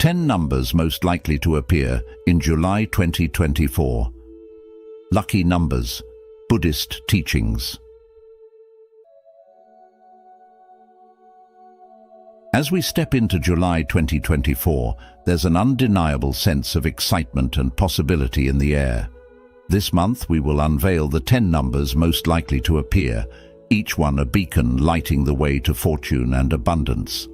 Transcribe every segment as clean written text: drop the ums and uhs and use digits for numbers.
10 numbers most likely to appear in July 2024. Lucky numbers, Buddhist teachings. As we step into July 2024, there's an undeniable sense of excitement and possibility in the air. This month we will unveil the 10 numbers most likely to appear, each one a beacon lighting the way to fortune and abundance.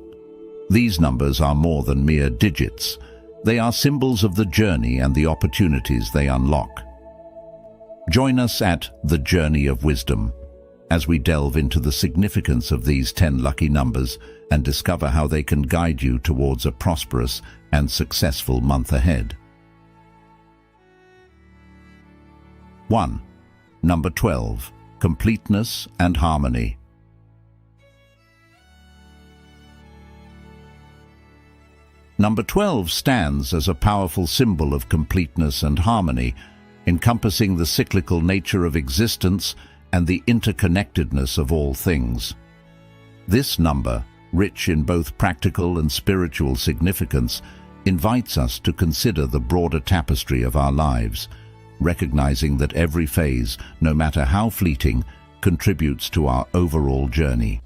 These numbers are more than mere digits. They are symbols of the journey and the opportunities they unlock. Join us at The Journey of Wisdom as we delve into the significance of these 10 lucky numbers and discover how they can guide you towards a prosperous and successful month ahead. 1. Number 12. Completeness and harmony. Number 12 stands as a powerful symbol of completeness and harmony, encompassing the cyclical nature of existence and the interconnectedness of all things. This number, rich in both practical and spiritual significance, invites us to consider the broader tapestry of our lives, recognizing that every phase, no matter how fleeting, contributes to our overall journey.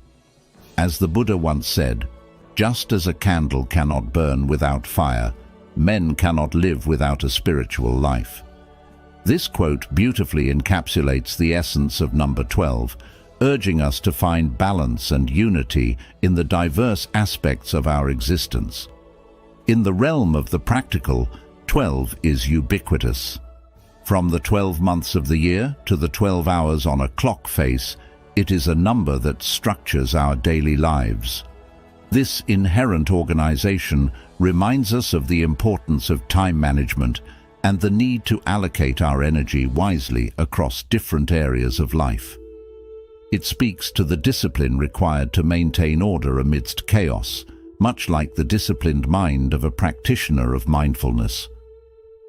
As the Buddha once said, "Just as a candle cannot burn without fire, men cannot live without a spiritual life." This quote beautifully encapsulates the essence of number 12, urging us to find balance and unity in the diverse aspects of our existence. In the realm of the practical, 12 is ubiquitous. From the 12 months of the year to the 12 hours on a clock face, it is a number that structures our daily lives. This inherent organization reminds us of the importance of time management and the need to allocate our energy wisely across different areas of life. It speaks to the discipline required to maintain order amidst chaos, much like the disciplined mind of a practitioner of mindfulness.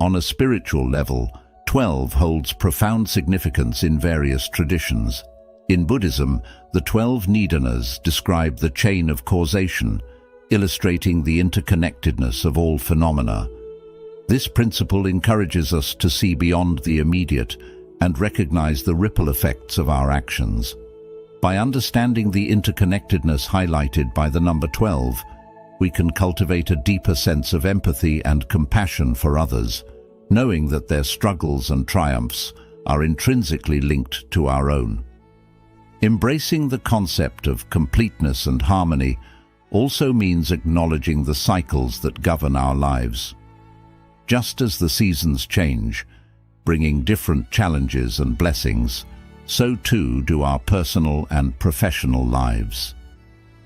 On a spiritual level, 12 holds profound significance in various traditions. In Buddhism, the 12 nidanas describe the chain of causation, illustrating the interconnectedness of all phenomena. This principle encourages us to see beyond the immediate and recognize the ripple effects of our actions. By understanding the interconnectedness highlighted by the number 12, we can cultivate a deeper sense of empathy and compassion for others, knowing that their struggles and triumphs are intrinsically linked to our own. Embracing the concept of completeness and harmony also means acknowledging the cycles that govern our lives. Just as the seasons change, bringing different challenges and blessings, so too do our personal and professional lives.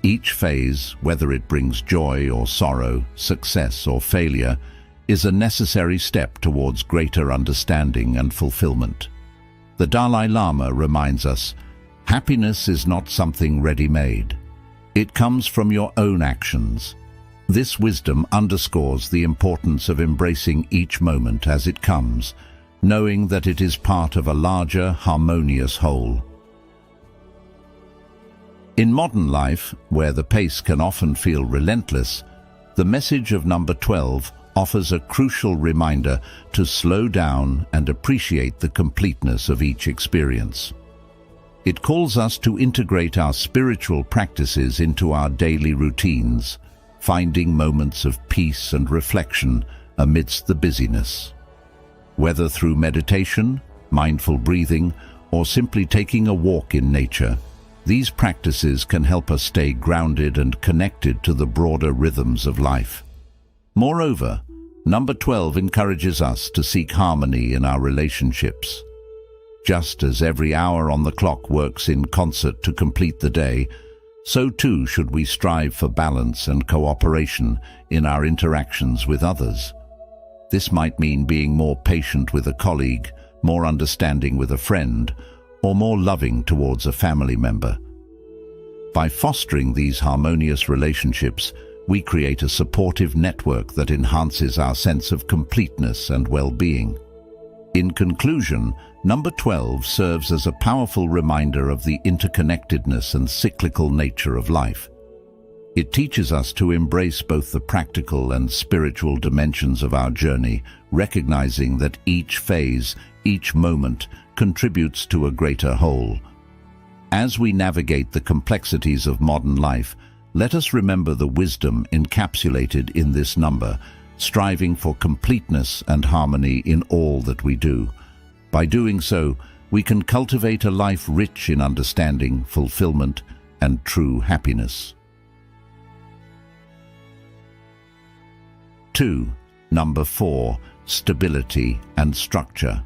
Each phase, whether it brings joy or sorrow, success or failure, is a necessary step towards greater understanding and fulfillment. The Dalai Lama reminds us, happiness is not something ready-made. It comes from your own actions. This wisdom underscores the importance of embracing each moment as it comes, knowing that it is part of a larger, harmonious whole. In modern life, where the pace can often feel relentless, the message of number 12 offers a crucial reminder to slow down and appreciate the completeness of each experience. It calls us to integrate our spiritual practices into our daily routines, finding moments of peace and reflection amidst the busyness. Whether through meditation, mindful breathing, or simply taking a walk in nature, these practices can help us stay grounded and connected to the broader rhythms of life. Moreover, number 12 encourages us to seek harmony in our relationships. Just as every hour on the clock works in concert to complete the day, so too should we strive for balance and cooperation in our interactions with others. This might mean being more patient with a colleague, more understanding with a friend, or more loving towards a family member. By fostering these harmonious relationships, we create a supportive network that enhances our sense of completeness and well-being. In conclusion, number 12 serves as a powerful reminder of the interconnectedness and cyclical nature of life. It teaches us to embrace both the practical and spiritual dimensions of our journey, recognizing that each phase, each moment, contributes to a greater whole. As we navigate the complexities of modern life, let us remember the wisdom encapsulated in this number, striving for completeness and harmony in all that we do. By doing so, we can cultivate a life rich in understanding, fulfillment, and true happiness. 2. Number 4. Stability and structure.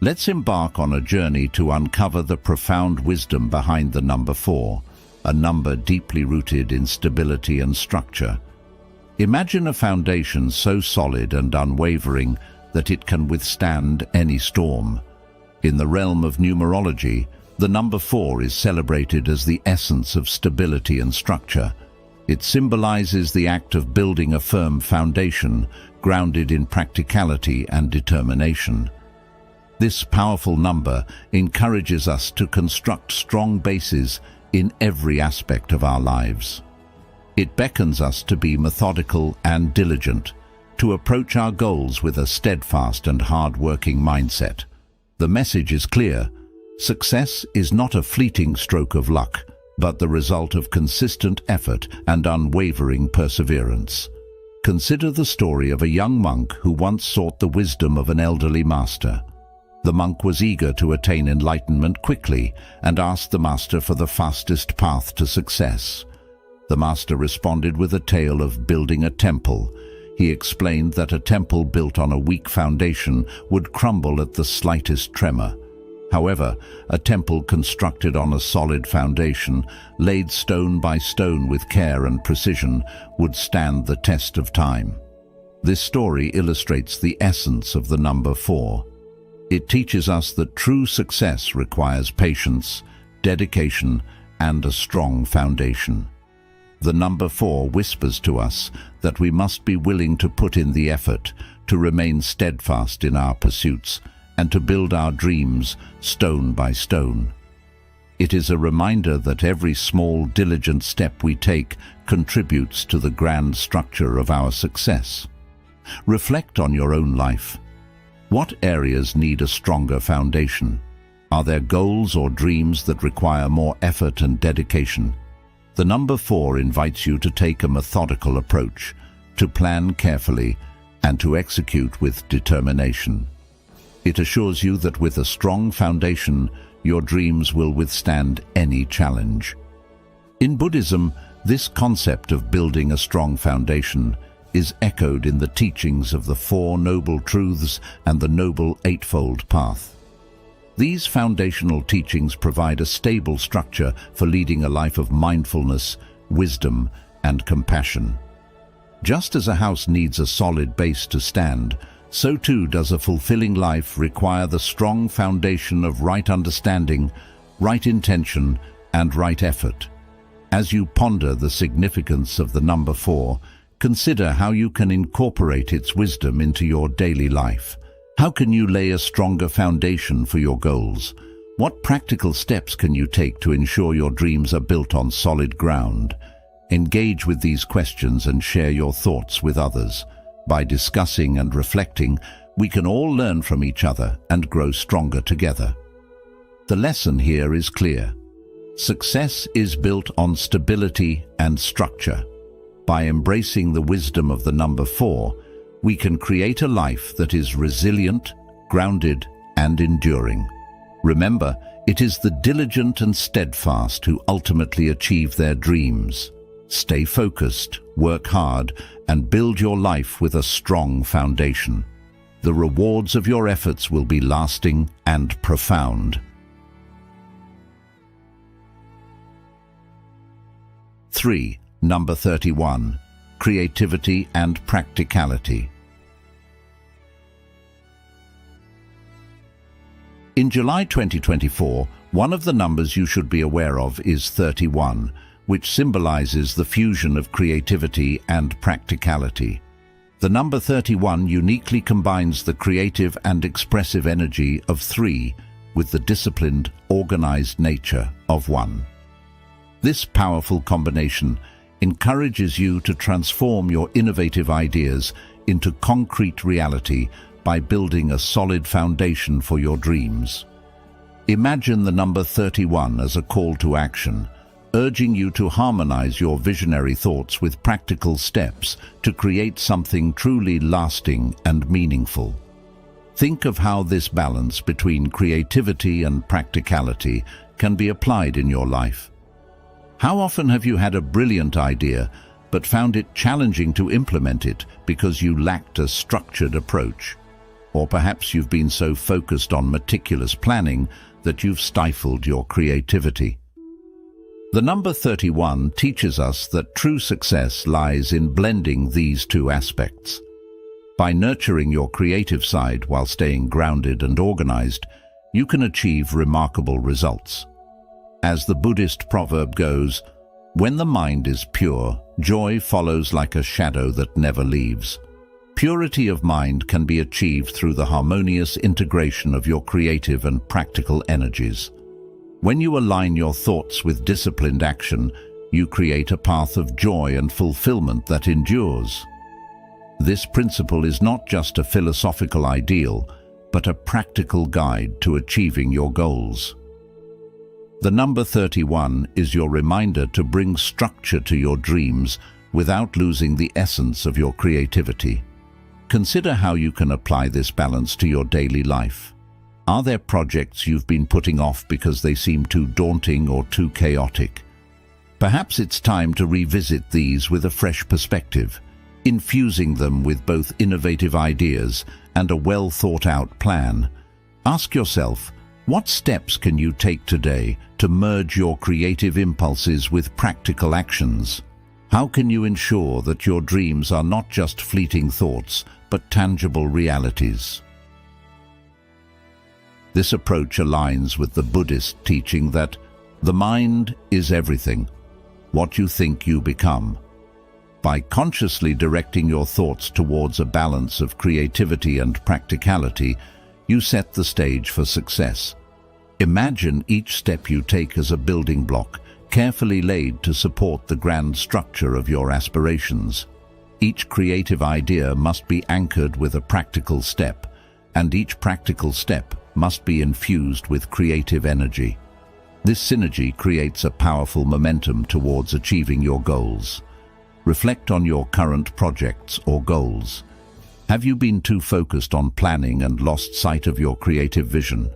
Let's embark on a journey to uncover the profound wisdom behind the number 4, a number deeply rooted in stability and structure. Imagine a foundation so solid and unwavering that it can withstand any storm. In the realm of numerology, the number 4 is celebrated as the essence of stability and structure. It symbolizes the act of building a firm foundation, grounded in practicality and determination. This powerful number encourages us to construct strong bases in every aspect of our lives. It beckons us to be methodical and diligent, to approach our goals with a steadfast and hard-working mindset. The message is clear. Success is not a fleeting stroke of luck, but the result of consistent effort and unwavering perseverance. Consider the story of a young monk who once sought the wisdom of an elderly master. The monk was eager to attain enlightenment quickly and asked the master for the fastest path to success. The master responded with a tale of building a temple. He explained that a temple built on a weak foundation would crumble at the slightest tremor. However, a temple constructed on a solid foundation, laid stone by stone with care and precision, would stand the test of time. This story illustrates the essence of the number 4. It teaches us that true success requires patience, dedication, and a strong foundation. The number 4 whispers to us that we must be willing to put in the effort, to remain steadfast in our pursuits, and to build our dreams stone by stone. It is a reminder that every small, diligent step we take contributes to the grand structure of our success. Reflect on your own life. What areas need a stronger foundation? Are there goals or dreams that require more effort and dedication? The number 4 invites you to take a methodical approach, to plan carefully, and to execute with determination. It assures you that with a strong foundation, your dreams will withstand any challenge. In Buddhism, this concept of building a strong foundation is echoed in the teachings of the 4 Noble Truths and the Noble Eightfold Path. These foundational teachings provide a stable structure for leading a life of mindfulness, wisdom, and compassion. Just as a house needs a solid base to stand, so too does a fulfilling life require the strong foundation of right understanding, right intention, and right effort. As you ponder the significance of the number 4, consider how you can incorporate its wisdom into your daily life. How can you lay a stronger foundation for your goals? What practical steps can you take to ensure your dreams are built on solid ground? Engage with these questions and share your thoughts with others. By discussing and reflecting, we can all learn from each other and grow stronger together. The lesson here is clear. Success is built on stability and structure. By embracing the wisdom of the number 4, we can create a life that is resilient, grounded, and enduring. Remember, it is the diligent and steadfast who ultimately achieve their dreams. Stay focused, work hard, and build your life with a strong foundation. The rewards of your efforts will be lasting and profound. 3. Number 31. Creativity and Practicality. In July 2024, one of the numbers you should be aware of is 31, which symbolizes the fusion of creativity and practicality. The number 31 uniquely combines the creative and expressive energy of 3, with the disciplined, organized nature of 1. This powerful combination encourages you to transform your innovative ideas into concrete reality by building a solid foundation for your dreams. Imagine the number 31 as a call to action, urging you to harmonize your visionary thoughts with practical steps to create something truly lasting and meaningful. Think of how this balance between creativity and practicality can be applied in your life. How often have you had a brilliant idea but found it challenging to implement it because you lacked a structured approach? Or perhaps you've been so focused on meticulous planning that you've stifled your creativity. The number 31 teaches us that true success lies in blending these two aspects. By nurturing your creative side while staying grounded and organized, you can achieve remarkable results. As the Buddhist proverb goes, "When the mind is pure, joy follows like a shadow that never leaves." Purity of mind can be achieved through the harmonious integration of your creative and practical energies. When you align your thoughts with disciplined action, you create a path of joy and fulfillment that endures. This principle is not just a philosophical ideal, but a practical guide to achieving your goals. The number 31 is your reminder to bring structure to your dreams without losing the essence of your creativity. Consider how you can apply this balance to your daily life. Are there projects you've been putting off because they seem too daunting or too chaotic? Perhaps it's time to revisit these with a fresh perspective, infusing them with both innovative ideas and a well-thought-out plan. Ask yourself, what steps can you take today to merge your creative impulses with practical actions? How can you ensure that your dreams are not just fleeting thoughts, but tangible realities? This approach aligns with the Buddhist teaching that the mind is everything. What you think, you become. By consciously directing your thoughts towards a balance of creativity and practicality, you set the stage for success. Imagine each step you take as a building block, carefully laid to support the grand structure of your aspirations. Each creative idea must be anchored with a practical step, and each practical step must be infused with creative energy. This synergy creates a powerful momentum towards achieving your goals. Reflect on your current projects or goals. Have you been too focused on planning and lost sight of your creative vision?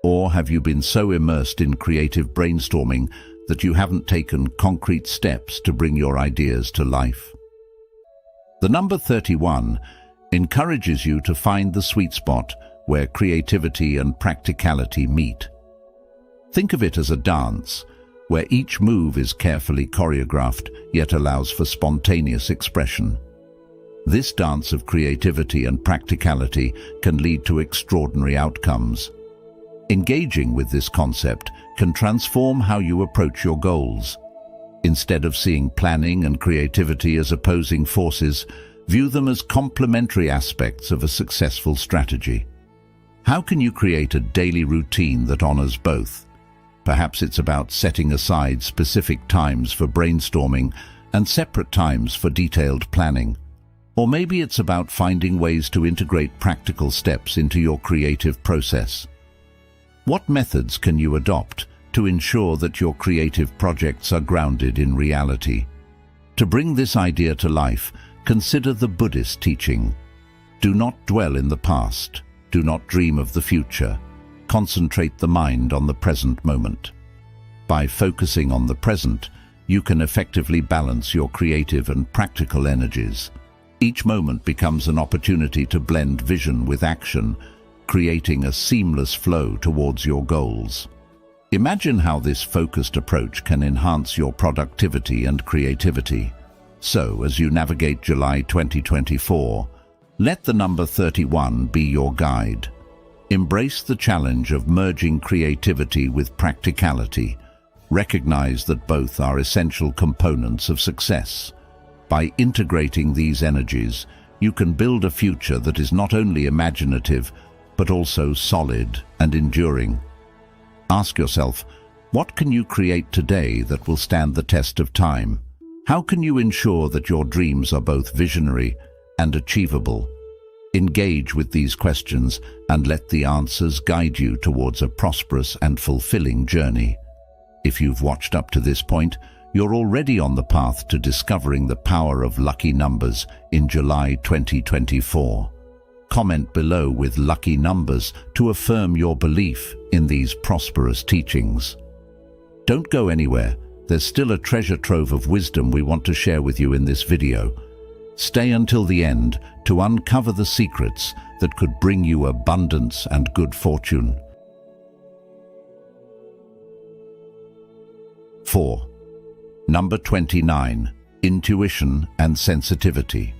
Or have you been so immersed in creative brainstorming that you haven't taken concrete steps to bring your ideas to life? The number 31 encourages you to find the sweet spot where creativity and practicality meet. Think of it as a dance, where each move is carefully choreographed yet allows for spontaneous expression. This dance of creativity and practicality can lead to extraordinary outcomes. Engaging with this concept can transform how you approach your goals. Instead of seeing planning and creativity as opposing forces, view them as complementary aspects of a successful strategy. How can you create a daily routine that honors both? Perhaps it's about setting aside specific times for brainstorming and separate times for detailed planning. Or maybe it's about finding ways to integrate practical steps into your creative process. What methods can you adopt to ensure that your creative projects are grounded in reality? To bring this idea to life, consider the Buddhist teaching. Do not dwell in the past. Do not dream of the future. Concentrate the mind on the present moment. By focusing on the present, you can effectively balance your creative and practical energies. Each moment becomes an opportunity to blend vision with action, creating a seamless flow towards your goals. Imagine how this focused approach can enhance your productivity and creativity. So, as you navigate July 2024, let the number 31 be your guide. Embrace the challenge of merging creativity with practicality. Recognize that both are essential components of success. By integrating these energies, you can build a future that is not only imaginative, but also solid and enduring. Ask yourself, what can you create today that will stand the test of time? How can you ensure that your dreams are both visionary and achievable? Engage with these questions and let the answers guide you towards a prosperous and fulfilling journey. If you've watched up to this point, you're already on the path to discovering the power of lucky numbers in July 2024. Comment below with lucky numbers to affirm your belief in these prosperous teachings. Don't go anywhere. There's still a treasure trove of wisdom we want to share with you in this video. Stay until the end to uncover the secrets that could bring you abundance and good fortune. 4. Number 29. Intuition and sensitivity.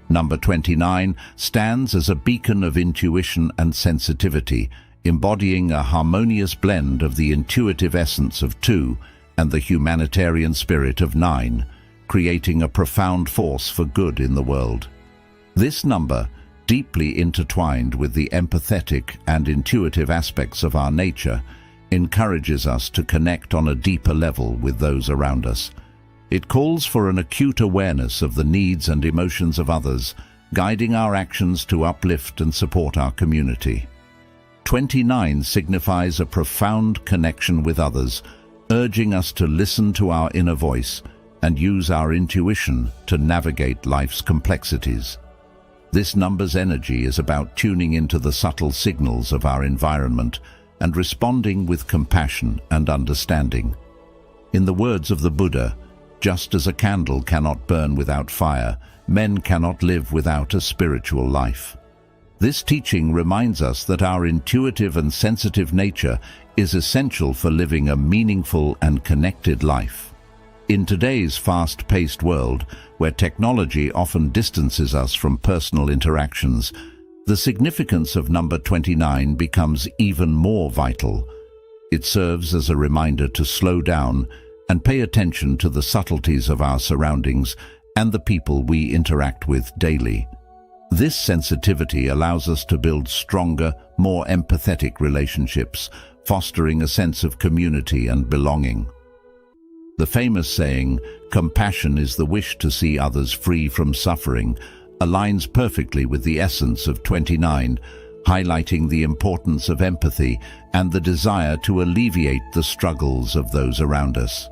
Number 29 stands as a beacon of intuition and sensitivity, embodying a harmonious blend of the intuitive essence of 2 and the humanitarian spirit of 9, creating a profound force for good in the world. This number, deeply intertwined with the empathetic and intuitive aspects of our nature, encourages us to connect on a deeper level with those around us. It calls for an acute awareness of the needs and emotions of others, guiding our actions to uplift and support our community. 29 signifies a profound connection with others, urging us to listen to our inner voice and use our intuition to navigate life's complexities. This number's energy is about tuning into the subtle signals of our environment and responding with compassion and understanding. In the words of the Buddha, just as a candle cannot burn without fire, men cannot live without a spiritual life. This teaching reminds us that our intuitive and sensitive nature is essential for living a meaningful and connected life. In today's fast-paced world, where technology often distances us from personal interactions, the significance of number 29 becomes even more vital. It serves as a reminder to slow down and pay attention to the subtleties of our surroundings and the people we interact with daily. This sensitivity allows us to build stronger, more empathetic relationships, fostering a sense of community and belonging. The famous saying, "Compassion is the wish to see others free from suffering," aligns perfectly with the essence of 29, highlighting the importance of empathy and the desire to alleviate the struggles of those around us.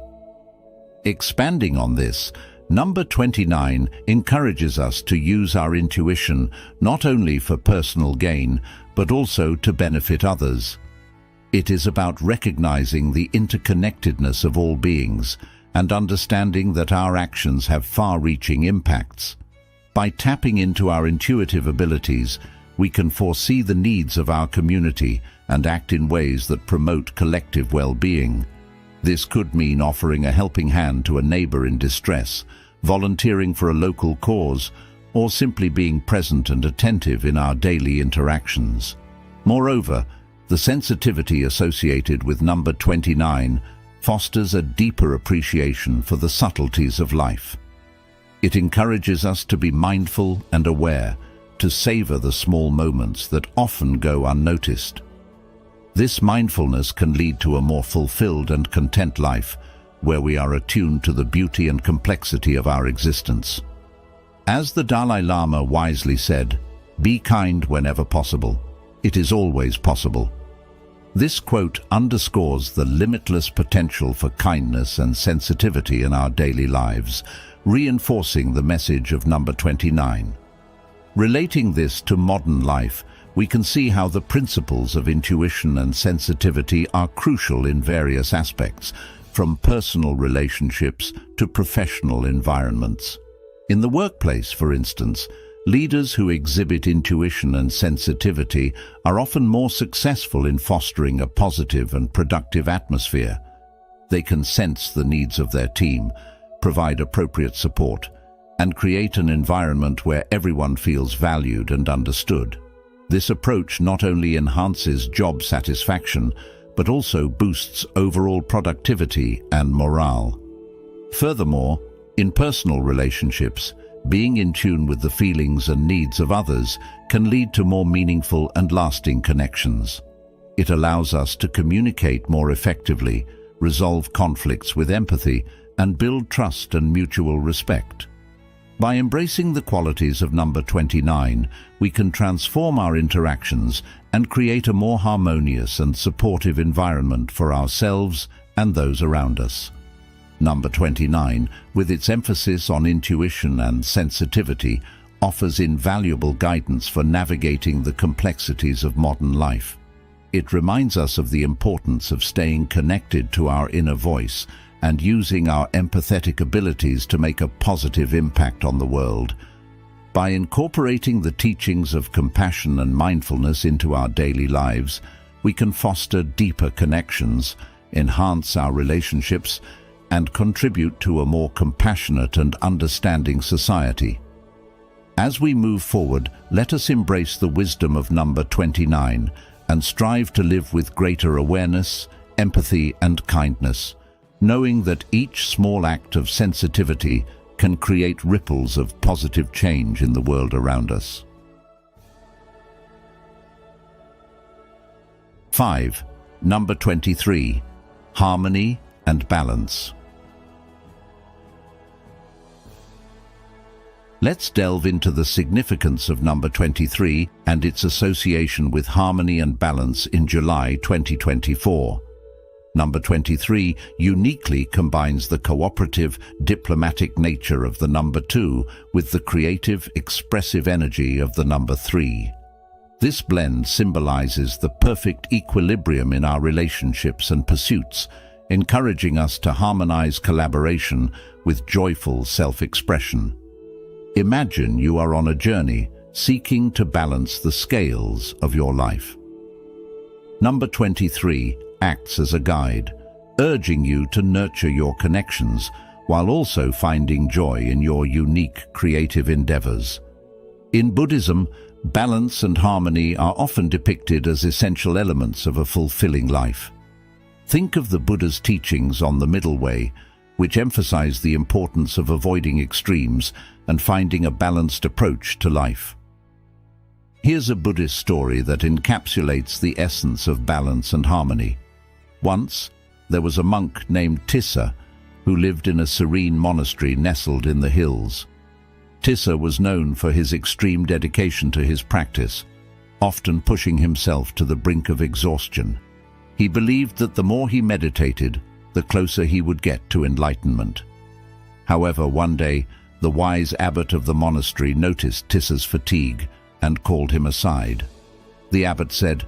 Expanding on this, number 29 encourages us to use our intuition not only for personal gain, but also to benefit others. It is about recognizing the interconnectedness of all beings and understanding that our actions have far-reaching impacts. By tapping into our intuitive abilities, we can foresee the needs of our community and act in ways that promote collective well-being. This could mean offering a helping hand to a neighbor in distress, volunteering for a local cause, or simply being present and attentive in our daily interactions. Moreover, the sensitivity associated with number 29 fosters a deeper appreciation for the subtleties of life. It encourages us to be mindful and aware, to savor the small moments that often go unnoticed. This mindfulness can lead to a more fulfilled and content life, where we are attuned to the beauty and complexity of our existence. As the Dalai Lama wisely said, "Be kind whenever possible. It is always possible." This quote underscores the limitless potential for kindness and sensitivity in our daily lives, reinforcing the message of number 29. Relating this to modern life, we can see how the principles of intuition and sensitivity are crucial in various aspects, from personal relationships to professional environments. In the workplace, for instance, leaders who exhibit intuition and sensitivity are often more successful in fostering a positive and productive atmosphere. They can sense the needs of their team, provide appropriate support, and create an environment where everyone feels valued and understood. This approach not only enhances job satisfaction, but also boosts overall productivity and morale. Furthermore, in personal relationships, Being in tune with the feelings and needs of others can lead to more meaningful and lasting connections. It allows us to communicate more effectively, resolve conflicts with empathy, and build trust and mutual respect. By embracing the qualities of number 29, we can transform our interactions and create a more harmonious and supportive environment for ourselves and those around us. Number 29, with its emphasis on intuition and sensitivity, offers invaluable guidance for navigating the complexities of modern life. It reminds us of the importance of staying connected to our inner voice and using our empathetic abilities to make a positive impact on the world. By incorporating the teachings of compassion and mindfulness into our daily lives, we can foster deeper connections, enhance our relationships, and contribute to a more compassionate and understanding society. As we move forward, let us embrace the wisdom of number 29 and strive to live with greater awareness, empathy, and kindness, knowing that each small act of sensitivity can create ripples of positive change in the world around us. 5. Number 23. Harmony and balance. Let's delve into the significance of number 23 and its association with harmony and balance in July 2024. Number 23 uniquely combines the cooperative, diplomatic nature of the number 2 with the creative, expressive energy of the number 3. This blend symbolizes the perfect equilibrium in our relationships and pursuits, encouraging us to harmonize collaboration with joyful self-expression. Imagine you are on a journey, seeking to balance the scales of your life. Number 23 acts as a guide, urging you to nurture your connections while also finding joy in your unique creative endeavors. In Buddhism, balance and harmony are often depicted as essential elements of a fulfilling life. Think of the Buddha's teachings on the middle way, which emphasize the importance of avoiding extremes and finding a balanced approach to life. Here's a Buddhist story that encapsulates the essence of balance and harmony. Once, there was a monk named Tissa who lived in a serene monastery nestled in the hills. Tissa was known for his extreme dedication to his practice, often pushing himself to the brink of exhaustion. He believed that the more he meditated, the closer he would get to enlightenment. However, one day, the wise abbot of the monastery noticed Tissa's fatigue and called him aside. The abbot said,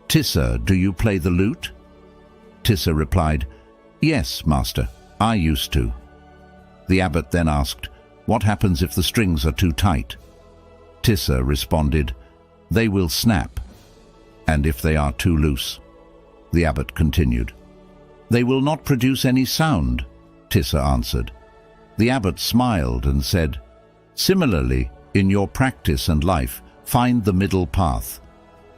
"Tissa, do you play the lute?" Tissa replied, "Yes, master, I used to." The abbot then asked, "What happens if the strings are too tight?" Tissa responded, "They will snap." "And if they are too loose?" The abbot continued. "They will not produce any sound," Tissa answered. The abbot smiled and said, "Similarly, in your practice and life, find the middle path.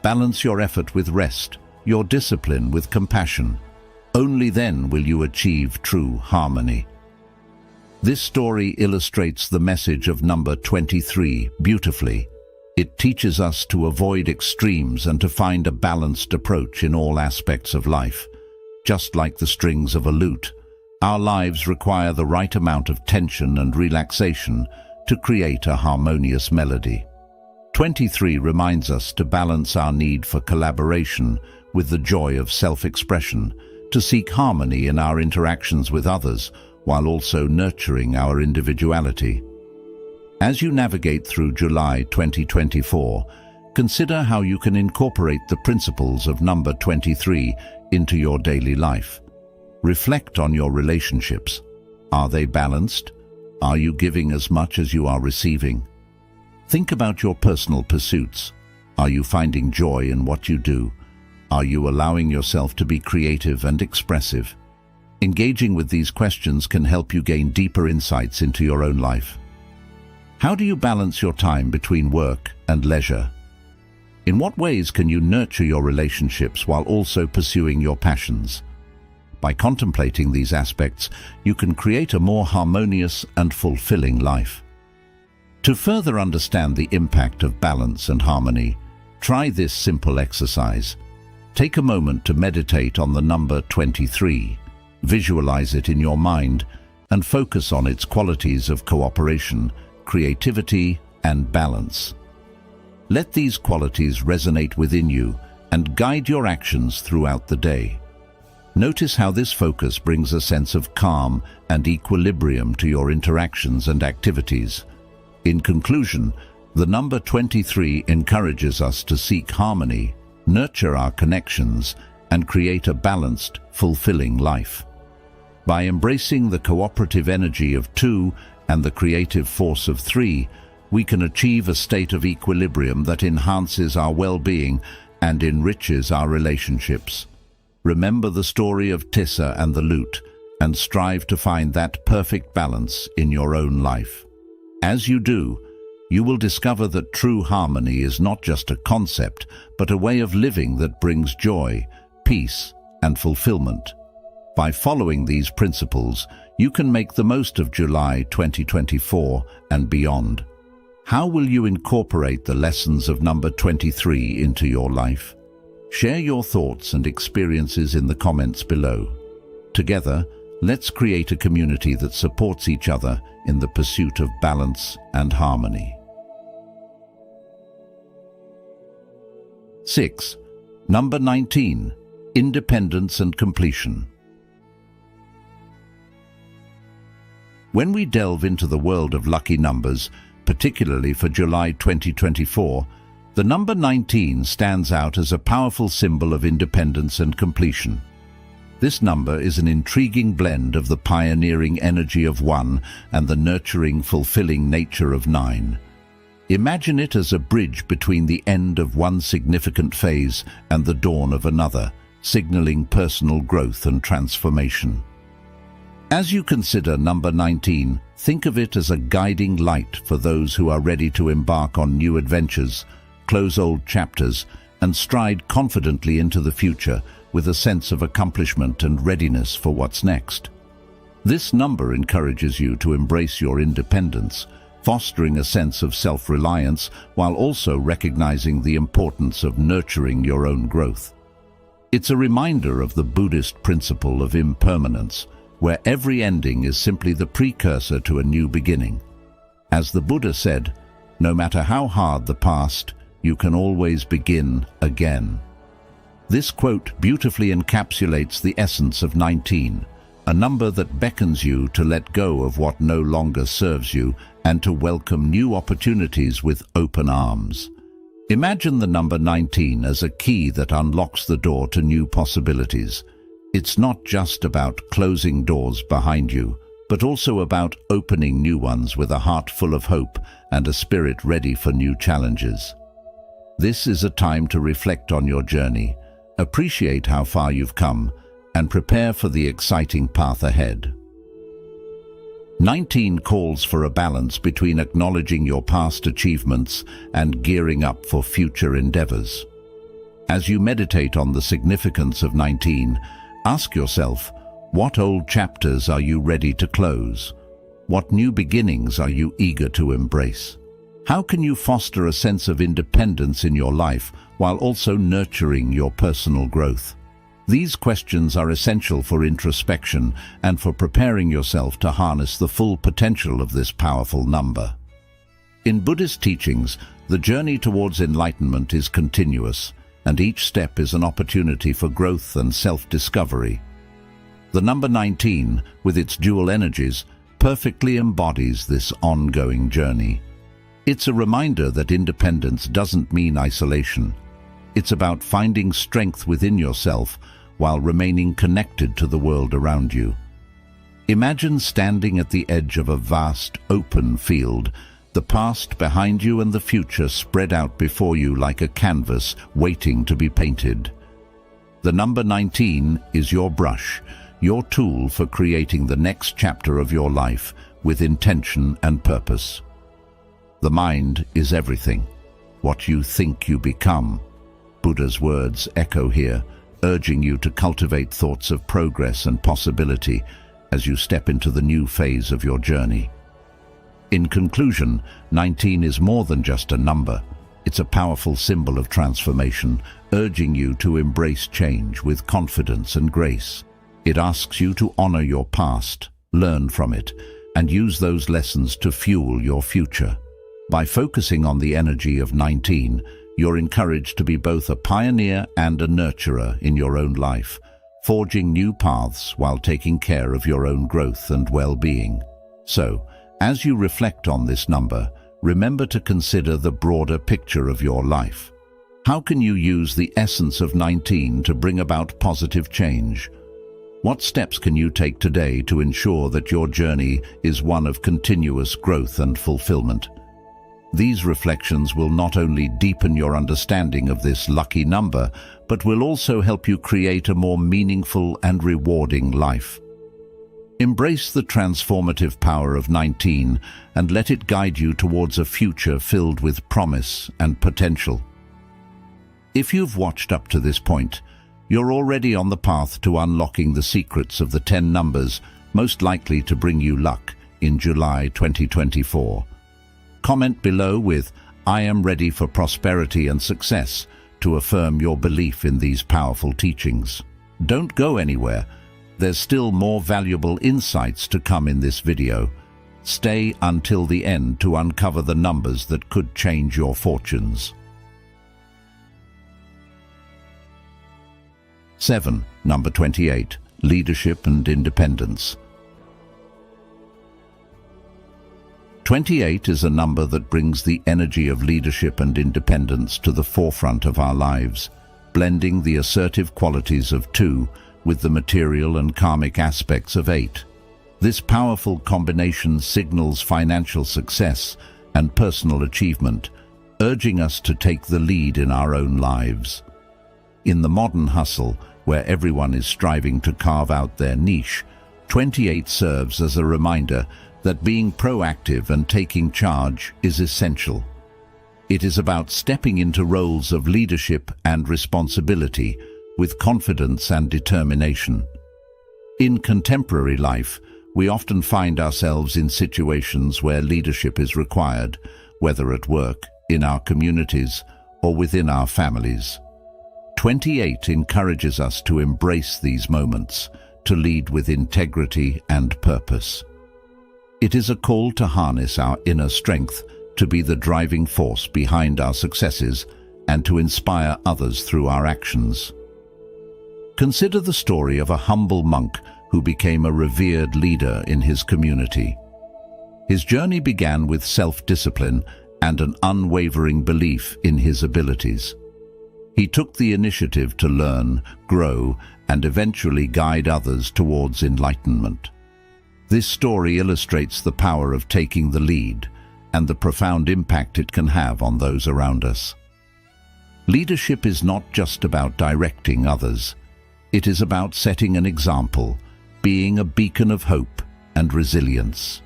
Balance your effort with rest, your discipline with compassion. Only then will you achieve true harmony." This story illustrates the message of number 23 beautifully. It teaches us to avoid extremes and to find a balanced approach in all aspects of life. Just like the strings of a lute, our lives require the right amount of tension and relaxation to create a harmonious melody. 23 reminds us to balance our need for collaboration with the joy of self-expression, to seek harmony in our interactions with others while also nurturing our individuality. As you navigate through July 2024, consider how you can incorporate the principles of number 23 into your daily life. Reflect on your relationships. Are they balanced? Are you giving as much as you are receiving? Think about your personal pursuits. Are you finding joy in what you do? Are you allowing yourself to be creative and expressive? Engaging with these questions can help you gain deeper insights into your own life. How do you balance your time between work and leisure? In what ways can you nurture your relationships while also pursuing your passions? By contemplating these aspects, you can create a more harmonious and fulfilling life. To further understand the impact of balance and harmony, try this simple exercise. Take a moment to meditate on the number 23. Visualize it in your mind and focus on its qualities of cooperation, creativity, and balance. Let these qualities resonate within you and guide your actions throughout the day. Notice how this focus brings a sense of calm and equilibrium to your interactions and activities. In conclusion, the number 23 encourages us to seek harmony, nurture our connections, and create a balanced, fulfilling life. By embracing the cooperative energy of 2 and the creative force of 3, we can achieve a state of equilibrium that enhances our well-being and enriches our relationships. Remember the story of Tissa and the lute, and strive to find that perfect balance in your own life. As you do, you will discover that true harmony is not just a concept, but a way of living that brings joy, peace, and fulfillment. By following these principles, you can make the most of July 2024 and beyond. How will you incorporate the lessons of number 23 into your life? Share your thoughts and experiences in the comments below. Together, let's create a community that supports each other in the pursuit of balance and harmony. 6. Number 19. Independence and completion. When we delve into the world of lucky numbers, particularly for July 2024, the number 19 stands out as a powerful symbol of independence and completion. This number is an intriguing blend of the pioneering energy of 1 and the nurturing, fulfilling nature of 9. Imagine it as a bridge between the end of one significant phase and the dawn of another, signaling personal growth and transformation. As you consider number 19, think of it as a guiding light for those who are ready to embark on new adventures, close old chapters, and stride confidently into the future with a sense of accomplishment and readiness for what's next. This number encourages you to embrace your independence, fostering a sense of self-reliance while also recognizing the importance of nurturing your own growth. It's a reminder of the Buddhist principle of impermanence, where every ending is simply the precursor to a new beginning. As the Buddha said, no matter how hard the past, you can always begin again. This quote beautifully encapsulates the essence of 19, a number that beckons you to let go of what no longer serves you and to welcome new opportunities with open arms. Imagine the number 19 as a key that unlocks the door to new possibilities. It's not just about closing doors behind you, but also about opening new ones with a heart full of hope and a spirit ready for new challenges. This is a time to reflect on your journey, appreciate how far you've come, and prepare for the exciting path ahead. 19 calls for a balance between acknowledging your past achievements and gearing up for future endeavors. As you meditate on the significance of 19, ask yourself, what old chapters are you ready to close? What new beginnings are you eager to embrace? How can you foster a sense of independence in your life while also nurturing your personal growth? These questions are essential for introspection and for preparing yourself to harness the full potential of this powerful number. In Buddhist teachings, the journey towards enlightenment is continuous, and each step is an opportunity for growth and self-discovery. The number 19, with its dual energies, perfectly embodies this ongoing journey. It's a reminder that independence doesn't mean isolation. It's about finding strength within yourself while remaining connected to the world around you. Imagine standing at the edge of a vast, open field, the past behind you and the future spread out before you like a canvas waiting to be painted. The number 19 is your brush, your tool for creating the next chapter of your life with intention and purpose. The mind is everything. What you think you become. Buddha's words echo here, urging you to cultivate thoughts of progress and possibility as you step into the new phase of your journey. In conclusion, 19 is more than just a number. It's a powerful symbol of transformation, urging you to embrace change with confidence and grace. It asks you to honor your past, learn from it, and use those lessons to fuel your future. By focusing on the energy of 19, you're encouraged to be both a pioneer and a nurturer in your own life, forging new paths while taking care of your own growth and well-being. So, as you reflect on this number, remember to consider the broader picture of your life. How can you use the essence of 19 to bring about positive change? What steps can you take today to ensure that your journey is one of continuous growth and fulfillment? These reflections will not only deepen your understanding of this lucky number, but will also help you create a more meaningful and rewarding life. Embrace the transformative power of 19 and let it guide you towards a future filled with promise and potential. If you've watched up to this point, you're already on the path to unlocking the secrets of the 10 numbers most likely to bring you luck in July 2024. Comment below with "I am ready for prosperity and success" to affirm your belief in these powerful teachings. Don't go anywhere. There's still more valuable insights to come in this video. Stay until the end to uncover the numbers that could change your fortunes. 7. Number 28. Leadership and Independence. 28 is a number that brings the energy of leadership and independence to the forefront of our lives, blending the assertive qualities of 2 with the material and karmic aspects of 8. This powerful combination signals financial success and personal achievement, urging us to take the lead in our own lives. In the modern hustle, where everyone is striving to carve out their niche, 28 serves as a reminder that being proactive and taking charge is essential. It is about stepping into roles of leadership and responsibility with confidence and determination. In contemporary life, we often find ourselves in situations where leadership is required, whether at work, in our communities, or within our families. 28 encourages us to embrace these moments, to lead with integrity and purpose. It is a call to harness our inner strength, to be the driving force behind our successes, and to inspire others through our actions. Consider the story of a humble monk who became a revered leader in his community. His journey began with self-discipline and an unwavering belief in his abilities. He took the initiative to learn, grow, and eventually guide others towards enlightenment. This story illustrates the power of taking the lead and the profound impact it can have on those around us. Leadership is not just about directing others. It is about setting an example, being a beacon of hope and resilience.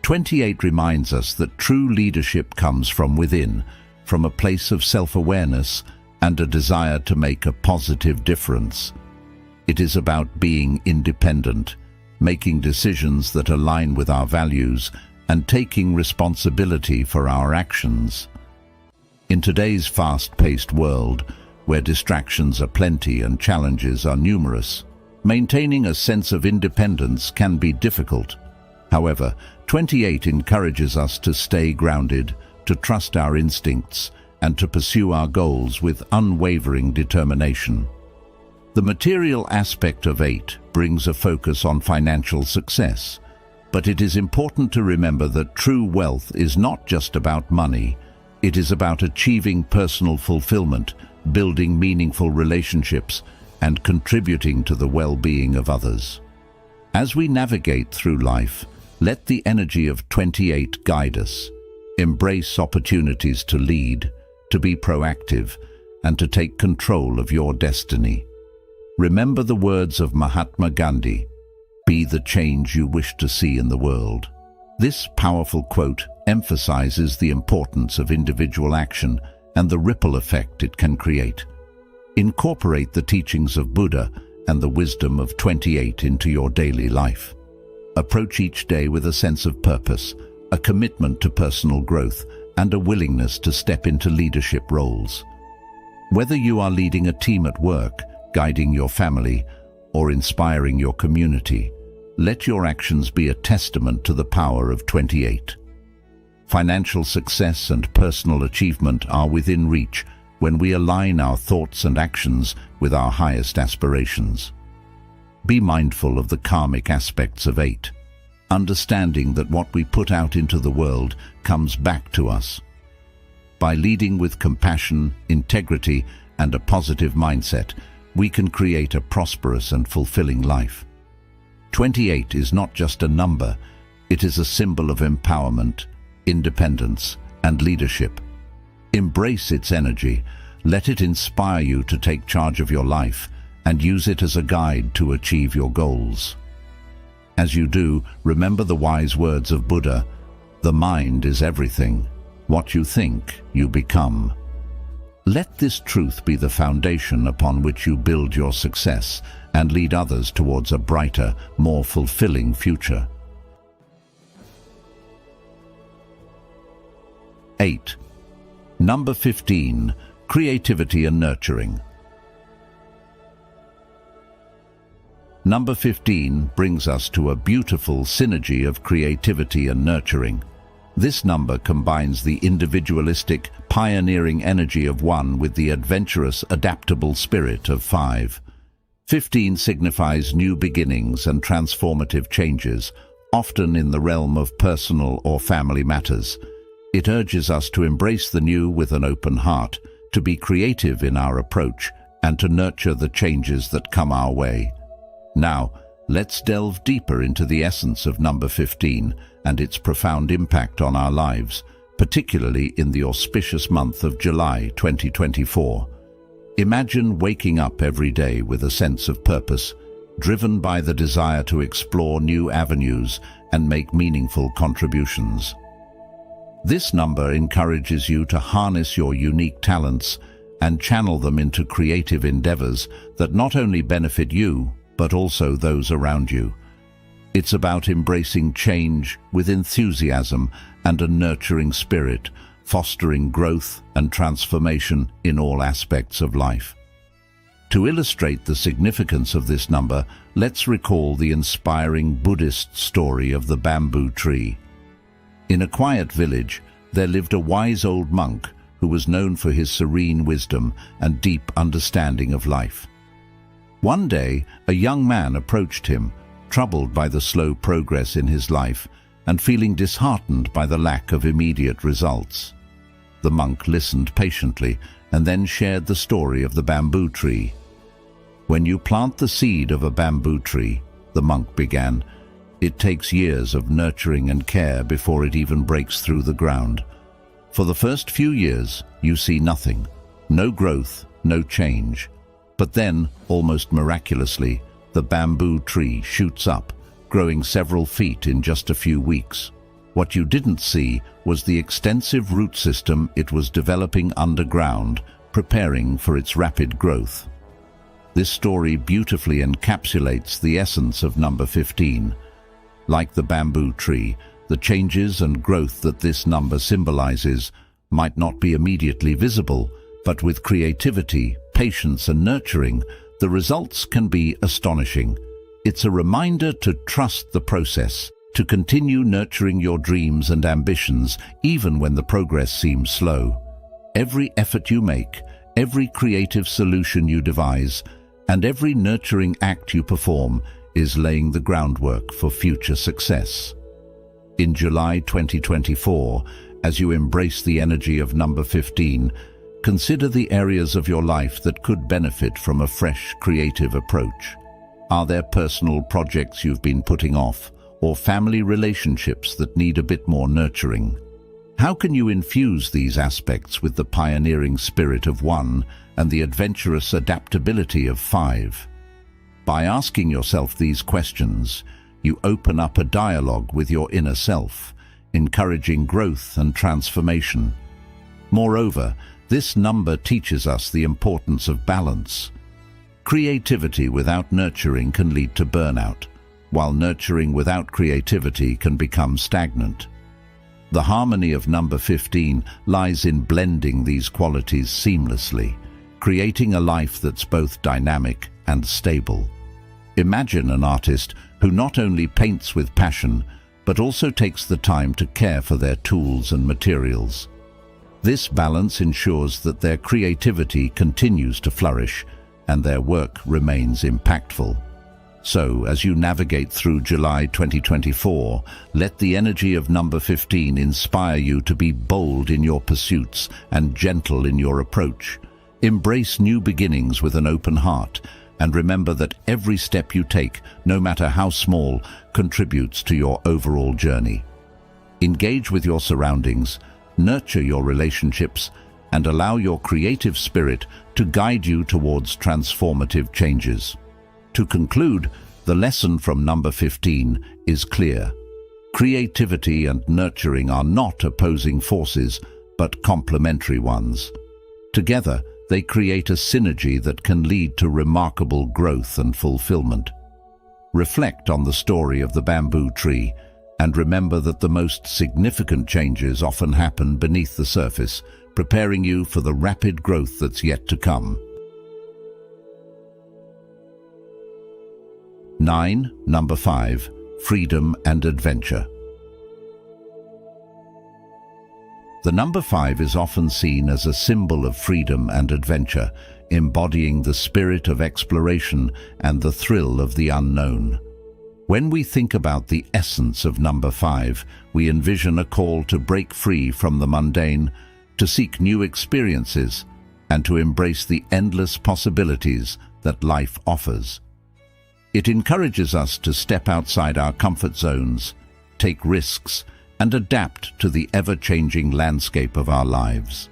28 reminds us that true leadership comes from within, from a place of self-awareness and a desire to make a positive difference. It is about being independent, making decisions that align with our values, and taking responsibility for our actions. In today's fast-paced world, where distractions are plenty and challenges are numerous, maintaining a sense of independence can be difficult. However, 28 encourages us to stay grounded, to trust our instincts, and to pursue our goals with unwavering determination. The material aspect of 8 brings a focus on financial success, but it is important to remember that true wealth is not just about money. It is about achieving personal fulfillment, building meaningful relationships, and contributing to the well-being of others. As we navigate through life, let the energy of 28 guide us. Embrace opportunities to lead, to be proactive, and to take control of your destiny. Remember the words of Mahatma Gandhi, "Be the change you wish to see in the world." This powerful quote emphasizes the importance of individual action and the ripple effect it can create. Incorporate the teachings of Buddha and the wisdom of 28 into your daily life. Approach each day with a sense of purpose, a commitment to personal growth, and a willingness to step into leadership roles. Whether you are leading a team at work, guiding your family, or inspiring your community, let your actions be a testament to the power of 28. Financial success and personal achievement are within reach when we align our thoughts and actions with our highest aspirations. Be mindful of the karmic aspects of 8, understanding that what we put out into the world comes back to us. By leading with compassion, integrity, and a positive mindset, we can create a prosperous and fulfilling life. 28 is not just a number, it is a symbol of empowerment, independence, and leadership. Embrace its energy, let it inspire you to take charge of your life, and use it as a guide to achieve your goals. As you do, remember the wise words of Buddha, "The mind is everything. What you think, you become." Let this truth be the foundation upon which you build your success and lead others towards a brighter, more fulfilling future. 8. Number 15. Creativity and nurturing. Number 15 brings us to a beautiful synergy of creativity and nurturing. This number combines the individualistic, pioneering energy of 1 with the adventurous, adaptable spirit of 5. 15 signifies new beginnings and transformative changes, often in the realm of personal or family matters. It urges us to embrace the new with an open heart, to be creative in our approach, and to nurture the changes that come our way. Now, let's delve deeper into the essence of number 15 and its profound impact on our lives, particularly in the auspicious month of July 2024. Imagine waking up every day with a sense of purpose, driven by the desire to explore new avenues and make meaningful contributions. This number encourages you to harness your unique talents and channel them into creative endeavors that not only benefit you, but also those around you. It's about embracing change with enthusiasm and a nurturing spirit, fostering growth and transformation in all aspects of life. To illustrate the significance of this number, let's recall the inspiring Buddhist story of the bamboo tree. In a quiet village, there lived a wise old monk who was known for his serene wisdom and deep understanding of life. One day, a young man approached him, troubled by the slow progress in his life and feeling disheartened by the lack of immediate results. The monk listened patiently and then shared the story of the bamboo tree. "When you plant the seed of a bamboo tree," the monk began, "it takes years of nurturing and care before it even breaks through the ground. For the first few years, you see nothing, no growth, no change. But then, almost miraculously, the bamboo tree shoots up, growing several feet in just a few weeks. What you didn't see was the extensive root system it was developing underground, preparing for its rapid growth." This story beautifully encapsulates the essence of number 15. Like the bamboo tree, the changes and growth that this number symbolizes might not be immediately visible, but with creativity, patience, and nurturing, the results can be astonishing. It's a reminder to trust the process, to continue nurturing your dreams and ambitions, even when the progress seems slow. Every effort you make, every creative solution you devise, and every nurturing act you perform is laying the groundwork for future success. In July 2024, as you embrace the energy of number 15, consider the areas of your life that could benefit from a fresh, creative approach. Are there personal projects you've been putting off, or family relationships that need a bit more nurturing? How can you infuse these aspects with the pioneering spirit of 1 and the adventurous adaptability of 5? By asking yourself these questions, you open up a dialogue with your inner self, encouraging growth and transformation. Moreover, this number teaches us the importance of balance. Creativity without nurturing can lead to burnout, while nurturing without creativity can become stagnant. The harmony of number 15 lies in blending these qualities seamlessly, creating a life that's both dynamic and stable. Imagine an artist who not only paints with passion, but also takes the time to care for their tools and materials. This balance ensures that their creativity continues to flourish and their work remains impactful. So, as you navigate through July 2024, let the energy of number 15 inspire you to be bold in your pursuits and gentle in your approach. Embrace new beginnings with an open heart, and remember that every step you take, no matter how small, contributes to your overall journey. Engage with your surroundings, nurture your relationships, and allow your creative spirit to guide you towards transformative changes. To conclude, the lesson from number 15 is clear. Creativity and nurturing are not opposing forces, but complementary ones. Together, they create a synergy that can lead to remarkable growth and fulfillment. Reflect on the story of the bamboo tree, and remember that the most significant changes often happen beneath the surface, preparing you for the rapid growth that's yet to come. 9. Number 5. Freedom and Adventure. The number 5 is often seen as a symbol of freedom and adventure, embodying the spirit of exploration and the thrill of the unknown. When we think about the essence of number 5, we envision a call to break free from the mundane, to seek new experiences, and to embrace the endless possibilities that life offers. It encourages us to step outside our comfort zones, take risks, and adapt to the ever-changing landscape of our lives.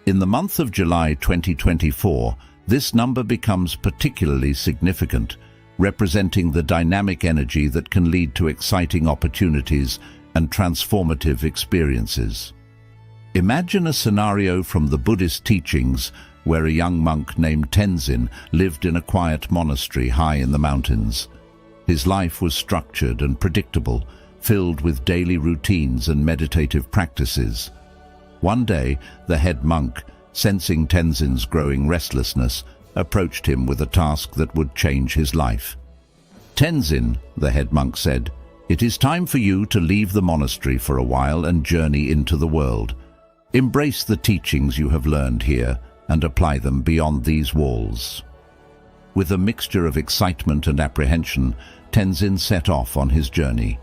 In the month of July 2024, this number becomes particularly significant, representing the dynamic energy that can lead to exciting opportunities and transformative experiences. Imagine a scenario from the Buddhist teachings where a young monk named Tenzin lived in a quiet monastery high in the mountains. His life was structured and predictable, filled with daily routines and meditative practices. One day, the head monk, sensing Tenzin's growing restlessness, approached him with a task that would change his life. "Tenzin," the head monk said, "it is time for you to leave the monastery for a while and journey into the world. Embrace the teachings you have learned here and apply them beyond these walls." With a mixture of excitement and apprehension, Tenzin set off on his journey.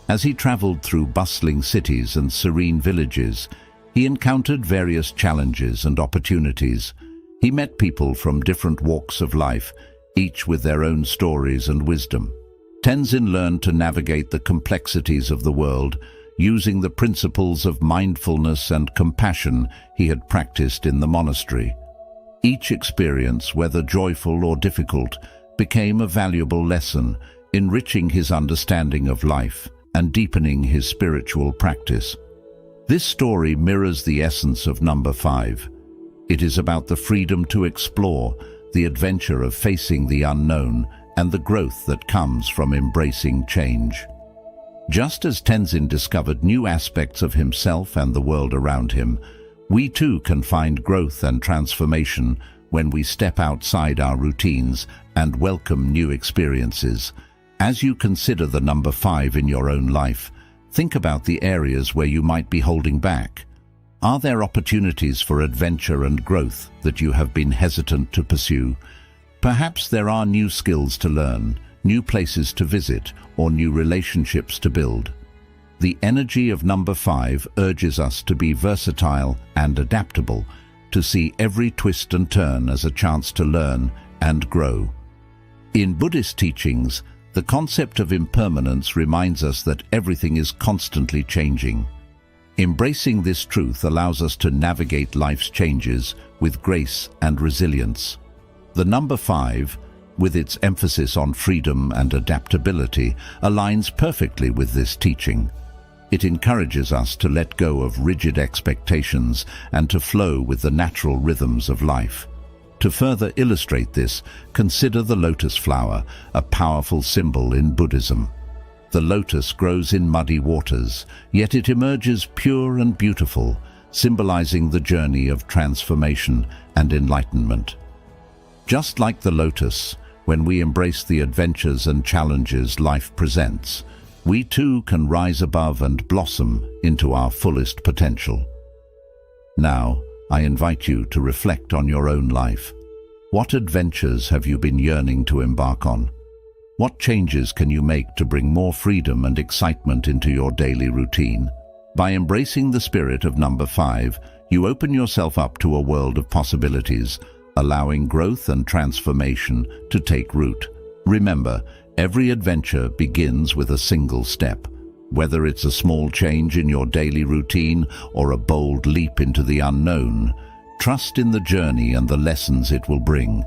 As he traveled through bustling cities and serene villages, he encountered various challenges and opportunities. He met people from different walks of life, each with their own stories and wisdom. Tenzin learned to navigate the complexities of the world, using the principles of mindfulness and compassion he had practiced in the monastery. Each experience, whether joyful or difficult, became a valuable lesson, enriching his understanding of life and deepening his spiritual practice. This story mirrors the essence of number 5. It is about the freedom to explore, the adventure of facing the unknown, and the growth that comes from embracing change. Just as Tenzin discovered new aspects of himself and the world around him, we too can find growth and transformation when we step outside our routines and welcome new experiences. As you consider the number 5 in your own life, think about the areas where you might be holding back. Are there opportunities for adventure and growth that you have been hesitant to pursue? Perhaps there are new skills to learn, new places to visit, or new relationships to build. The energy of number 5 urges us to be versatile and adaptable, to see every twist and turn as a chance to learn and grow. In Buddhist teachings, the concept of impermanence reminds us that everything is constantly changing. Embracing this truth allows us to navigate life's changes with grace and resilience. The number 5, with its emphasis on freedom and adaptability, aligns perfectly with this teaching. It encourages us to let go of rigid expectations and to flow with the natural rhythms of life. To further illustrate this, consider the lotus flower, a powerful symbol in Buddhism. The lotus grows in muddy waters, yet it emerges pure and beautiful, symbolizing the journey of transformation and enlightenment. Just like the lotus, when we embrace the adventures and challenges life presents, we too can rise above and blossom into our fullest potential. Now, I invite you to reflect on your own life. What adventures have you been yearning to embark on? What changes can you make to bring more freedom and excitement into your daily routine? By embracing the spirit of number 5, you open yourself up to a world of possibilities, allowing growth and transformation to take root. Remember, every adventure begins with a single step. Whether it's a small change in your daily routine or a bold leap into the unknown, trust in the journey and the lessons it will bring.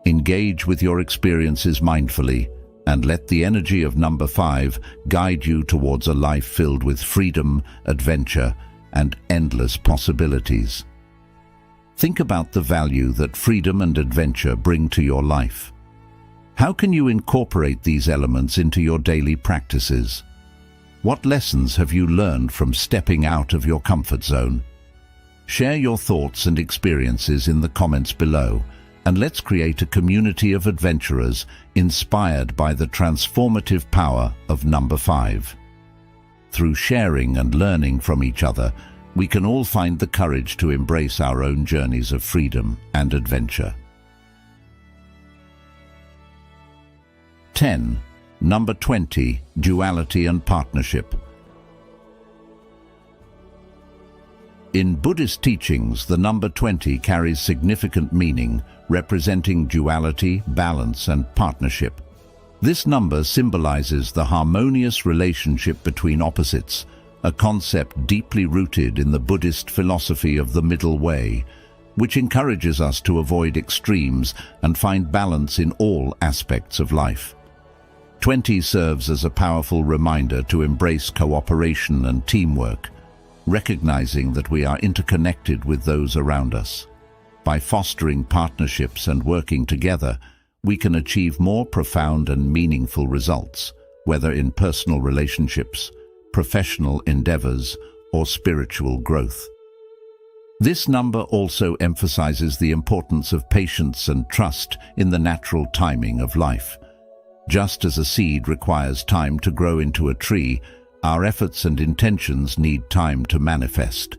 Engage with your experiences mindfully, and let the energy of number 5 guide you towards a life filled with freedom, adventure, and endless possibilities. Think about the value that freedom and adventure bring to your life. How can you incorporate these elements into your daily practices? What lessons have you learned from stepping out of your comfort zone? Share your thoughts and experiences in the comments below, and let's create a community of adventurers inspired by the transformative power of number 5. Through sharing and learning from each other, we can all find the courage to embrace our own journeys of freedom and adventure. 10. Number 20. Duality and partnership. In Buddhist teachings, the number 20 carries significant meaning, representing duality, balance, and partnership. This number symbolizes the harmonious relationship between opposites, a concept deeply rooted in the Buddhist philosophy of the middle way, which encourages us to avoid extremes and find balance in all aspects of life. 20 serves as a powerful reminder to embrace cooperation and teamwork, recognizing that we are interconnected with those around us. By fostering partnerships and working together, we can achieve more profound and meaningful results, whether in personal relationships, professional endeavors, or spiritual growth. This number also emphasizes the importance of patience and trust in the natural timing of life. Just as a seed requires time to grow into a tree, our efforts and intentions need time to manifest.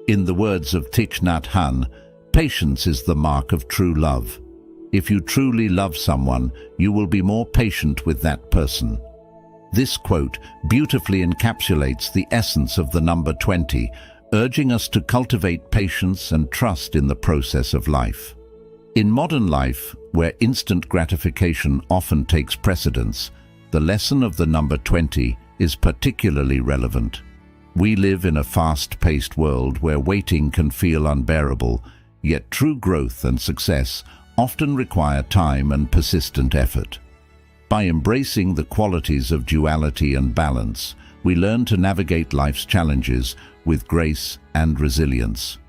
In the words of Thich Nhat Hanh, patience is the mark of true love. If you truly love someone, you will be more patient with that person. This quote beautifully encapsulates the essence of the number 20, urging us to cultivate patience and trust in the process of life. In modern life, where instant gratification often takes precedence, the lesson of the number 20 is particularly relevant. We live in a fast-paced world where waiting can feel unbearable, yet true growth and success often require time and persistent effort. By embracing the qualities of duality and balance, we learn to navigate life's challenges with grace and resilience.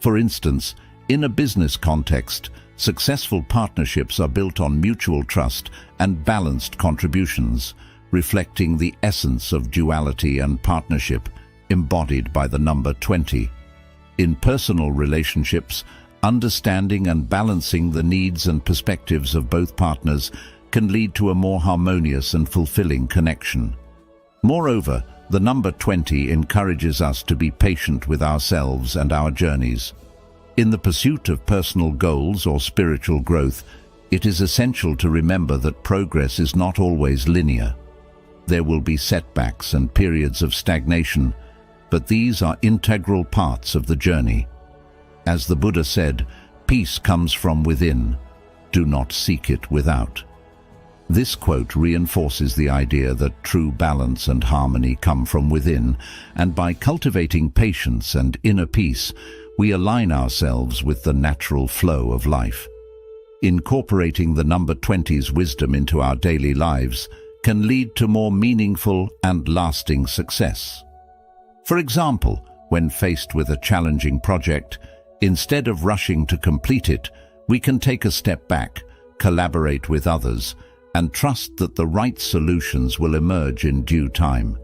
For instance, in a business context, successful partnerships are built on mutual trust and balanced contributions, reflecting the essence of duality and partnership embodied by the number 20. In personal relationships, understanding and balancing the needs and perspectives of both partners can lead to a more harmonious and fulfilling connection. Moreover, the number 20 encourages us to be patient with ourselves and our journeys. In the pursuit of personal goals or spiritual growth, it is essential to remember that progress is not always linear. There will be setbacks and periods of stagnation, but these are integral parts of the journey. As the Buddha said, "Peace comes from within. Do not seek it without." This quote reinforces the idea that true balance and harmony come from within, and by cultivating patience and inner peace, we align ourselves with the natural flow of life. Incorporating the number 20's wisdom into our daily lives can lead to more meaningful and lasting success. For example, when faced with a challenging project, instead of rushing to complete it, we can take a step back, collaborate with others, and trust that the right solutions will emerge in due time.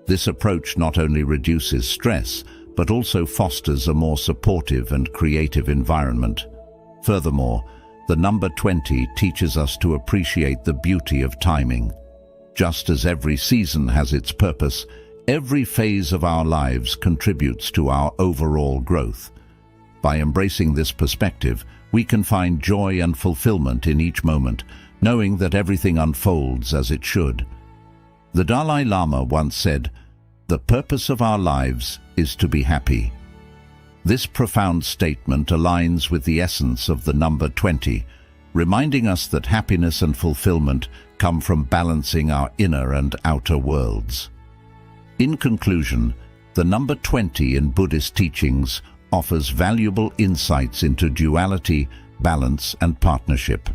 This approach not only reduces stress, but also fosters a more supportive and creative environment. Furthermore, the number 20 teaches us to appreciate the beauty of timing. Just as every season has its purpose, every phase of our lives contributes to our overall growth. By embracing this perspective, we can find joy and fulfillment in each moment, knowing that everything unfolds as it should. The Dalai Lama once said, "The purpose of our lives is to be happy." This profound statement aligns with the essence of the number 20, reminding us that happiness and fulfillment come from balancing our inner and outer worlds. In conclusion, the number 20 in Buddhist teachings offers valuable insights into duality, balance, and partnership.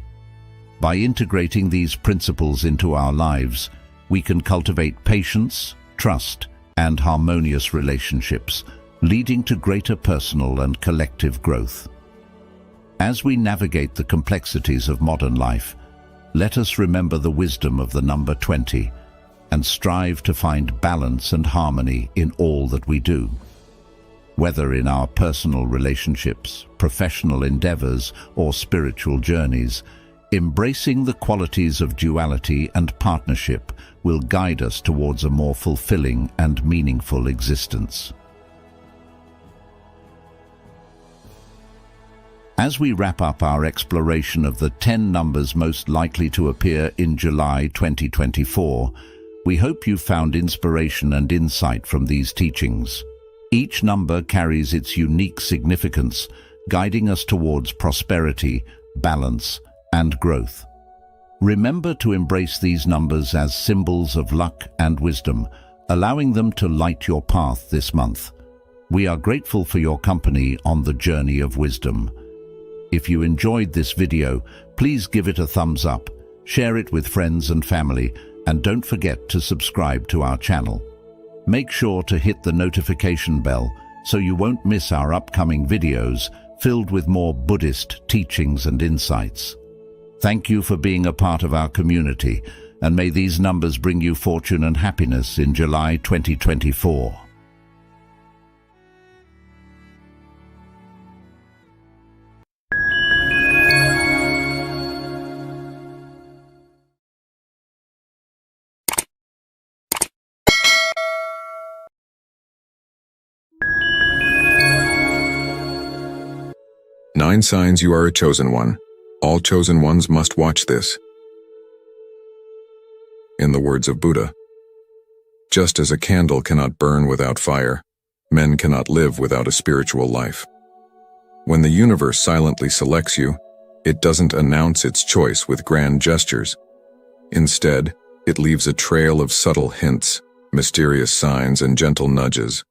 By integrating these principles into our lives, we can cultivate patience, trust, and harmonious relationships, leading to greater personal and collective growth. As we navigate the complexities of modern life, let us remember the wisdom of the number 20 and strive to find balance and harmony in all that we do. Whether in our personal relationships, professional endeavors, or spiritual journeys, embracing the qualities of duality and partnership will guide us towards a more fulfilling and meaningful existence. As we wrap up our exploration of the 10 numbers most likely to appear in July 2024, we hope you found inspiration and insight from these teachings. Each number carries its unique significance, guiding us towards prosperity, balance, and growth. Remember to embrace these numbers as symbols of luck and wisdom, allowing them to light your path this month. We are grateful for your company on the journey of wisdom. If you enjoyed this video, please give it a thumbs up, share it with friends and family, and don't forget to subscribe to our channel. Make sure to hit the notification bell so you won't miss our upcoming videos filled with more Buddhist teachings and insights. Thank you for being a part of our community, and may these numbers bring you fortune and happiness in July 2024. Nine signs you are a chosen one. All chosen ones must watch this. In the words of Buddha, just as a candle cannot burn without fire, men cannot live without a spiritual life. When the universe silently selects you, it doesn't announce its choice with grand gestures. Instead, it leaves a trail of subtle hints, mysterious signs, and gentle nudges.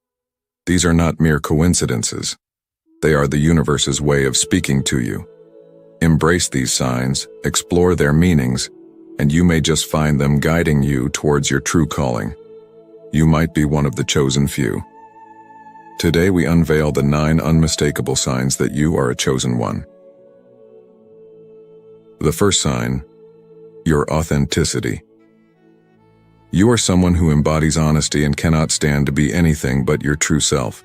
These are not mere coincidences. They are the universe's way of speaking to you. Embrace these signs, explore their meanings, and you may just find them guiding you towards your true calling. You might be one of the chosen few. Today we unveil the 9 unmistakable signs that you are a chosen one. The first sign, your authenticity. You are someone who embodies honesty and cannot stand to be anything but your true self.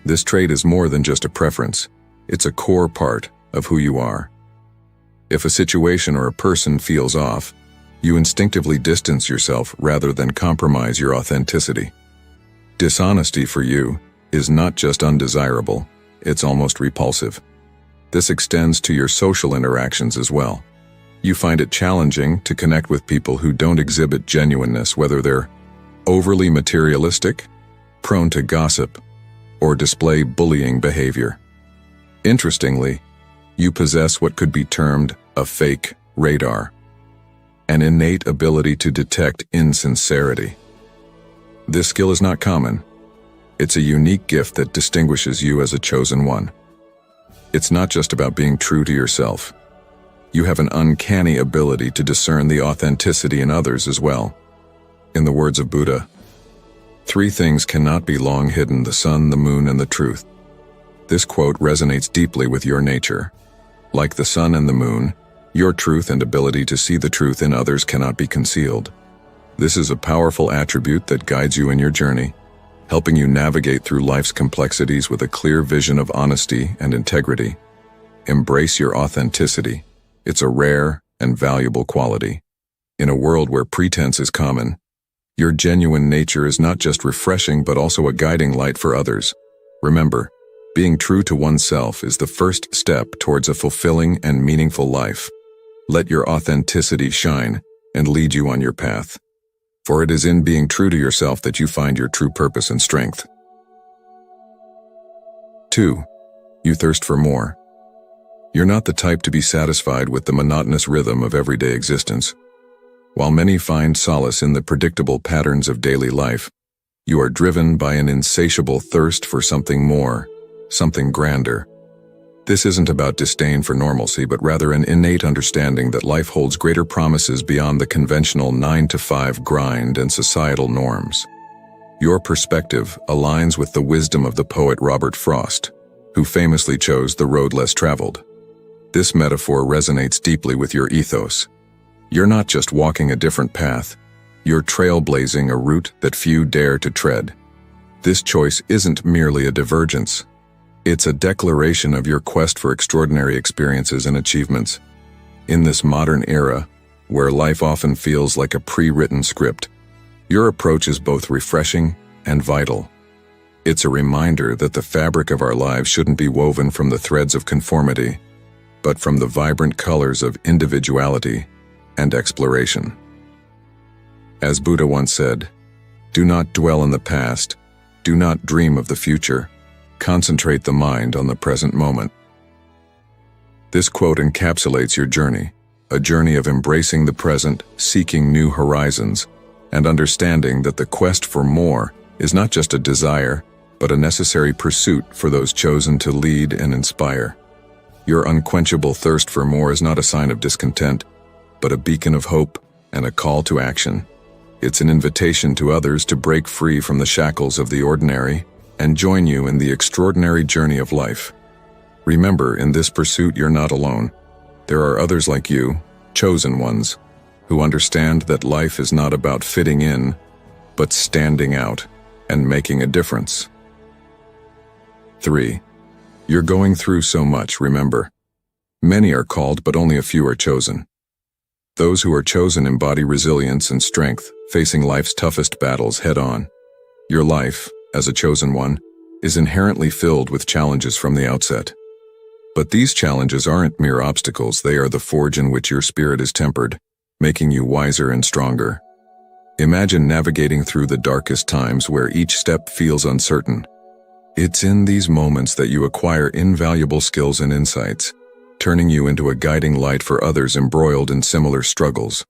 This trait is more than just a preference. It's a core part of who you are. If a situation or a person feels off, you instinctively distance yourself rather than compromise your authenticity. Dishonesty for you is not just undesirable, it's almost repulsive. This extends to your social interactions as well. You find it challenging to connect with people who don't exhibit genuineness, whether they're overly materialistic, prone to gossip, or display bullying behavior. Interestingly, you possess what could be termed a fake radar, an innate ability to detect insincerity. This skill is not common. It's a unique gift that distinguishes you as a chosen one. It's not just about being true to yourself. You have an uncanny ability to discern the authenticity in others as well. In the words of Buddha, 3 things cannot be long hidden: the sun, the moon, and the truth. This quote resonates deeply with your nature. Like the sun and the moon, Your truth and ability to see the truth in others cannot be concealed. This is a powerful attribute that guides you in your journey, helping you navigate through life's complexities with a clear vision of honesty and integrity. Embrace your authenticity. It's a rare and valuable quality. In a world where pretense is common, your genuine nature is not just refreshing but also a guiding light for others. Remember, being true to oneself is the first step towards a fulfilling and meaningful life. Let your authenticity shine and lead you on your path. For it is in being true to yourself that you find your true purpose and strength. 2. You thirst for more. You're not the type to be satisfied with the monotonous rhythm of everyday existence. While many find solace in the predictable patterns of daily life, you are driven by an insatiable thirst for something more, something grander. This isn't about disdain for normalcy, but rather an innate understanding that life holds greater promises beyond the conventional 9-to-5 grind and societal norms. Your perspective aligns with the wisdom of the poet Robert Frost, who famously chose the road less traveled. This metaphor resonates deeply with your ethos. You're not just walking a different path, you're trailblazing a route that few dare to tread. This choice isn't merely a divergence. It's a declaration of your quest for extraordinary experiences and achievements. In this modern era, where life often feels like a pre-written script, your approach is both refreshing and vital. It's a reminder that the fabric of our lives shouldn't be woven from the threads of conformity, but from the vibrant colors of individuality and exploration. As Buddha once said, "Do not dwell in the past, do not dream of the future. Concentrate the mind on the present moment." This quote encapsulates your journey, a journey of embracing the present, seeking new horizons, and understanding that the quest for more is not just a desire, but a necessary pursuit for those chosen to lead and inspire. Your unquenchable thirst for more is not a sign of discontent, but a beacon of hope and a call to action. It's an invitation to others to break free from the shackles of the ordinary and join you in the extraordinary journey of life. Remember, in this pursuit you're not alone. There are others like you, chosen ones, who understand that life is not about fitting in, but standing out and making a difference. 3. You're going through so much, remember. Many are called, but only a few are chosen. Those who are chosen embody resilience and strength, facing life's toughest battles head-on. Your life, as a chosen one, is inherently filled with challenges from the outset. But these challenges aren't mere obstacles, they are the forge in which your spirit is tempered, making you wiser and stronger. Imagine navigating through the darkest times where each step feels uncertain. It's in these moments that you acquire invaluable skills and insights, turning you into a guiding light for others embroiled in similar struggles.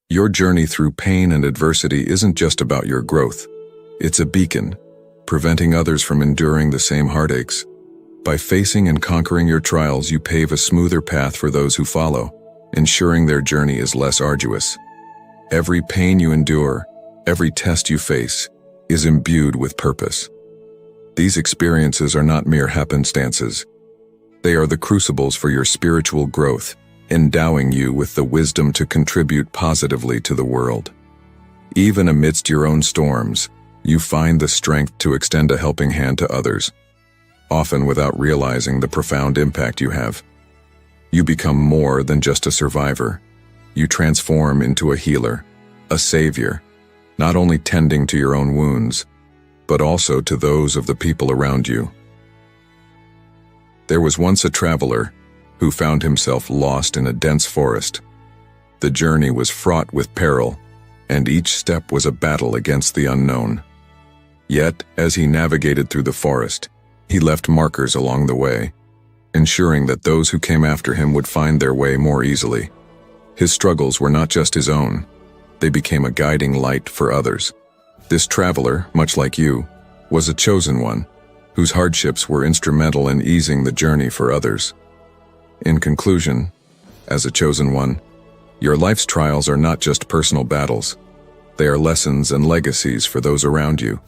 Your journey through pain and adversity isn't just about your growth. It's a beacon, preventing others from enduring the same heartaches. By facing and conquering your trials, you pave a smoother path for those who follow, ensuring their journey is less arduous. Every pain you endure, every test you face, is imbued with purpose. These experiences are not mere happenstances. They are the crucibles for your spiritual growth, endowing you with the wisdom to contribute positively to the world. Even amidst your own storms, you find the strength to extend a helping hand to others, often without realizing the profound impact you have. You become more than just a survivor. You transform into a healer, a savior, not only tending to your own wounds, but also to those of the people around you. There was once a traveler who found himself lost in a dense forest. The journey was fraught with peril, and each step was a battle against the unknown. Yet, as he navigated through the forest, he left markers along the way, ensuring that those who came after him would find their way more easily. His struggles were not just his own, they became a guiding light for others. This traveler, much like you, was a chosen one, whose hardships were instrumental in easing the journey for others. In conclusion, as a chosen one, your life's trials are not just personal battles. They are lessons and legacies for those around you.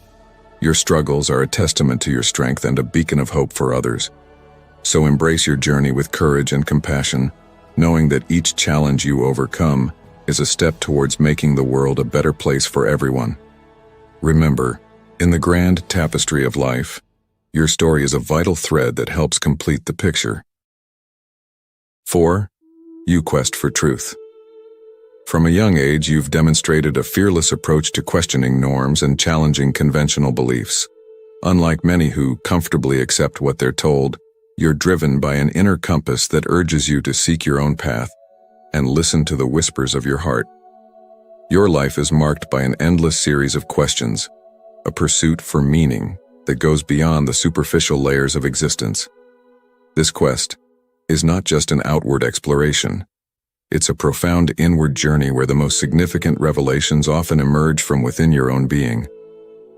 Your struggles are a testament to your strength and a beacon of hope for others. So embrace your journey with courage and compassion, knowing that each challenge you overcome is a step towards making the world a better place for everyone. Remember, in the grand tapestry of life, your story is a vital thread that helps complete the picture. 4. You quest for truth. From a young age, you've demonstrated a fearless approach to questioning norms and challenging conventional beliefs. Unlike many who comfortably accept what they're told, you're driven by an inner compass that urges you to seek your own path and listen to the whispers of your heart. Your life is marked by an endless series of questions, a pursuit for meaning that goes beyond the superficial layers of existence. This quest is not just an outward exploration. It's a profound inward journey where the most significant revelations often emerge from within your own being.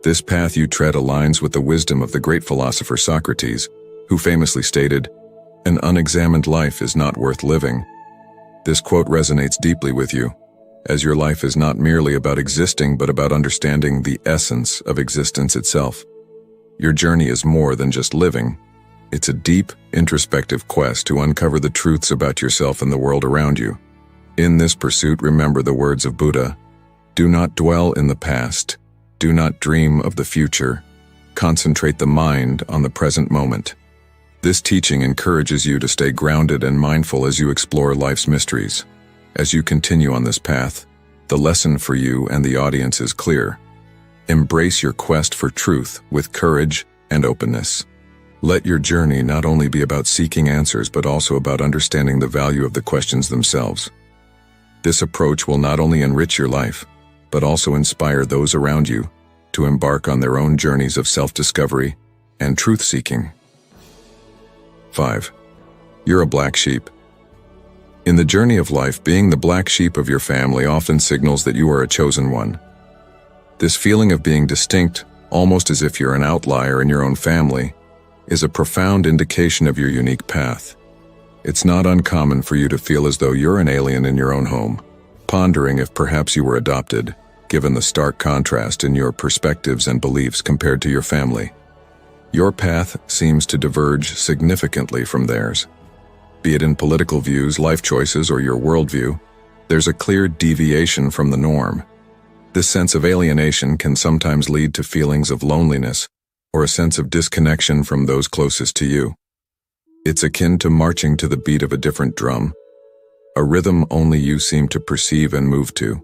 This path you tread aligns with the wisdom of the great philosopher Socrates, who famously stated, "An unexamined life is not worth living." This quote resonates deeply with you, as your life is not merely about existing but about understanding the essence of existence itself. Your journey is more than just living. It's a deep, introspective quest to uncover the truths about yourself and the world around you. In this pursuit, remember the words of Buddha, "Do not dwell in the past. Do not dream of the future. Concentrate the mind on the present moment." This teaching encourages you to stay grounded and mindful as you explore life's mysteries. As you continue on this path, the lesson for you and the audience is clear. Embrace your quest for truth with courage and openness. Let your journey not only be about seeking answers but also about understanding the value of the questions themselves. This approach will not only enrich your life, but also inspire those around you to embark on their own journeys of self-discovery and truth-seeking. 5. You're a black sheep. In the journey of life, being the black sheep of your family often signals that you are a chosen one. This feeling of being distinct, almost as if you're an outlier in your own family, is a profound indication of your unique path. It's not uncommon for you to feel as though you're an alien in your own home, pondering if perhaps you were adopted, given the stark contrast in your perspectives and beliefs compared to your family. Your path seems to diverge significantly from theirs. Be it in political views, life choices, or your worldview, there's a clear deviation from the norm. This sense of alienation can sometimes lead to feelings of loneliness or a sense of disconnection from those closest to you. It's akin to marching to the beat of a different drum, a rhythm only you seem to perceive and move to.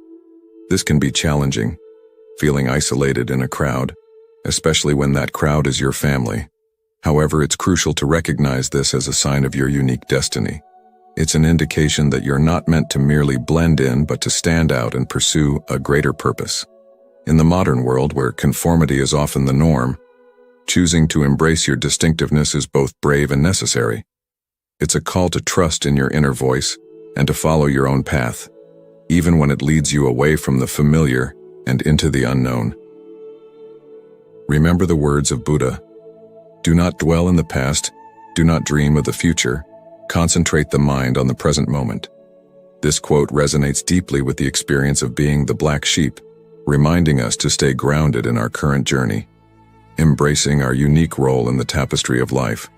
This can be challenging, feeling isolated in a crowd, especially when that crowd is your family. However, it's crucial to recognize this as a sign of your unique destiny. It's an indication that you're not meant to merely blend in, but to stand out and pursue a greater purpose. In the modern world, where conformity is often the norm, choosing to embrace your distinctiveness is both brave and necessary. It's a call to trust in your inner voice and to follow your own path, even when it leads you away from the familiar and into the unknown. Remember the words of Buddha, "Do not dwell in the past, do not dream of the future, concentrate the mind on the present moment." This quote resonates deeply with the experience of being the black sheep, reminding us to stay grounded in our current journey, embracing our unique role in the tapestry of life.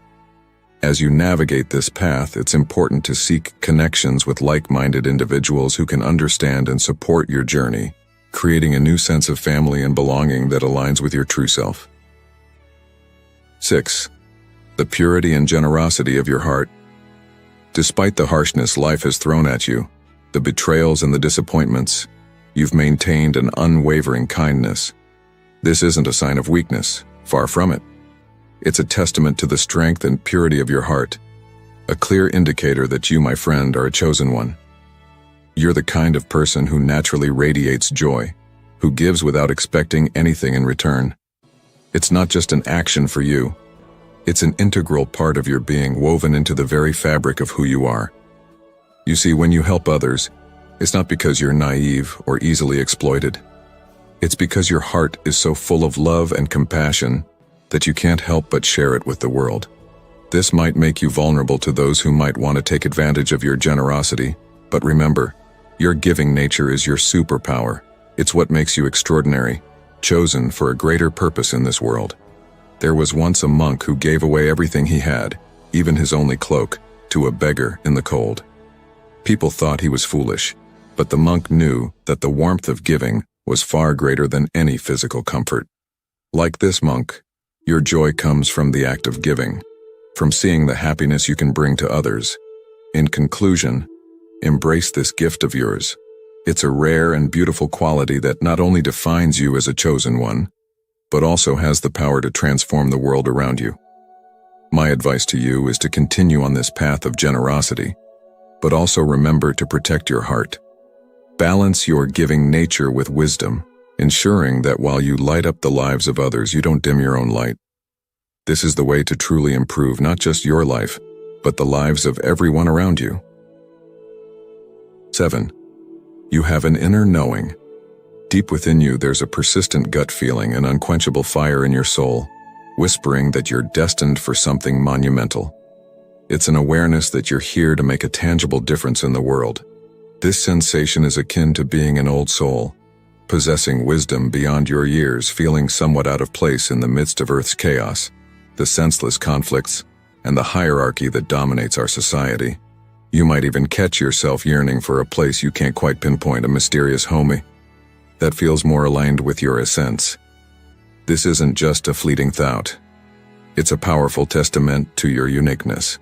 As you navigate this path, it's important to seek connections with like-minded individuals who can understand and support your journey, creating a new sense of family and belonging that aligns with your true self. 6. The purity and generosity of your heart. Despite the harshness life has thrown at you, the betrayals and the disappointments, you've maintained an unwavering kindness. This isn't a sign of weakness, far from it. It's a testament to the strength and purity of your heart, a clear indicator that you, my friend, are a chosen one. You're the kind of person who naturally radiates joy, who gives without expecting anything in return. It's not just an action for you. It's an integral part of your being, woven into the very fabric of who you are. You see, when you help others, it's not because you're naive or easily exploited. It's because your heart is so full of love and compassion that you can't help but share it with the world. This might make you vulnerable to those who might want to take advantage of your generosity, but remember, your giving nature is your superpower. It's what makes you extraordinary, chosen for a greater purpose in this world. There was once a monk who gave away everything he had, even his only cloak, to a beggar in the cold. People thought he was foolish, but the monk knew that the warmth of giving was far greater than any physical comfort. Like this monk, your joy comes from the act of giving, from seeing the happiness you can bring to others. In conclusion, embrace this gift of yours. It's a rare and beautiful quality that not only defines you as a chosen one, but also has the power to transform the world around you. My advice to you is to continue on this path of generosity, but also remember to protect your heart. Balance your giving nature with wisdom, ensuring that while you light up the lives of others, you don't dim your own light. This is the way to truly improve not just your life, but the lives of everyone around you. 7. You have an inner knowing. Deep within you, there's a persistent gut feeling, an unquenchable fire in your soul, whispering that you're destined for something monumental. It's an awareness that you're here to make a tangible difference in the world. This sensation is akin to being an old soul, possessing wisdom beyond your years, feeling somewhat out of place in the midst of Earth's chaos, the senseless conflicts, and the hierarchy that dominates our society. You might even catch yourself yearning for a place you can't quite pinpoint, a mysterious home that feels more aligned with your essence. This isn't just a fleeting thought. It's a powerful testament to your uniqueness.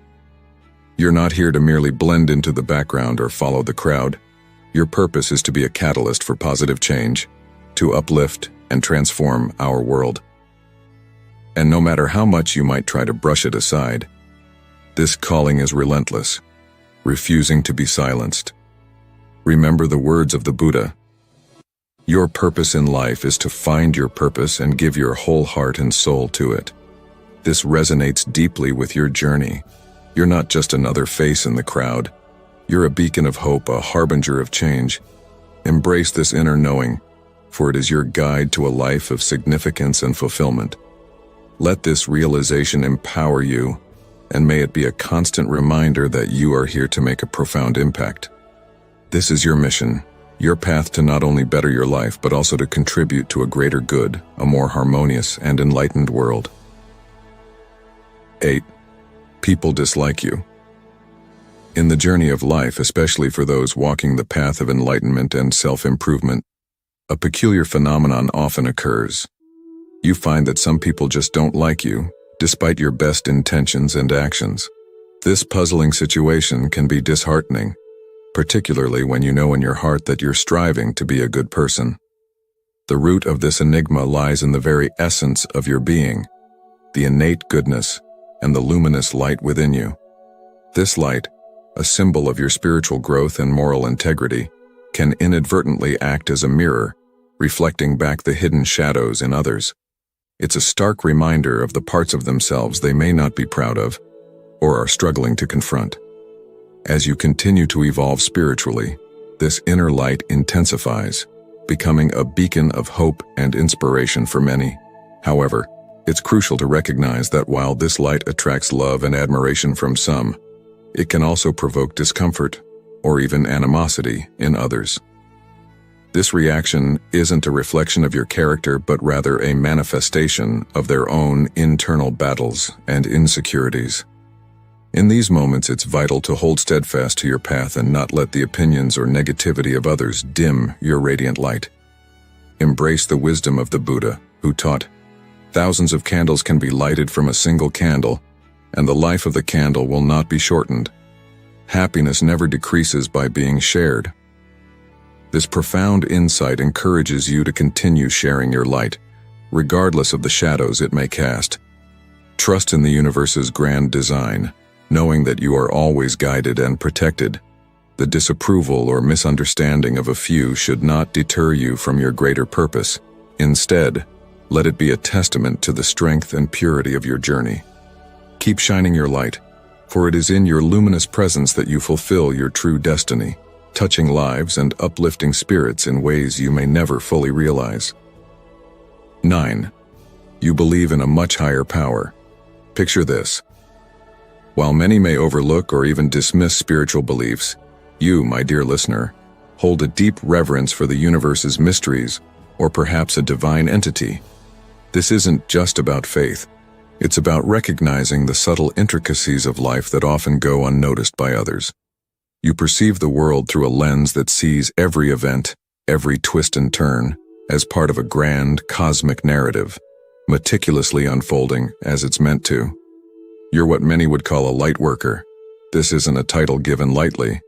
You're not here to merely blend into the background or follow the crowd. Your purpose is to be a catalyst for positive change, to uplift and transform our world. And no matter how much you might try to brush it aside, this calling is relentless, refusing to be silenced. Remember the words of the Buddha. Your purpose in life is to find your purpose and give your whole heart and soul to it. This resonates deeply with your journey. You're not just another face in the crowd. You're a beacon of hope, a harbinger of change. Embrace this inner knowing, for it is your guide to a life of significance and fulfillment. Let this realization empower you, and may it be a constant reminder that you are here to make a profound impact. This is your mission, your path to not only better your life, but also to contribute to a greater good, a more harmonious and enlightened world. 8. People dislike you. In the journey of life, especially for those walking the path of enlightenment and self-improvement, a peculiar phenomenon often occurs. You find that some people just don't like you, despite your best intentions and actions. This puzzling situation can be disheartening, particularly when you know in your heart that you're striving to be a good person. The root of this enigma lies in the very essence of your being, the innate goodness and the luminous light within you. This light, a symbol of your spiritual growth and moral integrity, can inadvertently act as a mirror, reflecting back the hidden shadows in others. It's a stark reminder of the parts of themselves they may not be proud of or are struggling to confront. As you continue to evolve spiritually, this inner light intensifies, becoming a beacon of hope and inspiration for many. However, it's crucial to recognize that while this light attracts love and admiration from some, it can also provoke discomfort or even animosity in others. This reaction isn't a reflection of your character, but rather a manifestation of their own internal battles and insecurities. In these moments, it's vital to hold steadfast to your path and not let the opinions or negativity of others dim your radiant light. Embrace the wisdom of the Buddha, who taught, "Thousands of candles can be lighted from a single candle, and the life of the candle will not be shortened. Happiness never decreases by being shared." This profound insight encourages you to continue sharing your light, regardless of the shadows it may cast. Trust in the universe's grand design, knowing that you are always guided and protected. The disapproval or misunderstanding of a few should not deter you from your greater purpose. Instead, let it be a testament to the strength and purity of your journey. Keep shining your light, for it is in your luminous presence that you fulfill your true destiny, touching lives and uplifting spirits in ways you may never fully realize. 9. You believe in a much higher power. Picture this. While many may overlook or even dismiss spiritual beliefs, you, my dear listener, hold a deep reverence for the universe's mysteries, or perhaps a divine entity. This isn't just about faith. It's about recognizing the subtle intricacies of life that often go unnoticed by others. You perceive the world through a lens that sees every event, every twist and turn, as part of a grand, cosmic narrative, meticulously unfolding as it's meant to. You're what many would call a light worker. This isn't a title given lightly.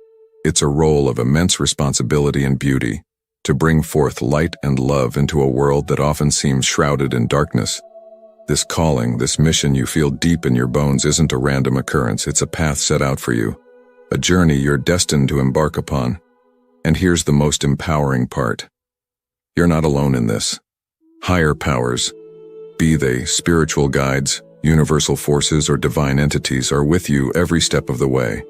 It's a role of immense responsibility and beauty, to bring forth light and love into a world that often seems shrouded in darkness. This calling, this mission you feel deep in your bones isn't a random occurrence, it's a path set out for you, a journey you're destined to embark upon. And here's the most empowering part. You're not alone in this. Higher powers, be they spiritual guides, universal forces, or divine entities, are with you every step of the way.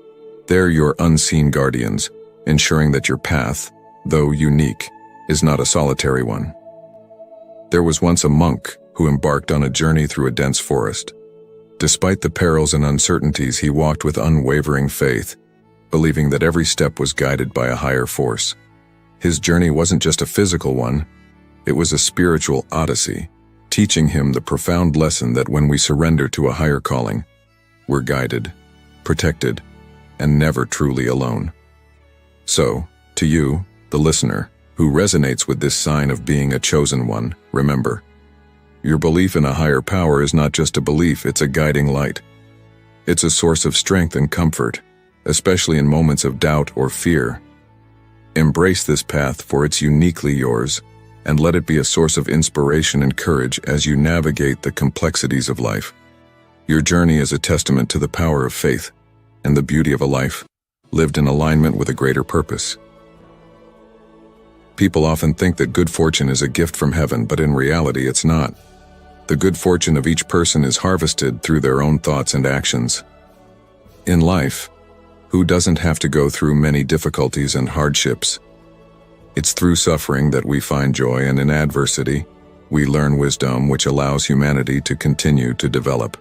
They're your unseen guardians, ensuring that your path, though unique, is not a solitary one. There was once a monk who embarked on a journey through a dense forest. Despite the perils and uncertainties, he walked with unwavering faith, believing that every step was guided by a higher force. His journey wasn't just a physical one, it was a spiritual odyssey, teaching him the profound lesson that when we surrender to a higher calling, we're guided, protected, and never truly alone. So, to you, the listener, who resonates with this sign of being a chosen one, remember, your belief in a higher power is not just a belief, it's a guiding light. It's a source of strength and comfort, especially in moments of doubt or fear. Embrace this path, for it's uniquely yours, and let it be a source of inspiration and courage as you navigate the complexities of life. Your journey is a testament to the power of faith and the beauty of a life lived in alignment with a greater purpose. People often think that good fortune is a gift from heaven, but in reality it's not. The good fortune of each person is harvested through their own thoughts and actions. In life, who doesn't have to go through many difficulties and hardships? It's through suffering that we find joy, and in adversity, we learn wisdom which allows humanity to continue to develop.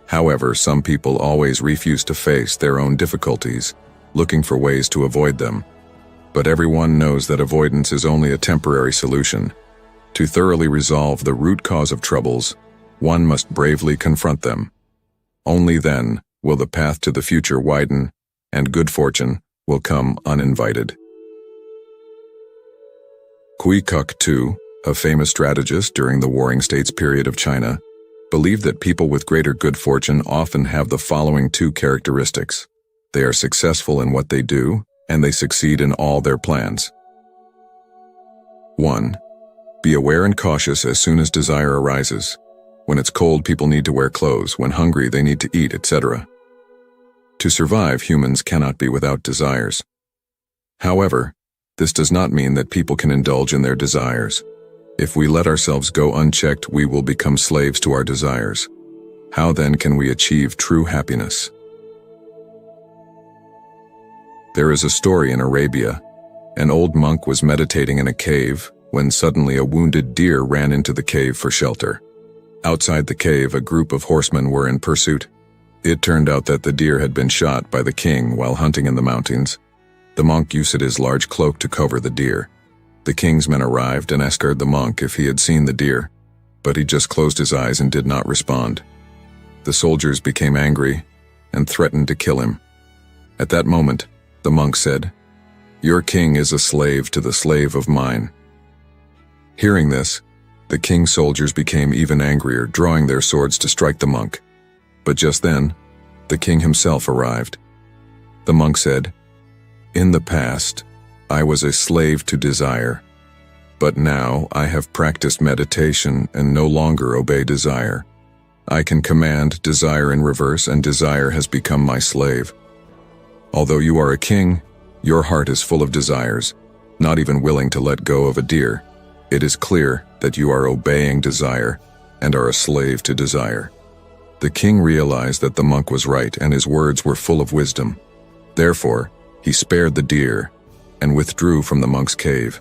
However, some people always refuse to face their own difficulties, looking for ways to avoid them. But everyone knows that avoidance is only a temporary solution. To thoroughly resolve the root cause of troubles, one must bravely confront them. Only then will the path to the future widen, and good fortune will come uninvited. Kui Kuk Tu, a famous strategist during the Warring States period of China, believed that people with greater good fortune often have the following two characteristics. They are successful in what they do, and they succeed in all their plans. 1. Be aware and cautious as soon as desire arises. When it's cold, people need to wear clothes. When hungry, they need to eat, etc. To survive, humans cannot be without desires. However, this does not mean that people can indulge in their desires. If we let ourselves go unchecked, we will become slaves to our desires. How then can we achieve true happiness? There is a story in Arabia. An old monk was meditating in a cave when suddenly a wounded deer ran into the cave for shelter. Outside the cave, a group of horsemen were in pursuit. It turned out that the deer had been shot by the king while hunting in the mountains. The monk used his large cloak to cover the deer. The king's men arrived and asked the monk if he had seen the deer, but he just closed his eyes and did not respond. The soldiers became angry and threatened to kill him. At that moment, the monk said, "Your king is a slave to the slave of mine." Hearing this, the king's soldiers became even angrier, drawing their swords to strike the monk. But just then, the king himself arrived. The monk said, "In the past, I was a slave to desire, but now I have practiced meditation and no longer obey desire. I can command desire in reverse, and desire has become my slave. Although you are a king, your heart is full of desires, not even willing to let go of a deer. It is clear that you are obeying desire and are a slave to desire." The king realized that the monk was right, and his words were full of wisdom. Therefore, he spared the deer and withdrew from the monk's cave.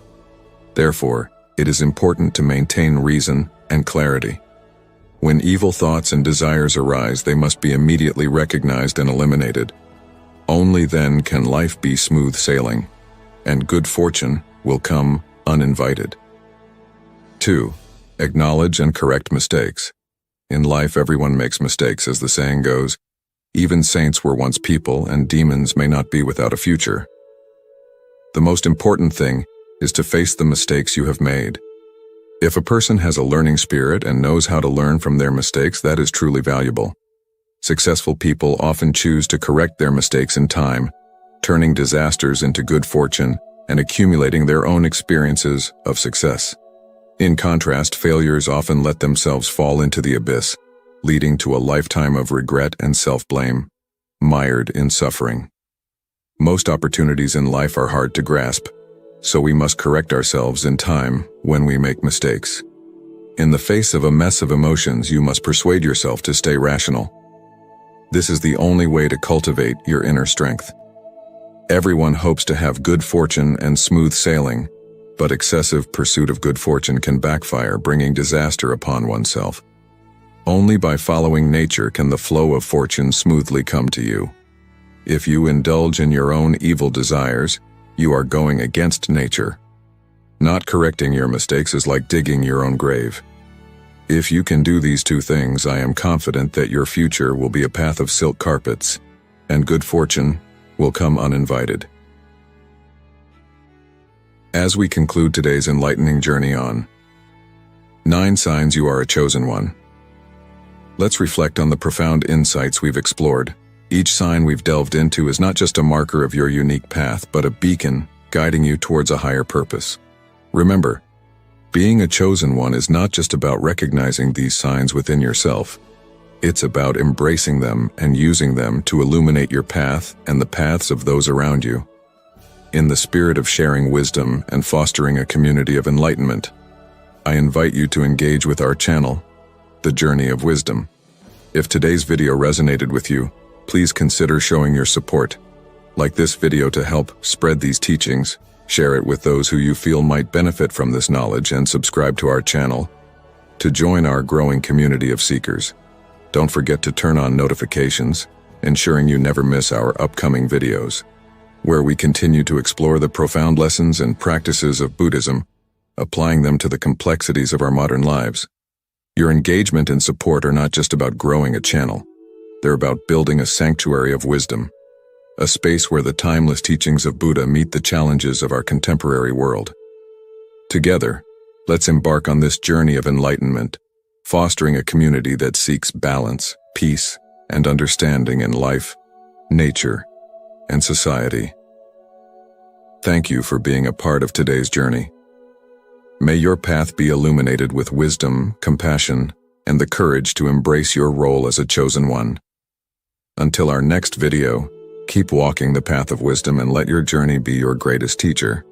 Therefore, it is important to maintain reason and clarity. When evil thoughts and desires arise, they must be immediately recognized and eliminated. Only then can life be smooth sailing, and good fortune will come uninvited. 2. Acknowledge and correct mistakes. In life, everyone makes mistakes, as the saying goes. Even saints were once people, and demons may not be without a future. The most important thing is to face the mistakes you have made. If a person has a learning spirit and knows how to learn from their mistakes, that is truly valuable. Successful people often choose to correct their mistakes in time, turning disasters into good fortune and accumulating their own experiences of success. In contrast, failures often let themselves fall into the abyss, leading to a lifetime of regret and self-blame, mired in suffering. Most opportunities in life are hard to grasp, so we must correct ourselves in time when we make mistakes. In the face of a mess of emotions, you must persuade yourself to stay rational. This is the only way to cultivate your inner strength. Everyone hopes to have good fortune and smooth sailing, but excessive pursuit of good fortune can backfire, bringing disaster upon oneself. Only by following nature can the flow of fortune smoothly come to you. If you indulge in your own evil desires, you are going against nature. Not correcting your mistakes is like digging your own grave. If you can do these two things, I am confident that your future will be a path of silk carpets, and good fortune will come uninvited. As we conclude today's enlightening journey on 9 signs you are a chosen one, let's reflect on the profound insights we've explored. Each sign we've delved into is not just a marker of your unique path, but a beacon guiding you towards a higher purpose. Remember, being a chosen one is not just about recognizing these signs within yourself. It's about embracing them and using them to illuminate your path and the paths of those around you. In the spirit of sharing wisdom and fostering a community of enlightenment, I invite you to engage with our channel, The Journey of Wisdom. If today's video resonated with you, please consider showing your support. Like this video to help spread these teachings, share it with those who you feel might benefit from this knowledge, and subscribe to our channel to join our growing community of seekers. Don't forget to turn on notifications, ensuring you never miss our upcoming videos, where we continue to explore the profound lessons and practices of Buddhism, applying them to the complexities of our modern lives. Your engagement and support are not just about growing a channel. They're about building a sanctuary of wisdom, a space where the timeless teachings of Buddha meet the challenges of our contemporary world. Together, let's embark on this journey of enlightenment, fostering a community that seeks balance, peace, and understanding in life, nature, and society. Thank you for being a part of today's journey. May your path be illuminated with wisdom, compassion, and the courage to embrace your role as a chosen one. Until our next video, keep walking the path of wisdom and let your journey be your greatest teacher.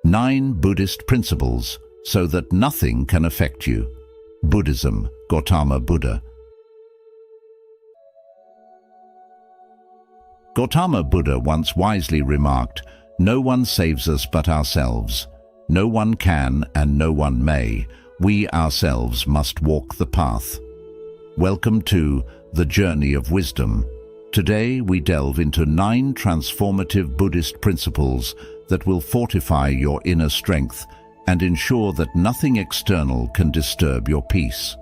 Nine Buddhist principles so that nothing can affect you. Buddhism, Gautama Buddha. Gautama Buddha once wisely remarked, "No one saves us but ourselves. No one can and no one may. We ourselves must walk the path." Welcome to The Journey of Wisdom. Today we delve into 9 transformative Buddhist principles that will fortify your inner strength and ensure that nothing external can disturb your peace.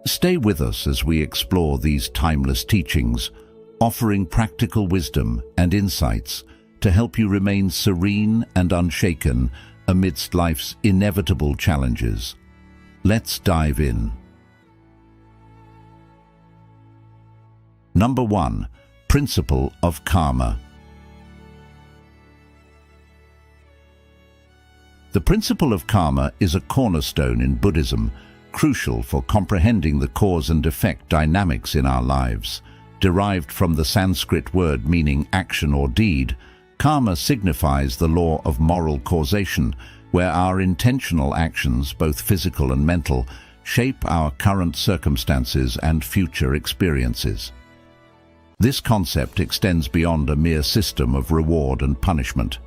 Stay with us as we explore these timeless teachings, offering practical wisdom and insights to help you remain serene and unshaken amidst life's inevitable challenges. Let's dive in. Number 1. Principle of Karma. The principle of karma is a cornerstone in Buddhism, crucial for comprehending the cause and effect dynamics in our lives. Derived from the Sanskrit word meaning action or deed, karma signifies the law of moral causation, where our intentional actions, both physical and mental, shape our current circumstances and future experiences. This concept extends beyond a mere system of reward and punishment.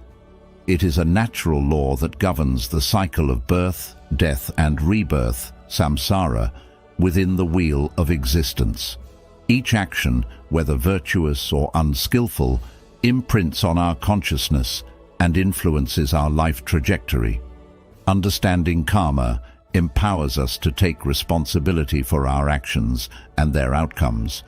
It is a natural law that governs the cycle of birth, death, and rebirth, samsara, within the wheel of existence. Each action, whether virtuous or unskillful, imprints on our consciousness and influences our life trajectory. Understanding karma empowers us to take responsibility for our actions and their outcomes,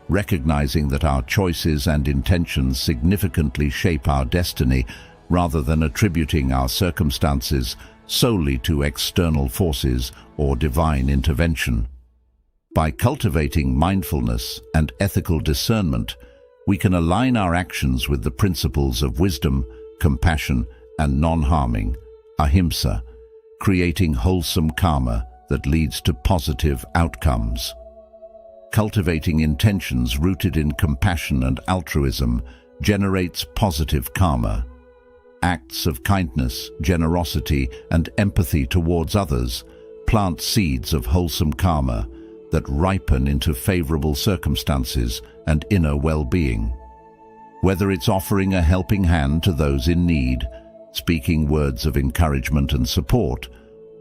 recognizing that our choices and intentions significantly shape our destiny rather than attributing our circumstances solely to external forces or divine intervention. By cultivating mindfulness and ethical discernment, we can align our actions with the principles of wisdom, compassion, and non-harming, ahimsa, creating wholesome karma that leads to positive outcomes. Cultivating intentions rooted in compassion and altruism generates positive karma. Acts of kindness, generosity, and empathy towards others plant seeds of wholesome karma that ripen into favorable circumstances and inner well-being. Whether it's offering a helping hand to those in need, speaking words of encouragement and support,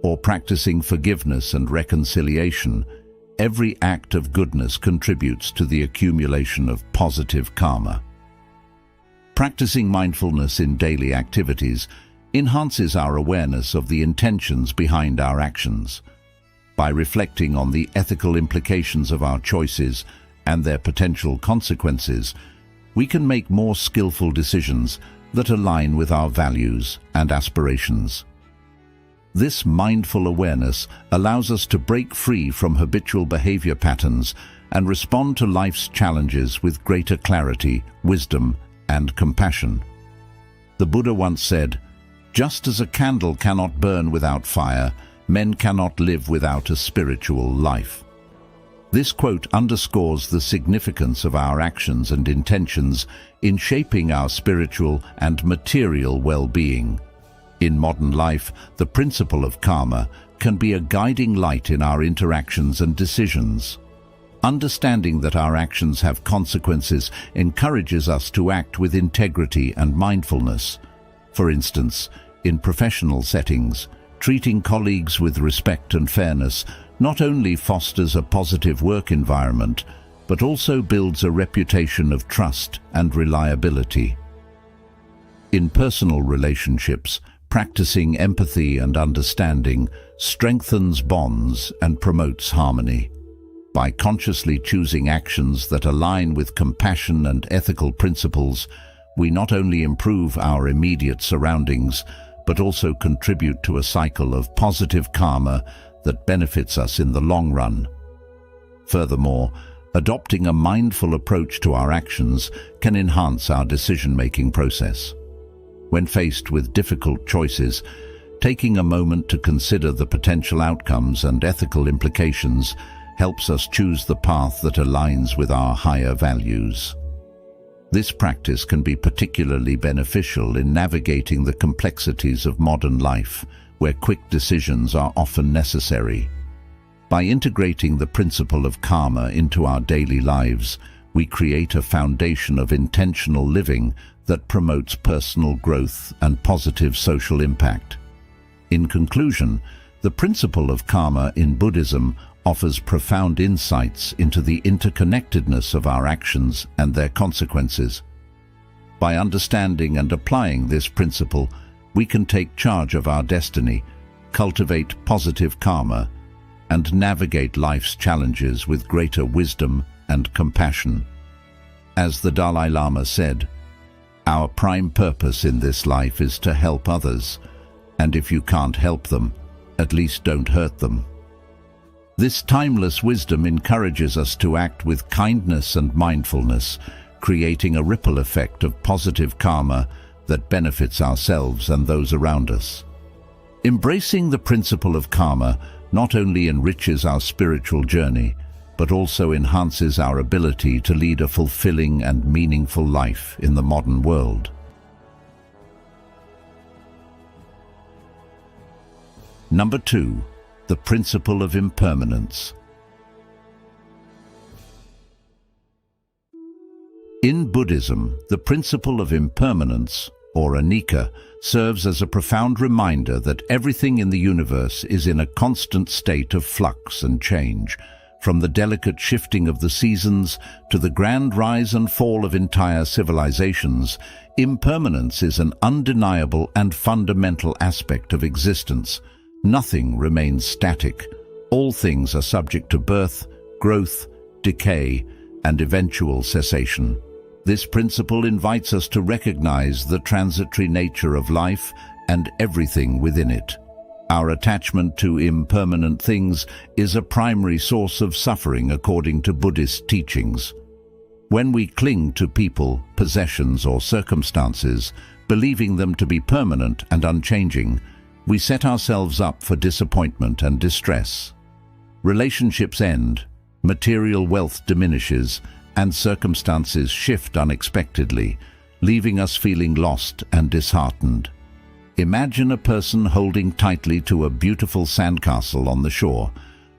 or practicing forgiveness and reconciliation, every act of goodness contributes to the accumulation of positive karma. Practicing mindfulness in daily activities enhances our awareness of the intentions behind our actions. By reflecting on the ethical implications of our choices and their potential consequences, we can make more skillful decisions that align with our values and aspirations. This mindful awareness allows us to break free from habitual behavior patterns and respond to life's challenges with greater clarity, wisdom, and compassion. The Buddha once said, "Just as a candle cannot burn without fire, men cannot live without a spiritual life." This quote underscores the significance of our actions and intentions in shaping our spiritual and material well-being. In modern life, the principle of karma can be a guiding light in our interactions and decisions. Understanding that our actions have consequences encourages us to act with integrity and mindfulness. For instance, in professional settings, treating colleagues with respect and fairness not only fosters a positive work environment, but also builds a reputation of trust and reliability. In personal relationships, practicing empathy and understanding strengthens bonds and promotes harmony. By consciously choosing actions that align with compassion and ethical principles, we not only improve our immediate surroundings, but also contribute to a cycle of positive karma that benefits us in the long run. Furthermore, adopting a mindful approach to our actions can enhance our decision-making process. When faced with difficult choices, taking a moment to consider the potential outcomes and ethical implications helps us choose the path that aligns with our higher values. This practice can be particularly beneficial in navigating the complexities of modern life, where quick decisions are often necessary. By integrating the principle of karma into our daily lives, we create a foundation of intentional living that promotes personal growth and positive social impact. In conclusion, the principle of karma in Buddhism offers profound insights into the interconnectedness of our actions and their consequences. By understanding and applying this principle, we can take charge of our destiny, cultivate positive karma, and navigate life's challenges with greater wisdom and compassion. As the Dalai Lama said, "Our prime purpose in this life is to help others, and if you can't help them, at least don't hurt them." This timeless wisdom encourages us to act with kindness and mindfulness, creating a ripple effect of positive karma that benefits ourselves and those around us. Embracing the principle of karma not only enriches our spiritual journey, but also enhances our ability to lead a fulfilling and meaningful life in the modern world. Number 2. The principle of impermanence. In Buddhism, the principle of impermanence, or anicca, serves as a profound reminder that everything in the universe is in a constant state of flux and change, From the delicate shifting of the seasons to the grand rise and fall of entire civilizations, impermanence is an undeniable and fundamental aspect of existence. Nothing remains static. All things are subject to birth, growth, decay, and eventual cessation. This principle invites us to recognize the transitory nature of life and everything within it. Our attachment to impermanent things is a primary source of suffering according to Buddhist teachings. When we cling to people, possessions, or circumstances, believing them to be permanent and unchanging, we set ourselves up for disappointment and distress. Relationships end, material wealth diminishes, and circumstances shift unexpectedly, leaving us feeling lost and disheartened. Imagine a person holding tightly to a beautiful sandcastle on the shore,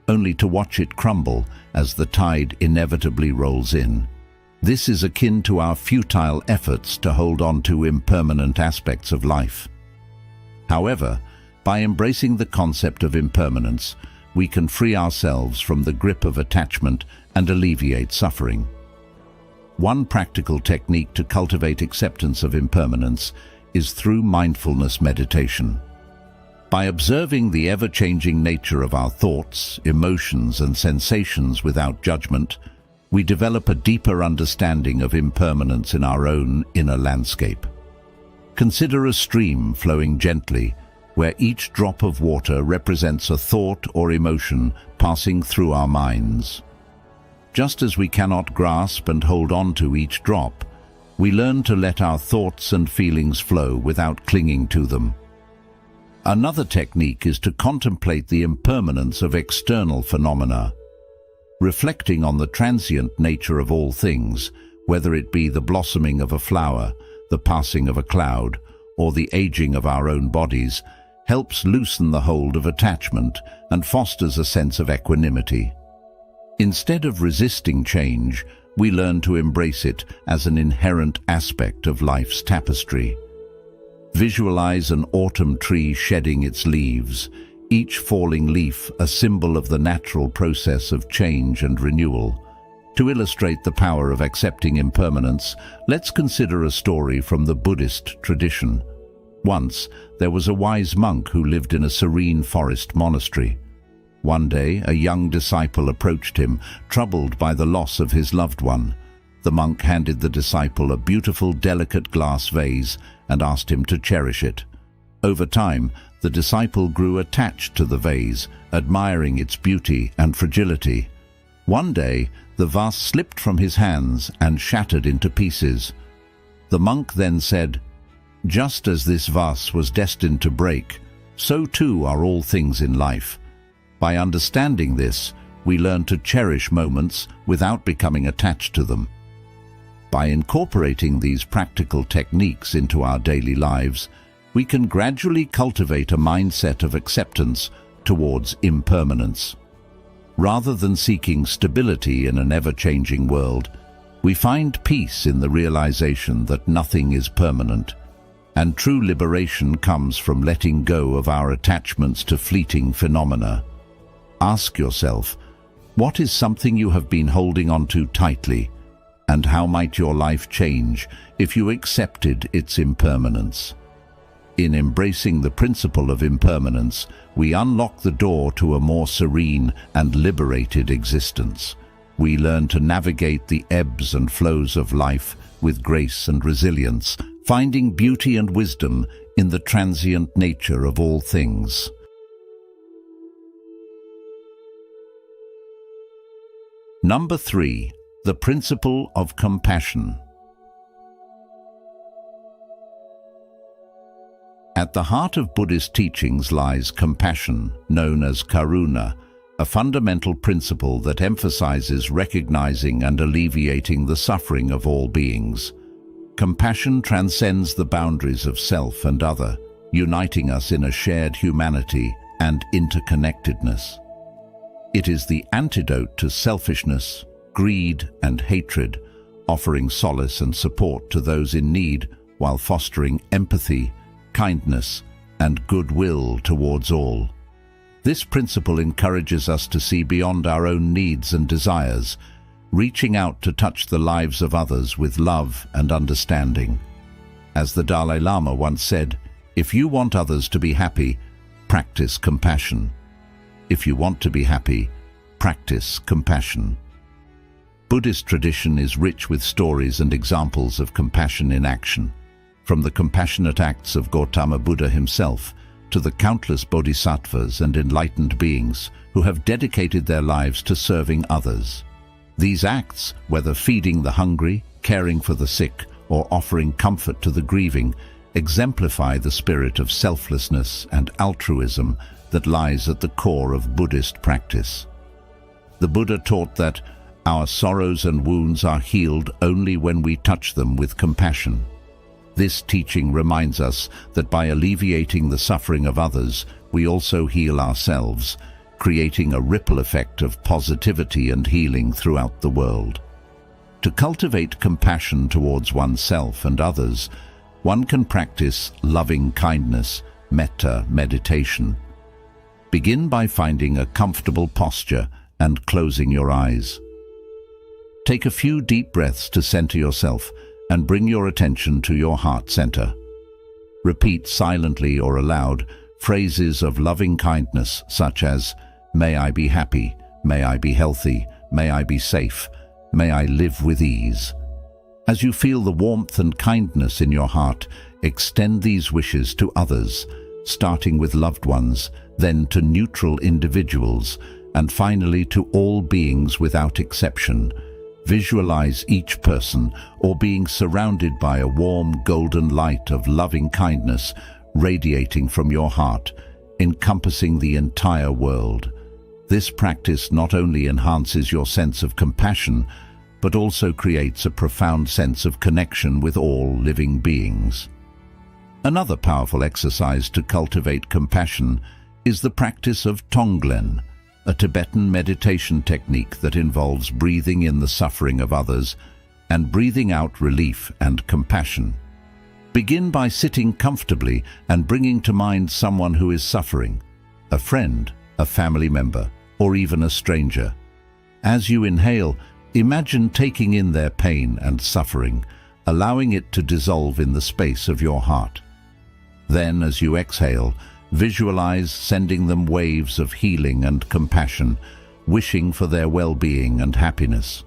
only to watch it crumble as the tide inevitably rolls in. This is akin to our futile efforts to hold on to impermanent aspects of life. However, by embracing the concept of impermanence, we can free ourselves from the grip of attachment and alleviate suffering. One practical technique to cultivate acceptance of impermanence is through mindfulness meditation. By observing the ever-changing nature of our thoughts, emotions, and sensations without judgment, we develop a deeper understanding of impermanence in our own inner landscape. Consider a stream flowing gently, where each drop of water represents a thought or emotion passing through our minds. Just as we cannot grasp and hold on to each drop, we learn to let our thoughts and feelings flow without clinging to them. Another technique is to contemplate the impermanence of external phenomena. Reflecting on the transient nature of all things, whether it be the blossoming of a flower, the passing of a cloud, or the aging of our own bodies, helps loosen the hold of attachment and fosters a sense of equanimity. Instead of resisting change, we learn to embrace it as an inherent aspect of life's tapestry. Visualize an autumn tree shedding its leaves, each falling leaf a symbol of the natural process of change and renewal. To illustrate the power of accepting impermanence, let's consider a story from the Buddhist tradition. Once, there was a wise monk who lived in a serene forest monastery. One day, a young disciple approached him, troubled by the loss of his loved one. The monk handed the disciple a beautiful, delicate glass vase and asked him to cherish it. Over time, the disciple grew attached to the vase, admiring its beauty and fragility. One day, the vase slipped from his hands and shattered into pieces. The monk then said, "Just as this vase was destined to break, so too are all things in life." By understanding this, we learn to cherish moments without becoming attached to them. By incorporating these practical techniques into our daily lives, we can gradually cultivate a mindset of acceptance towards impermanence. Rather than seeking stability in an ever-changing world, we find peace in the realization that nothing is permanent, and true liberation comes from letting go of our attachments to fleeting phenomena. Ask yourself, what is something you have been holding on to tightly, and how might your life change if you accepted its impermanence? In embracing the principle of impermanence, we unlock the door to a more serene and liberated existence. We learn to navigate the ebbs and flows of life with grace and resilience, finding beauty and wisdom in the transient nature of all things. Number 3. The principle of compassion. At the heart of Buddhist teachings lies compassion, known as karuna, a fundamental principle that emphasizes recognizing and alleviating the suffering of all beings. Compassion transcends the boundaries of self and other, uniting us in a shared humanity and interconnectedness. It is the antidote to selfishness, greed, and hatred, offering solace and support to those in need while fostering empathy, kindness, and goodwill towards all. This principle encourages us to see beyond our own needs and desires, reaching out to touch the lives of others with love and understanding. As the Dalai Lama once said, "If you want others to be happy, practice compassion. If you want to be happy, practice compassion." Buddhist tradition is rich with stories and examples of compassion in action, from the compassionate acts of Gautama Buddha himself to the countless bodhisattvas and enlightened beings who have dedicated their lives to serving others. These acts, whether feeding the hungry, caring for the sick, or offering comfort to the grieving, exemplify the spirit of selflessness and altruism that lies at the core of Buddhist practice. The Buddha taught that our sorrows and wounds are healed only when we touch them with compassion. This teaching reminds us that by alleviating the suffering of others, we also heal ourselves, creating a ripple effect of positivity and healing throughout the world. To cultivate compassion towards oneself and others, one can practice loving kindness, metta meditation. Begin by finding a comfortable posture and closing your eyes. Take a few deep breaths to center yourself and bring your attention to your heart center. Repeat silently or aloud phrases of loving kindness such as, "May I be happy, may I be healthy, may I be safe, may I live with ease." As you feel the warmth and kindness in your heart, extend these wishes to others, starting with loved ones, then to neutral individuals, and finally to all beings without exception. Visualize each person or being surrounded by a warm golden light of loving kindness radiating from your heart, encompassing the entire world. This practice not only enhances your sense of compassion, but also creates a profound sense of connection with all living beings. Another powerful exercise to cultivate compassion is the practice of Tonglen, a Tibetan meditation technique that involves breathing in the suffering of others and breathing out relief and compassion. Begin by sitting comfortably and bringing to mind someone who is suffering, a friend, a family member, or even a stranger. As you inhale, imagine taking in their pain and suffering, allowing it to dissolve in the space of your heart. Then, as you exhale, visualize sending them waves of healing and compassion, wishing for their well-being and happiness.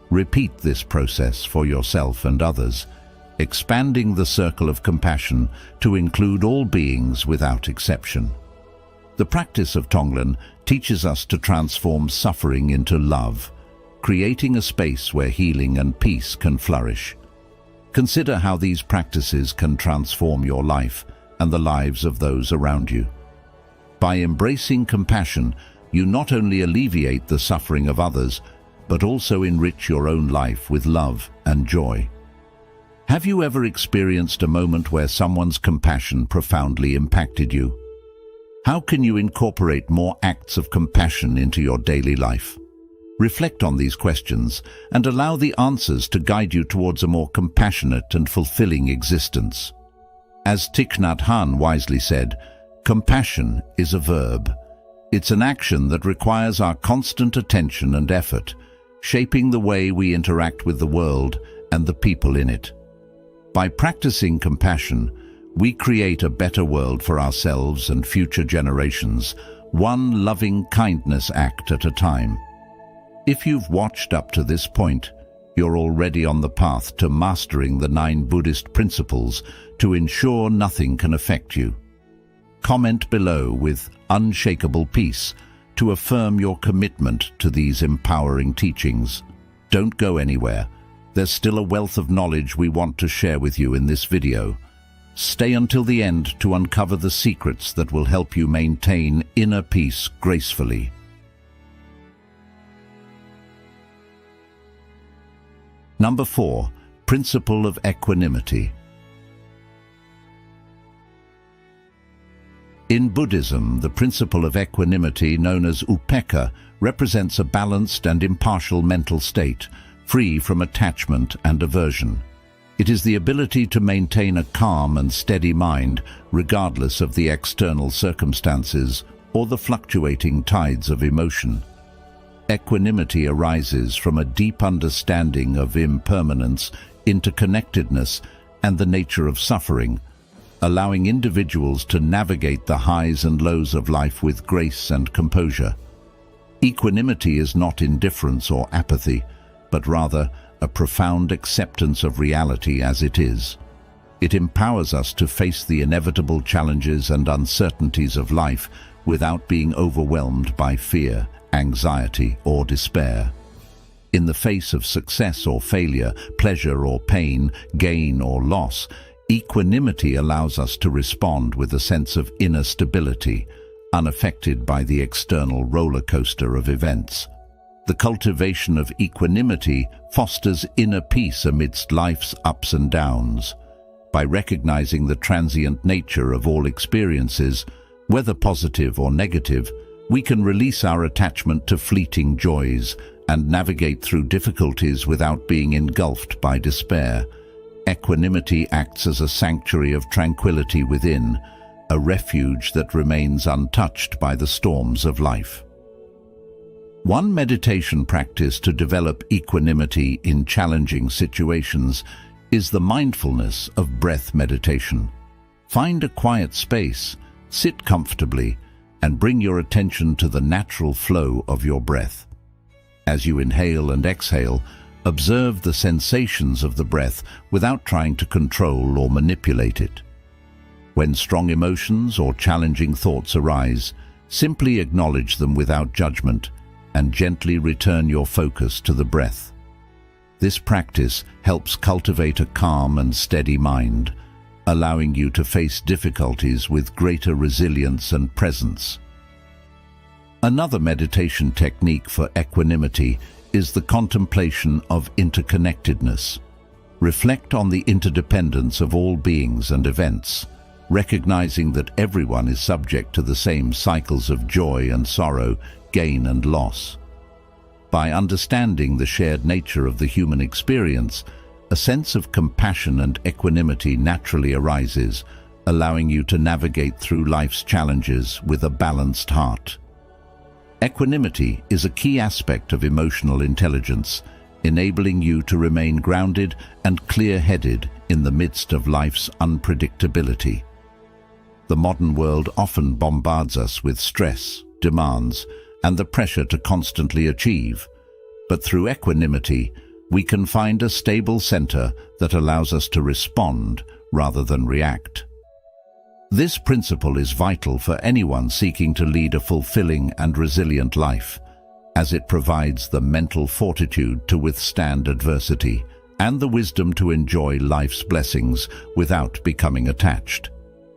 Repeat this process for yourself and others, expanding the circle of compassion to include all beings without exception. The practice of Tonglen teaches us to transform suffering into love, creating a space where healing and peace can flourish. Consider how these practices can transform your life and the lives of those around you. By embracing compassion, you not only alleviate the suffering of others, but also enrich your own life with love and joy. Have you ever experienced a moment where someone's compassion profoundly impacted you? How can you incorporate more acts of compassion into your daily life? Reflect on these questions and allow the answers to guide you towards a more compassionate and fulfilling existence. As Thich Nhat Hanh wisely said, compassion is a verb. It's an action that requires our constant attention and effort, shaping the way we interact with the world and the people in it. By practicing compassion, we create a better world for ourselves and future generations, one loving kindness act at a time. If you've watched up to this point, you're already on the path to mastering the 9 Buddhist principles to ensure nothing can affect you. Comment below with unshakable peace to affirm your commitment to these empowering teachings. Don't go anywhere. There's still a wealth of knowledge we want to share with you in this video. Stay until the end to uncover the secrets that will help you maintain inner peace gracefully. Number 4. Principle of equanimity. In Buddhism, the principle of equanimity, known as upekkha, represents a balanced and impartial mental state, free from attachment and aversion. It is the ability to maintain a calm and steady mind, regardless of the external circumstances or the fluctuating tides of emotion. Equanimity arises from a deep understanding of impermanence, interconnectedness, and the nature of suffering, allowing individuals to navigate the highs and lows of life with grace and composure. Equanimity is not indifference or apathy, but rather a profound acceptance of reality as it is. It empowers us to face the inevitable challenges and uncertainties of life without being overwhelmed by fear, anxiety, or despair. In the face of success or failure, pleasure or pain, gain or loss, equanimity allows us to respond with a sense of inner stability, unaffected by the external roller coaster of events. The cultivation of equanimity fosters inner peace amidst life's ups and downs. By recognizing the transient nature of all experiences, whether positive or negative, we can release our attachment to fleeting joys and navigate through difficulties without being engulfed by despair. Equanimity acts as a sanctuary of tranquility within, a refuge that remains untouched by the storms of life. One meditation practice to develop equanimity in challenging situations is the mindfulness of breath meditation. Find a quiet space, sit comfortably, and bring your attention to the natural flow of your breath. As you inhale and exhale, observe the sensations of the breath without trying to control or manipulate it. When strong emotions or challenging thoughts arise, simply acknowledge them without judgment and gently return your focus to the breath. This practice helps cultivate a calm and steady mind, allowing you to face difficulties with greater resilience and presence. Another meditation technique for equanimity is the contemplation of interconnectedness. Reflect on the interdependence of all beings and events, recognizing that everyone is subject to the same cycles of joy and sorrow, gain and loss. By understanding the shared nature of the human experience, a sense of compassion and equanimity naturally arises, allowing you to navigate through life's challenges with a balanced heart. Equanimity is a key aspect of emotional intelligence, enabling you to remain grounded and clear-headed in the midst of life's unpredictability. The modern world often bombards us with stress, demands, and the pressure to constantly achieve. But through equanimity, we can find a stable center that allows us to respond rather than react. This principle is vital for anyone seeking to lead a fulfilling and resilient life, as it provides the mental fortitude to withstand adversity and the wisdom to enjoy life's blessings without becoming attached.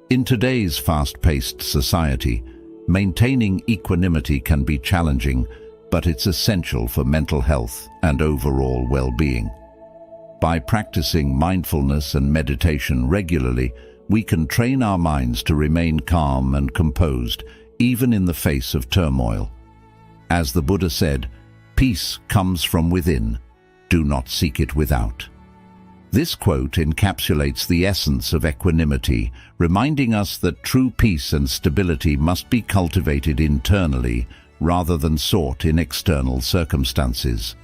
In today's fast-paced society, maintaining equanimity can be challenging, but it's essential for mental health and overall well-being. By practicing mindfulness and meditation regularly, we can train our minds to remain calm and composed, even in the face of turmoil. As the Buddha said, "Peace comes from within, do not seek it without." This quote encapsulates the essence of equanimity, reminding us that true peace and stability must be cultivated internally rather than sought in external circumstances.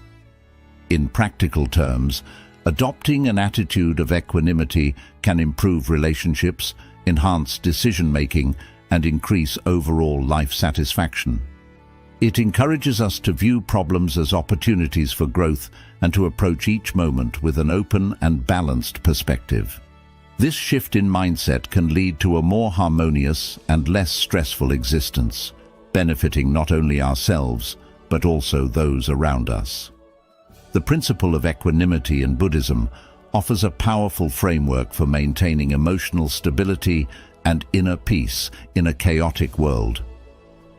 In practical terms, adopting an attitude of equanimity can improve relationships, enhance decision-making, and increase overall life satisfaction. It encourages us to view problems as opportunities for growth and to approach each moment with an open and balanced perspective. This shift in mindset can lead to a more harmonious and less stressful existence, benefiting not only ourselves, but also those around us. The principle of equanimity in Buddhism offers a powerful framework for maintaining emotional stability and inner peace in a chaotic world.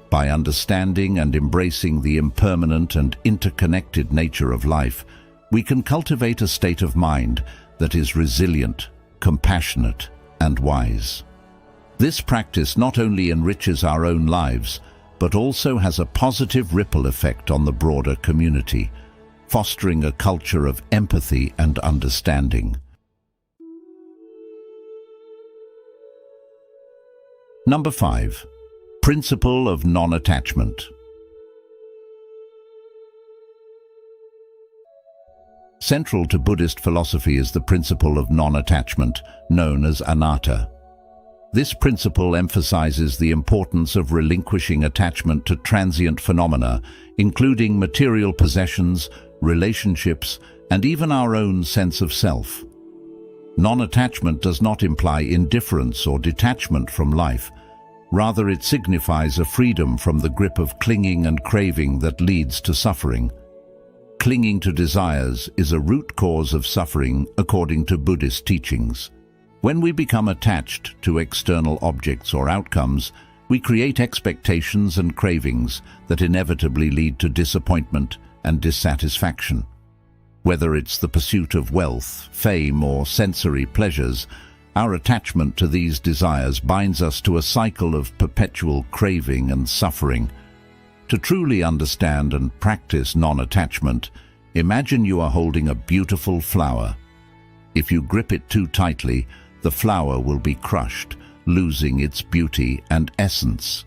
By understanding and embracing the impermanent and interconnected nature of life, we can cultivate a state of mind that is resilient, compassionate, and wise. This practice not only enriches our own lives, but also has a positive ripple effect on the broader community, fostering a culture of empathy and understanding. Number 5. Principle of non-attachment. Central to Buddhist philosophy is the principle of non-attachment, known as anatta. This principle emphasizes the importance of relinquishing attachment to transient phenomena, including material possessions, relationships, and even our own sense of self. Non-attachment does not imply indifference or detachment from life. Rather, it signifies a freedom from the grip of clinging and craving that leads to suffering. Clinging to desires is a root cause of suffering according to Buddhist teachings. When we become attached to external objects or outcomes, we create expectations and cravings that inevitably lead to disappointment and dissatisfaction. Whether it's the pursuit of wealth, fame, or sensory pleasures, our attachment to these desires binds us to a cycle of perpetual craving and suffering. To truly understand and practice non-attachment, imagine you are holding a beautiful flower. If you grip it too tightly, the flower will be crushed, losing its beauty and essence.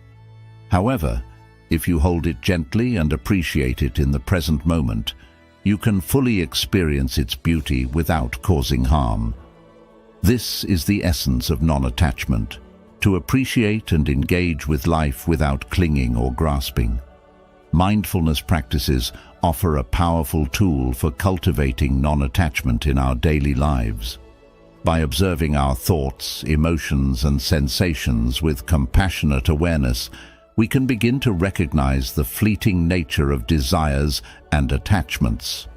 However, if you hold it gently and appreciate it in the present moment, you can fully experience its beauty without causing harm. This is the essence of non-attachment, to appreciate and engage with life without clinging or grasping. Mindfulness practices offer a powerful tool for cultivating non-attachment in our daily lives. By observing our thoughts, emotions, and sensations with compassionate awareness, we can begin to recognize the fleeting nature of desires and attachments.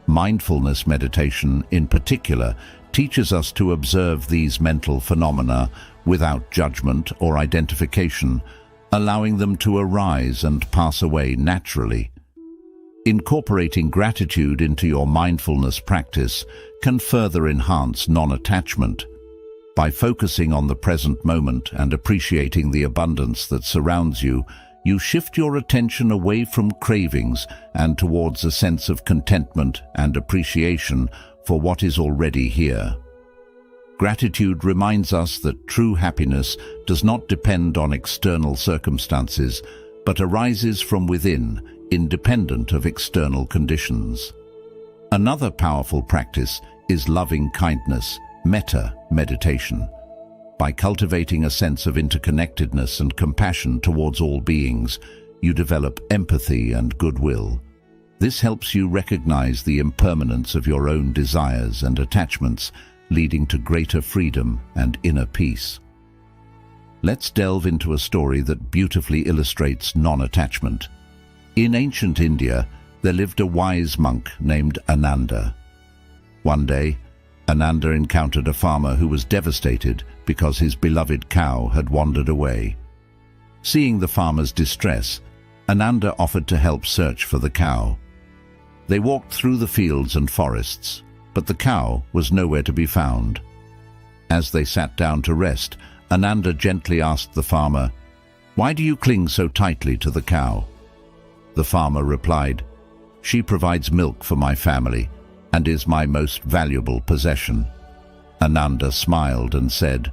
Mindfulness meditation, in particular, teaches us to observe these mental phenomena without judgment or identification, allowing them to arise and pass away naturally. Incorporating gratitude into your mindfulness practice can further enhance non-attachment. By focusing on the present moment and appreciating the abundance that surrounds you, you shift your attention away from cravings and towards a sense of contentment and appreciation for what is already here. Gratitude reminds us that true happiness does not depend on external circumstances, but arises from within, independent of external conditions. Another powerful practice is loving kindness, metta meditation. By cultivating a sense of interconnectedness and compassion towards all beings, you develop empathy and goodwill. This helps you recognize the impermanence of your own desires and attachments, leading to greater freedom and inner peace. Let's delve into a story that beautifully illustrates non-attachment. In ancient India, there lived a wise monk named Ananda. One day, Ananda encountered a farmer who was devastated because his beloved cow had wandered away. Seeing the farmer's distress, Ananda offered to help search for the cow. They walked through the fields and forests, but the cow was nowhere to be found. As they sat down to rest, Ananda gently asked the farmer, "Why do you cling so tightly to the cow?" The farmer replied, "She provides milk for my family and is my most valuable possession." Ananda smiled and said,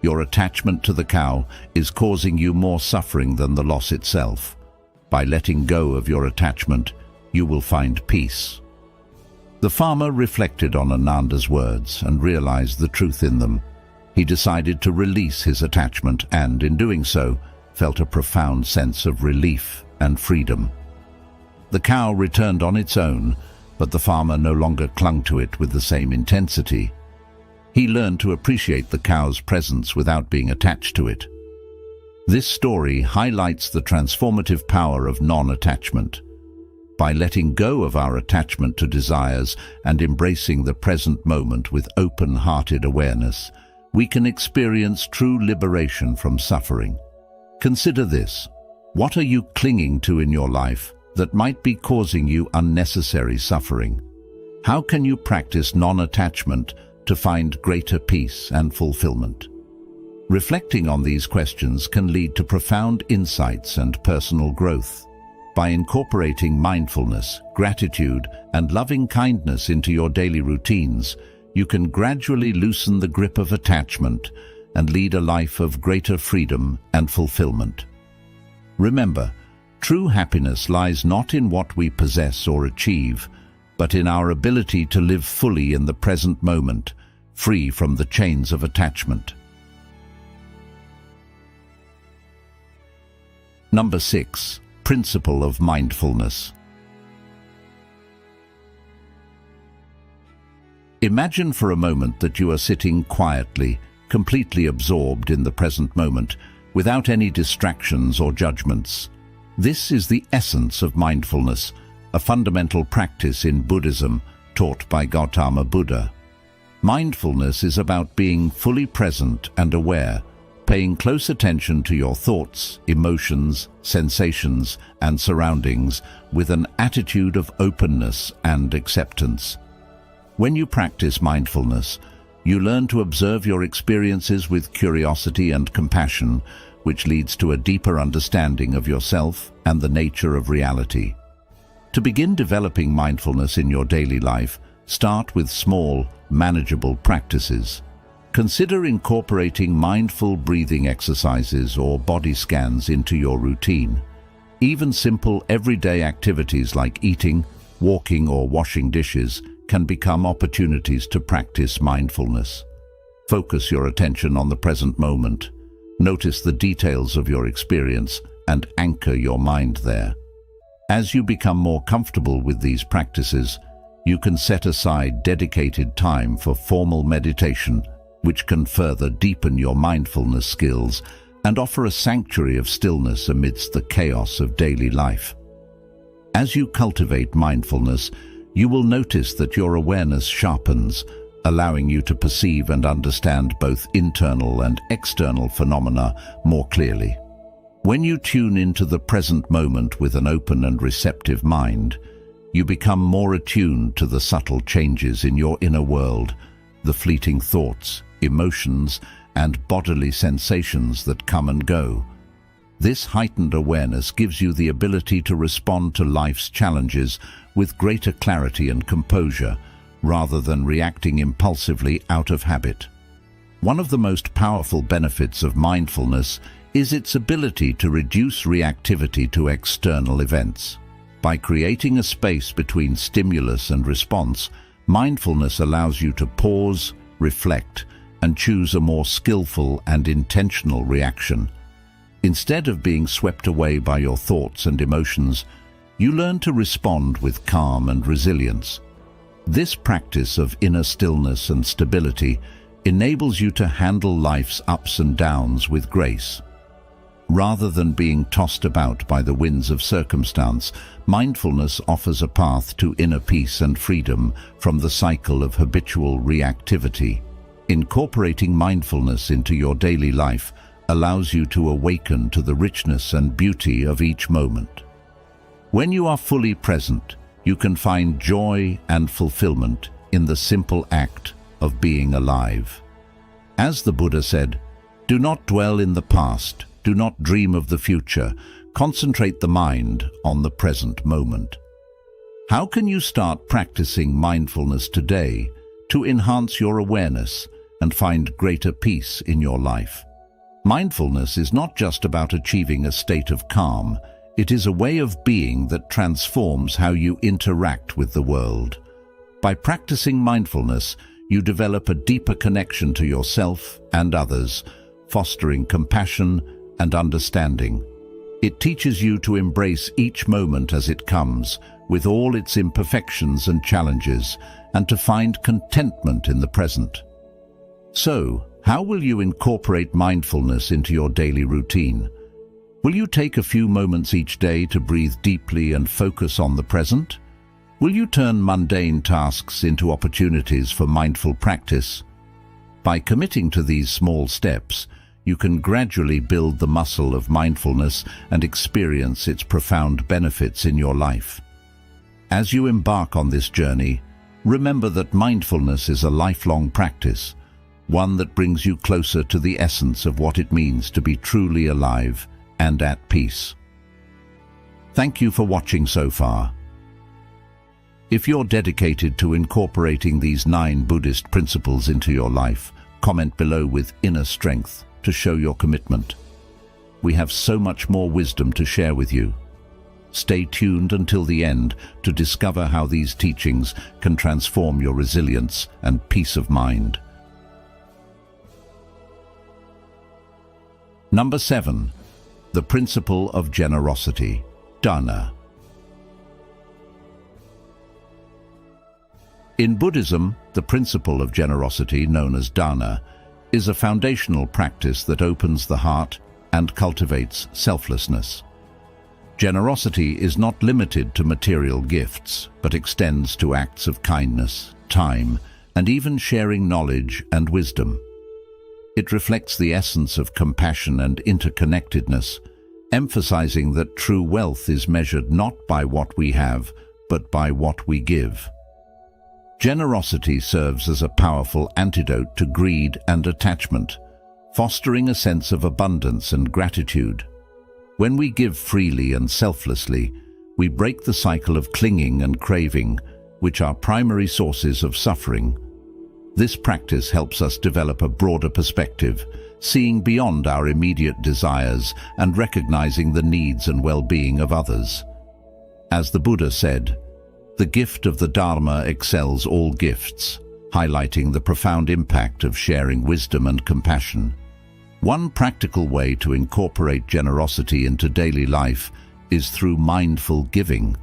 "Your attachment to the cow is causing you more suffering than the loss itself. By letting go of your attachment, you will find peace." The farmer reflected on Ananda's words and realized the truth in them. He decided to release his attachment and, in doing so, felt a profound sense of relief and freedom. The cow returned on its own, but the farmer no longer clung to it with the same intensity. He learned to appreciate the cow's presence without being attached to it. This story highlights the transformative power of non-attachment. By letting go of our attachment to desires and embracing the present moment with open-hearted awareness, we can experience true liberation from suffering. Consider this. What are you clinging to in your life that might be causing you unnecessary suffering? How can you practice non-attachment to find greater peace and fulfillment? Reflecting on these questions can lead to profound insights and personal growth. By incorporating mindfulness, gratitude, and loving kindness into your daily routines, you can gradually loosen the grip of attachment and lead a life of greater freedom and fulfillment. Remember, true happiness lies not in what we possess or achieve, but in our ability to live fully in the present moment, free from the chains of attachment. Number 6. Principle of mindfulness. Imagine for a moment that you are sitting quietly, completely absorbed in the present moment, without any distractions or judgments. This is the essence of mindfulness, a fundamental practice in Buddhism taught by Gautama Buddha. Mindfulness is about being fully present and aware, paying close attention to your thoughts, emotions, sensations, and surroundings with an attitude of openness and acceptance. When you practice mindfulness, you learn to observe your experiences with curiosity and compassion, which leads to a deeper understanding of yourself and the nature of reality. To begin developing mindfulness in your daily life, start with small, manageable practices. Consider incorporating mindful breathing exercises or body scans into your routine. Even simple everyday activities like eating, walking, or washing dishes can become opportunities to practice mindfulness. Focus your attention on the present moment. Notice the details of your experience and anchor your mind there. As you become more comfortable with these practices, you can set aside dedicated time for formal meditation, which can further deepen your mindfulness skills and offer a sanctuary of stillness amidst the chaos of daily life. As you cultivate mindfulness, you will notice that your awareness sharpens, allowing you to perceive and understand both internal and external phenomena more clearly. When you tune into the present moment with an open and receptive mind, you become more attuned to the subtle changes in your inner world, the fleeting thoughts, emotions, and bodily sensations that come and go. This heightened awareness gives you the ability to respond to life's challenges with greater clarity and composure, rather than reacting impulsively out of habit. One of the most powerful benefits of mindfulness is its ability to reduce reactivity to external events. By creating a space between stimulus and response, mindfulness allows you to pause, reflect, and choose a more skillful and intentional reaction. Instead of being swept away by your thoughts and emotions, you learn to respond with calm and resilience. This practice of inner stillness and stability enables you to handle life's ups and downs with grace. Rather than being tossed about by the winds of circumstance, mindfulness offers a path to inner peace and freedom from the cycle of habitual reactivity. Incorporating mindfulness into your daily life allows you to awaken to the richness and beauty of each moment. When you are fully present, you can find joy and fulfillment in the simple act of being alive. As the Buddha said, "Do not dwell in the past, do not dream of the future, concentrate the mind on the present moment." How can you start practicing mindfulness today to enhance your awareness and find greater peace in your life? Mindfulness is not just about achieving a state of calm. It is a way of being that transforms how you interact with the world. By practicing mindfulness, you develop a deeper connection to yourself and others, fostering compassion and understanding. It teaches you to embrace each moment as it comes, with all its imperfections and challenges, and to find contentment in the present. So, how will you incorporate mindfulness into your daily routine? Will you take a few moments each day to breathe deeply and focus on the present? Will you turn mundane tasks into opportunities for mindful practice? By committing to these small steps, you can gradually build the muscle of mindfulness and experience its profound benefits in your life. As you embark on this journey, remember that mindfulness is a lifelong practice, one that brings you closer to the essence of what it means to be truly alive and at peace. Thank you for watching so far. If you're dedicated to incorporating these 9 Buddhist principles into your life, comment below with inner strength to show your commitment. we have so much more wisdom to share with you. Stay tuned until the end to discover how these teachings can transform your resilience and peace of mind. Number 7. The principle of generosity, dana. In Buddhism, the principle of generosity, known as dana, is a foundational practice that opens the heart and cultivates selflessness. Generosity is not limited to material gifts, but extends to acts of kindness, time, and even sharing knowledge and wisdom. It reflects the essence of compassion and interconnectedness, emphasizing that true wealth is measured not by what we have, but by what we give. Generosity serves as a powerful antidote to greed and attachment, fostering a sense of abundance and gratitude. When we give freely and selflessly, we break the cycle of clinging and craving, which are primary sources of suffering. This practice helps us develop a broader perspective, seeing beyond our immediate desires and recognizing the needs and well-being of others. As the Buddha said, "The gift of the Dharma excels all gifts," highlighting the profound impact of sharing wisdom and compassion. One practical way to incorporate generosity into daily life is through mindful giving.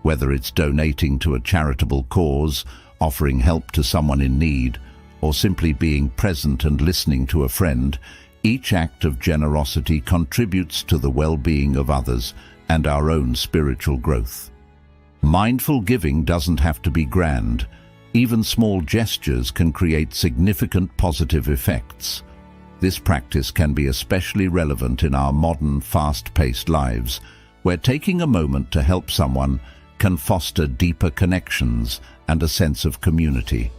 Whether it's donating to a charitable cause, offering help to someone in need, or simply being present and listening to a friend, each act of generosity contributes to the well-being of others and our own spiritual growth. Mindful giving doesn't have to be grand. Even small gestures can create significant positive effects. This practice can be especially relevant in our modern, fast-paced lives, where taking a moment to help someone can foster deeper connections and a sense of community.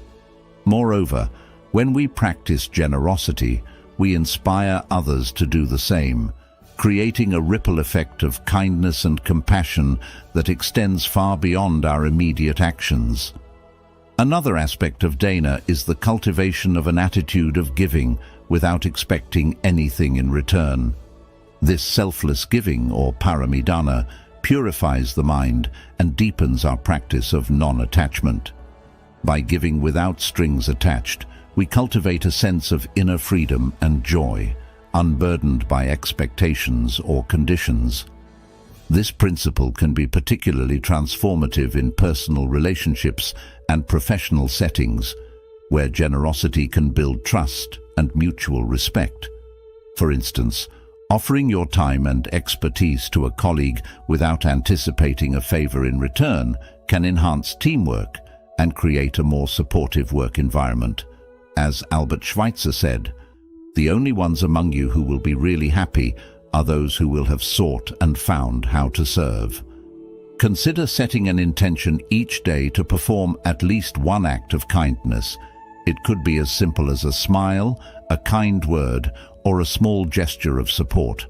Moreover, when we practice generosity, we inspire others to do the same, creating a ripple effect of kindness and compassion that extends far beyond our immediate actions. Another aspect of dana is the cultivation of an attitude of giving without expecting anything in return. This selfless giving, or paramidana, purifies the mind and deepens our practice of non-attachment. By giving without strings attached, we cultivate a sense of inner freedom and joy, unburdened by expectations or conditions. This principle can be particularly transformative in personal relationships and professional settings, where generosity can build trust and mutual respect. For instance, offering your time and expertise to a colleague without anticipating a favor in return can enhance teamwork and create a more supportive work environment. As Albert Schweitzer said, "The only ones among you who will be really happy are those who will have sought and found how to serve." Consider setting an intention each day to perform at least one act of kindness. It could be as simple as a smile, a kind word, or a small gesture of support.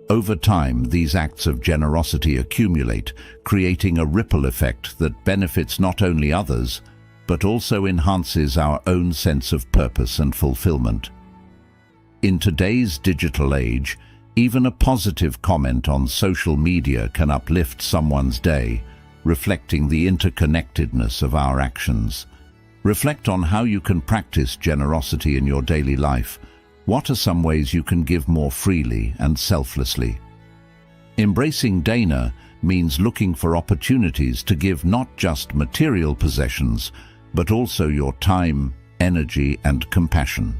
Over time, these acts of generosity accumulate, creating a ripple effect that benefits not only others, but also enhances our own sense of purpose and fulfillment. In today's digital age, even a positive comment on social media can uplift someone's day, reflecting the interconnectedness of our actions. Reflect on how you can practice generosity in your daily life. What are some ways you can give more freely and selflessly? Embracing dana means looking for opportunities to give not just material possessions, but also your time, energy, and compassion.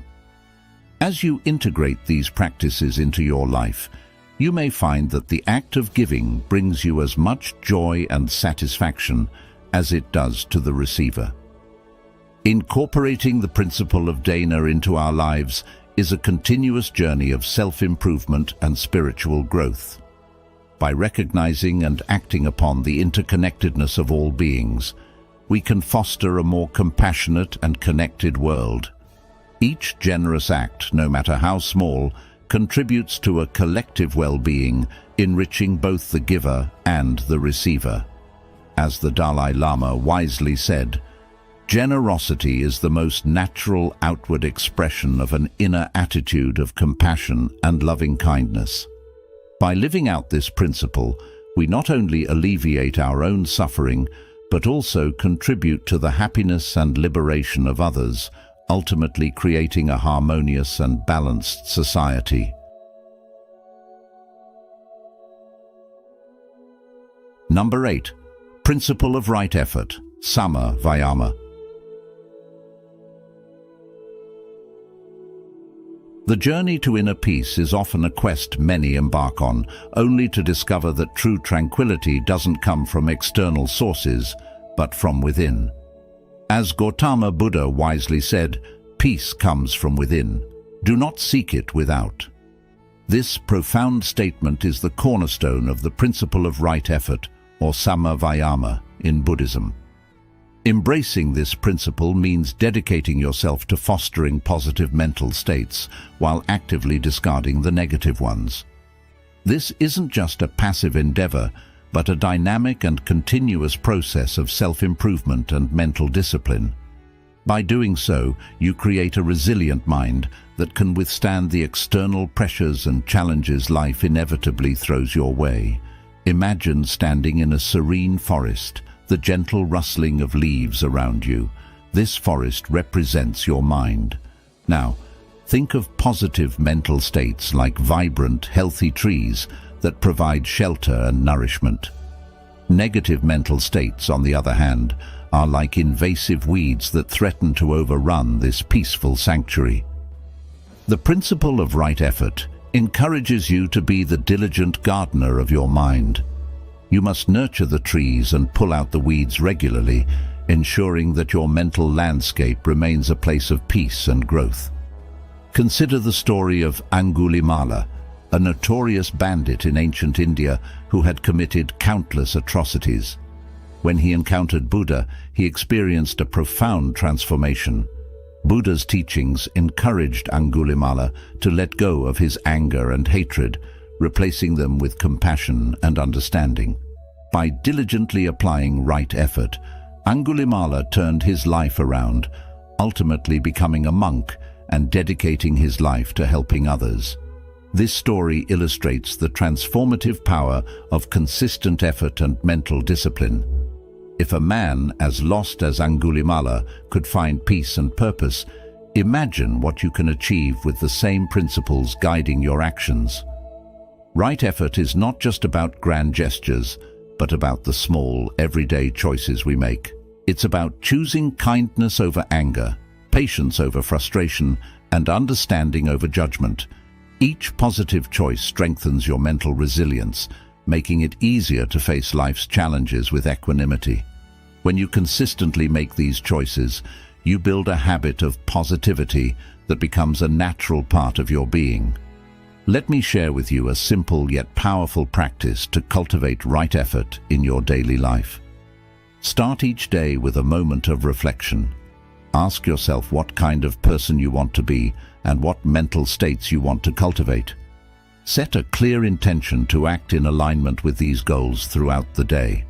As you integrate these practices into your life, you may find that the act of giving brings you as much joy and satisfaction as it does to the receiver. Incorporating the principle of dana into our lives is a continuous journey of self-improvement and spiritual growth. By recognizing and acting upon the interconnectedness of all beings, we can foster a more compassionate and connected world. Each generous act, no matter how small, contributes to a collective well-being, enriching both the giver and the receiver. As the Dalai Lama wisely said, "Generosity is the most natural outward expression of an inner attitude of compassion and loving kindness." By living out this principle, we not only alleviate our own suffering, but also contribute to the happiness and liberation of others, ultimately creating a harmonious and balanced society. Number 8. Principle of right effort, Sama Vayama. The journey to inner peace is often a quest many embark on, only to discover that true tranquility doesn't come from external sources, but from within. As Gautama Buddha wisely said, peace comes from within. Do not seek it without. This profound statement is the cornerstone of the principle of right effort, or Sama Vayama, in Buddhism. Embracing this principle means dedicating yourself to fostering positive mental states while actively discarding the negative ones. This isn't just a passive endeavor, but a dynamic and continuous process of self-improvement and mental discipline. By doing so, you create a resilient mind that can withstand the external pressures and challenges life inevitably throws your way. Imagine standing in a serene forest, the gentle rustling of leaves around you. This forest represents your mind. Now, think of positive mental states like vibrant, healthy trees that provide shelter and nourishment. Negative mental states, on the other hand, are like invasive weeds that threaten to overrun this peaceful sanctuary. The principle of right effort encourages you to be the diligent gardener of your mind. You must nurture the trees and pull out the weeds regularly, ensuring that your mental landscape remains a place of peace and growth. Consider the story of Angulimala, a notorious bandit in ancient India who had committed countless atrocities. When he encountered Buddha, he experienced a profound transformation. Buddha's teachings encouraged Angulimala to let go of his anger and hatred, replacing them with compassion and understanding. By diligently applying right effort, Angulimala turned his life around, ultimately becoming a monk and dedicating his life to helping others. This story illustrates the transformative power of consistent effort and mental discipline. If a man as lost as Angulimala could find peace and purpose, imagine what you can achieve with the same principles guiding your actions. Right effort is not just about grand gestures, but about the small, everyday choices we make. It's about choosing kindness over anger, patience over frustration, and understanding over judgment. Each positive choice strengthens your mental resilience, making it easier to face life's challenges with equanimity. When you consistently make these choices, you build a habit of positivity that becomes a natural part of your being. Let me share with you a simple yet powerful practice to cultivate right effort in your daily life. Start each day with a moment of reflection. Ask yourself what kind of person you want to be and what mental states you want to cultivate. Set a clear intention to act in alignment with these goals throughout the day.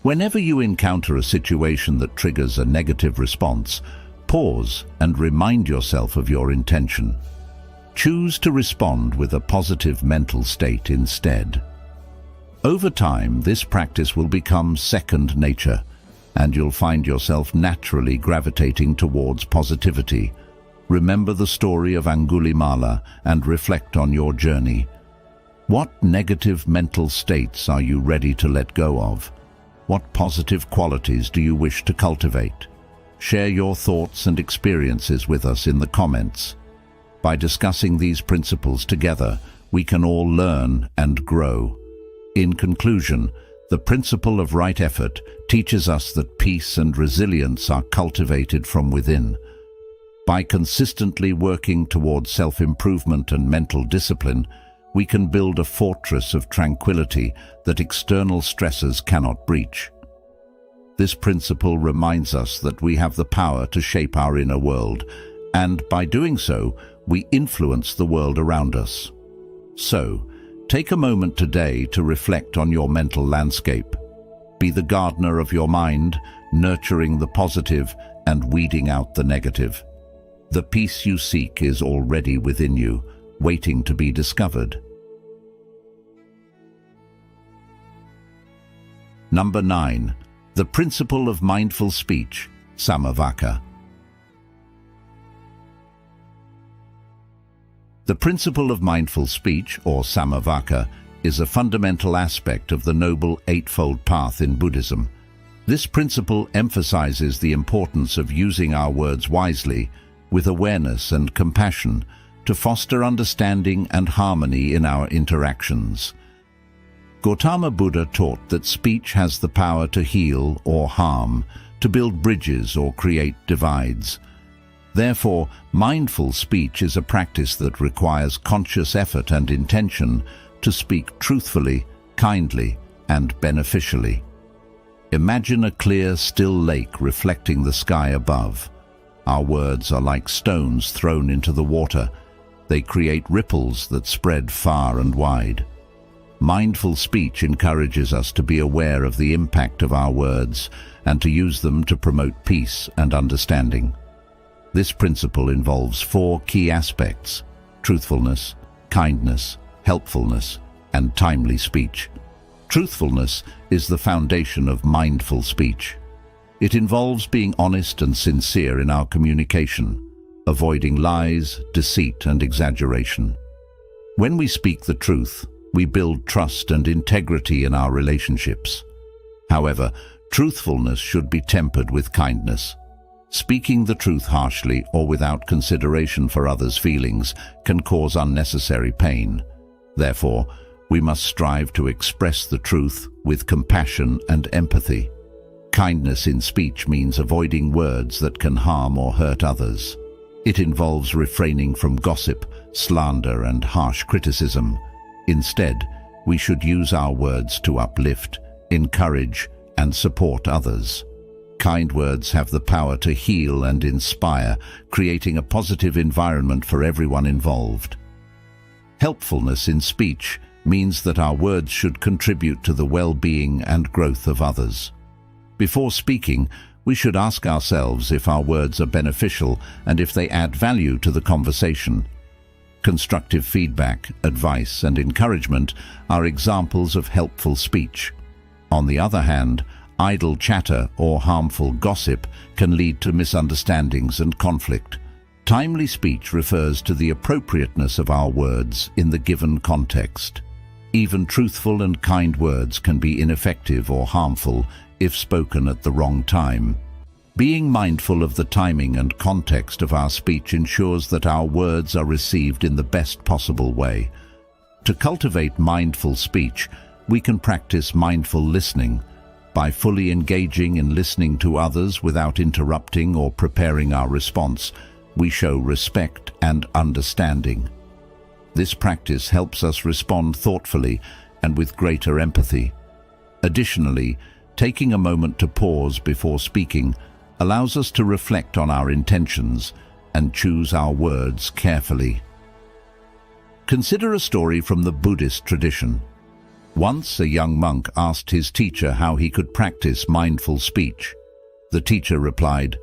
Whenever you encounter a situation that triggers a negative response, pause and remind yourself of your intention. Choose to respond with a positive mental state instead. Over time, this practice will become second nature, and you'll find yourself naturally gravitating towards positivity. Remember the story of Angulimala and reflect on your journey. What negative mental states are you ready to let go of? What positive qualities do you wish to cultivate? Share your thoughts and experiences with us in the comments. By discussing these principles together, we can all learn and grow. In conclusion, the principle of right effort teaches us that peace and resilience are cultivated from within. By consistently working towards self-improvement and mental discipline, we can build a fortress of tranquility that external stresses cannot breach. This principle reminds us that we have the power to shape our inner world, and by doing so, we influence the world around us. So, take a moment today to reflect on your mental landscape. Be the gardener of your mind, nurturing the positive and weeding out the negative. The peace you seek is already within you, waiting to be discovered. Number 9. The principle of mindful speech, samavaka. The principle of mindful speech, or samavaka, is a fundamental aspect of the Noble Eightfold Path in Buddhism. This principle emphasizes the importance of using our words wisely, with awareness and compassion, to foster understanding and harmony in our interactions. Gautama Buddha taught that speech has the power to heal or harm, to build bridges or create divides. Therefore, mindful speech is a practice that requires conscious effort and intention to speak truthfully, kindly, and beneficially. Imagine a clear, still lake reflecting the sky above. Our words are like stones thrown into the water. They create ripples that spread far and wide. Mindful speech encourages us to be aware of the impact of our words and to use them to promote peace and understanding. This principle involves 4 key aspects: truthfulness, kindness, helpfulness, and timely speech. Truthfulness is the foundation of mindful speech. It involves being honest and sincere in our communication, avoiding lies, deceit, and exaggeration. When we speak the truth, we build trust and integrity in our relationships. However, truthfulness should be tempered with kindness. Speaking the truth harshly or without consideration for others' feelings can cause unnecessary pain. Therefore, we must strive to express the truth with compassion and empathy. Kindness in speech means avoiding words that can harm or hurt others. It involves refraining from gossip, slander, and harsh criticism. Instead, we should use our words to uplift, encourage, and support others. Kind words have the power to heal and inspire, creating a positive environment for everyone involved. Helpfulness in speech means that our words should contribute to the well-being and growth of others. Before speaking, we should ask ourselves if our words are beneficial and if they add value to the conversation. Constructive feedback, advice, and encouragement are examples of helpful speech. On the other hand, idle chatter or harmful gossip can lead to misunderstandings and conflict. Timely speech refers to the appropriateness of our words in the given context. Even truthful and kind words can be ineffective or harmful if spoken at the wrong time. Being mindful of the timing and context of our speech ensures that our words are received in the best possible way. To cultivate mindful speech, we can practice mindful listening. By fully engaging in listening to others without interrupting or preparing our response, we show respect and understanding. This practice helps us respond thoughtfully and with greater empathy. Additionally, taking a moment to pause before speaking allows us to reflect on our intentions and choose our words carefully. Consider a story from the Buddhist tradition. Once a young monk asked his teacher how he could practice mindful speech. The teacher replied,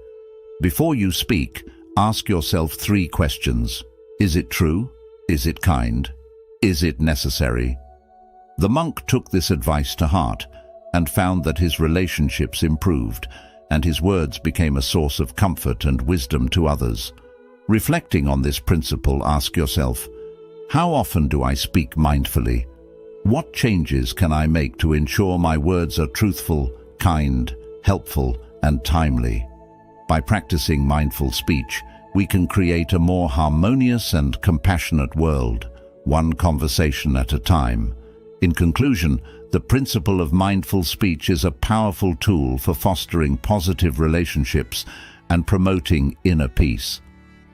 "Before you speak, ask yourself 3 questions. Is it true? Is it kind? Is it necessary?" The monk took this advice to heart and found that his relationships improved and his words became a source of comfort and wisdom to others. Reflecting on this principle, ask yourself, how often do I speak mindfully? What changes can I make to ensure my words are truthful, kind, helpful, and timely? By practicing mindful speech, we can create a more harmonious and compassionate world, one conversation at a time. In conclusion, the principle of mindful speech is a powerful tool for fostering positive relationships and promoting inner peace.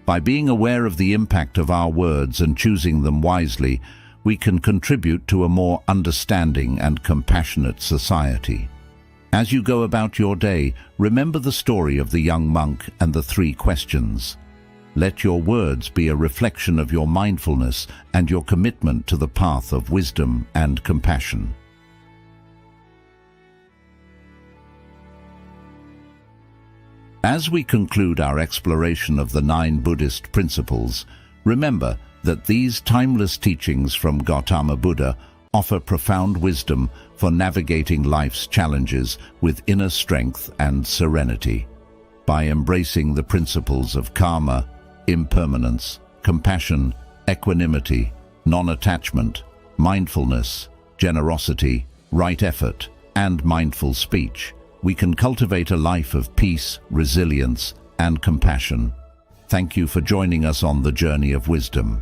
By being aware of the impact of our words and choosing them wisely, we can contribute to a more understanding and compassionate society. As you go about your day, remember the story of the young monk and the 3 questions. Let your words be a reflection of your mindfulness and your commitment to the path of wisdom and compassion. As we conclude our exploration of the 9 Buddhist principles, remember that these timeless teachings from Gautama Buddha offer profound wisdom for navigating life's challenges with inner strength and serenity. By embracing the principles of karma, impermanence, compassion, equanimity, non-attachment, mindfulness, generosity, right effort, and mindful speech, we can cultivate a life of peace, resilience, and compassion. Thank you for joining us on the journey of wisdom.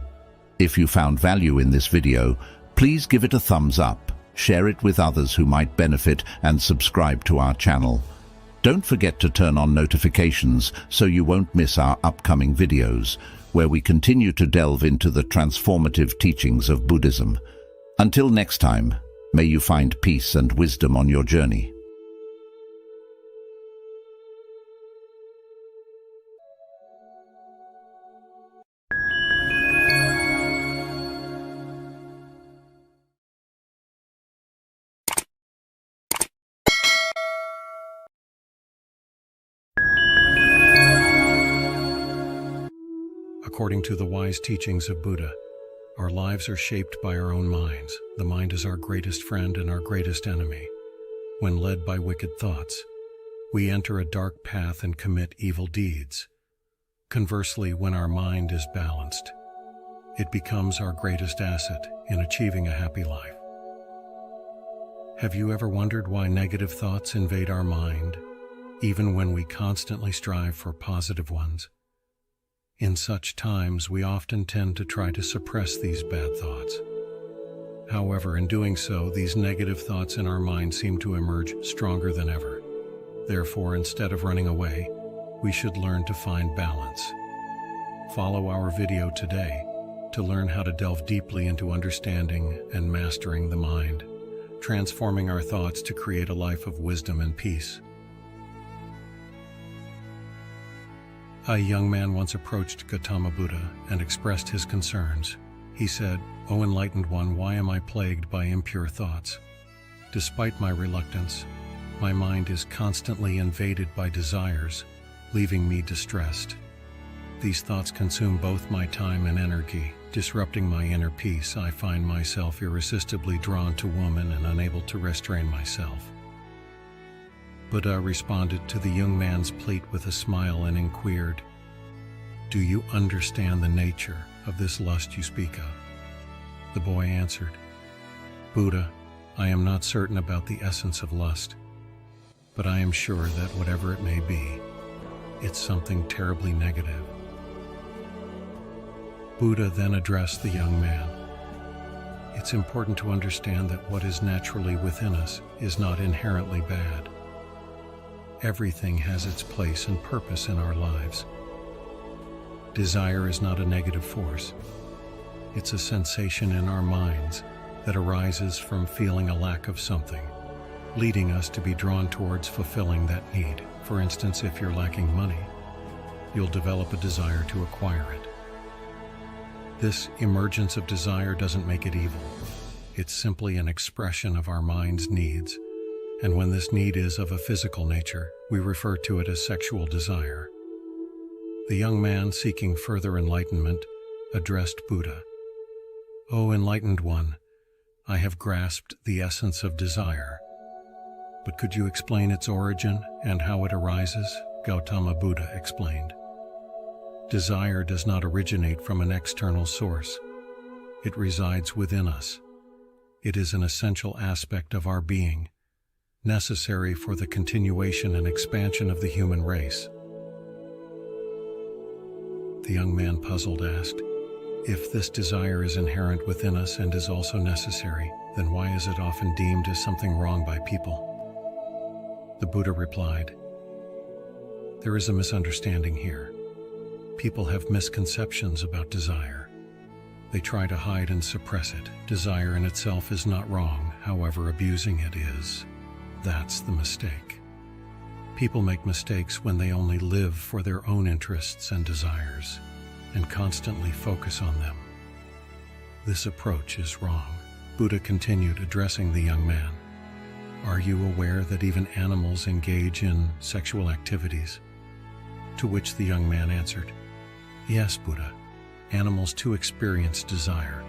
If you found value in this video, please give it a thumbs up, share it with others who might benefit, and subscribe to our channel. Don't forget to turn on notifications so you won't miss our upcoming videos, where we continue to delve into the transformative teachings of Buddhism. Until next time, may you find peace and wisdom on your journey. According to the wise teachings of Buddha, our lives are shaped by our own minds. The mind is our greatest friend and our greatest enemy. When led by wicked thoughts, we enter a dark path and commit evil deeds. Conversely, when our mind is balanced, it becomes our greatest asset in achieving a happy life. Have you ever wondered why negative thoughts invade our mind, even when we constantly strive for positive ones? In such times, we often tend to try to suppress these bad thoughts. However, in doing so, these negative thoughts in our mind seem to emerge stronger than ever. Therefore, instead of running away, we should learn to find balance. Follow our video today to learn how to delve deeply into understanding and mastering the mind, transforming our thoughts to create a life of wisdom and peace. A young man once approached Gautama Buddha and expressed his concerns. He said, "O enlightened one, why am I plagued by impure thoughts? Despite my reluctance, my mind is constantly invaded by desires, leaving me distressed. These thoughts consume both my time and energy, disrupting my inner peace. I find myself irresistibly drawn to women and unable to restrain myself." Buddha responded to the young man's plea with a smile and inquired, "Do you understand the nature of this lust you speak of?" The boy answered, "Buddha, I am not certain about the essence of lust, but I am sure that whatever it may be, it's something terribly negative." Buddha then addressed the young man. It's important to understand that what is naturally within us is not inherently bad. Everything has its place and purpose in our lives. Desire is not a negative force. It's a sensation in our minds that arises from feeling a lack of something, leading us to be drawn towards fulfilling that need. For instance, if you're lacking money, you'll develop a desire to acquire it. This emergence of desire doesn't make it evil. It's simply an expression of our mind's needs. And when this need is of a physical nature, we refer to it as sexual desire. The young man, seeking further enlightenment, addressed Buddha. "O enlightened one, I have grasped the essence of desire. But could you explain its origin and how it arises?" Gautama Buddha explained. "Desire does not originate from an external source. It resides within us. It is an essential aspect of our being, necessary for the continuation and expansion of the human race." The young man, puzzled, asked, "If this desire is inherent within us and is also necessary, then why is it often deemed as something wrong by people?" The Buddha replied, "There is a misunderstanding here. People have misconceptions about desire. They try to hide and suppress it. Desire in itself is not wrong, however, abusing it is. That's the mistake. People make mistakes when they only live for their own interests and desires, and constantly focus on them. This approach is wrong." Buddha continued, addressing the young man. "Are you aware that even animals engage in sexual activities?" To which the young man answered, "Yes, Buddha. Animals too experience desire.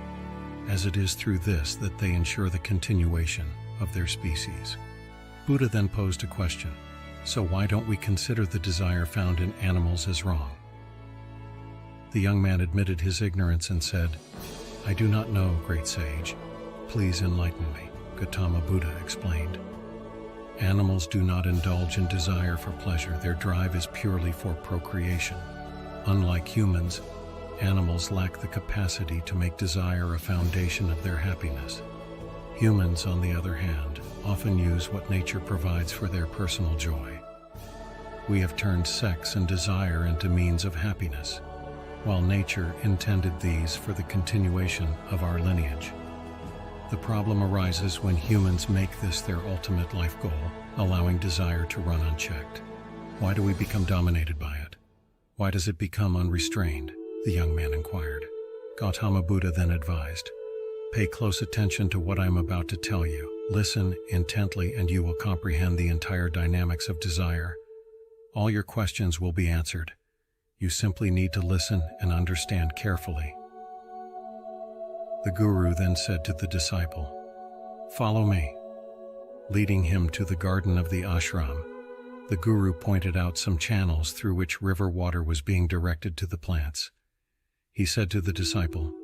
as it is through this that they ensure the continuation of their species. Buddha then posed a question. So why don't we consider the desire found in animals as wrong? The young man admitted his ignorance and said, I do not know, great sage. Please enlighten me, Gautama Buddha explained. Animals do not indulge in desire for pleasure. Their drive is purely for procreation. Unlike humans, animals lack the capacity to make desire a foundation of their happiness. Humans, on the other hand, often use what nature provides for their personal joy. We have turned sex and desire into means of happiness, while nature intended these for the continuation of our lineage. The problem arises when humans make this their ultimate life goal, allowing desire to run unchecked. Why do we become dominated by it? Why does it become unrestrained? The young man inquired. Gautama Buddha then advised, pay close attention to what I am about to tell you. Listen intently and you will comprehend the entire dynamics of desire. All your questions will be answered. You simply need to listen and understand carefully. The guru then said to the disciple, follow me. Leading him to the garden of the ashram, the guru pointed out some channels through which river water was being directed to the plants. He said to the disciple,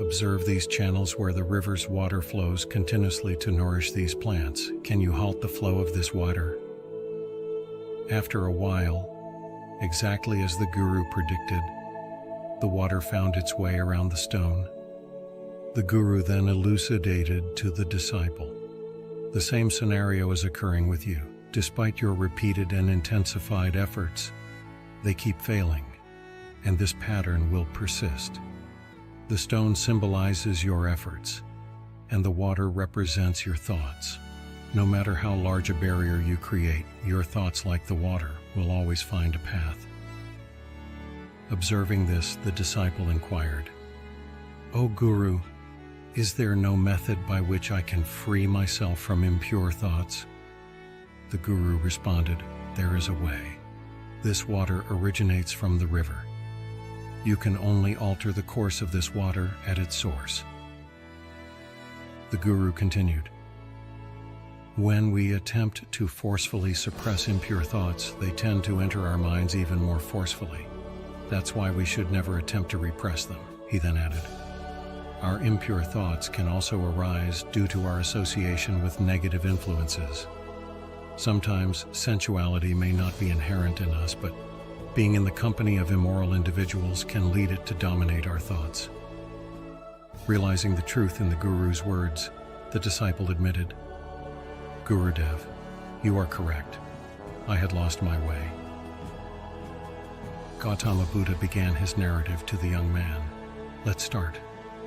observe these channels where the river's water flows continuously to nourish these plants. Can you halt the flow of this water? After a while, exactly as the guru predicted, the water found its way around the stone. The guru then elucidated to the disciple, the same scenario is occurring with you. Despite your repeated and intensified efforts, they keep failing, and this pattern will persist. The stone symbolizes your efforts, and the water represents your thoughts. No matter how large a barrier you create, your thoughts, like the water, will always find a path. Observing this, the disciple inquired, O Guru, is there no method by which I can free myself from impure thoughts? The guru responded, there is a way. This water originates from the river. You can only alter the course of this water at its source. The guru continued, when we attempt to forcefully suppress impure thoughts, they tend to enter our minds even more forcefully. That's why we should never attempt to repress them. He then added, our impure thoughts can also arise due to our association with negative influences. Sometimes sensuality may not be inherent in us, but being in the company of immoral individuals can lead it to dominate our thoughts. Realizing the truth in the guru's words, the disciple admitted, Gurudev, you are correct. I had lost my way. Gautama Buddha began his narrative to the young man. Let's start.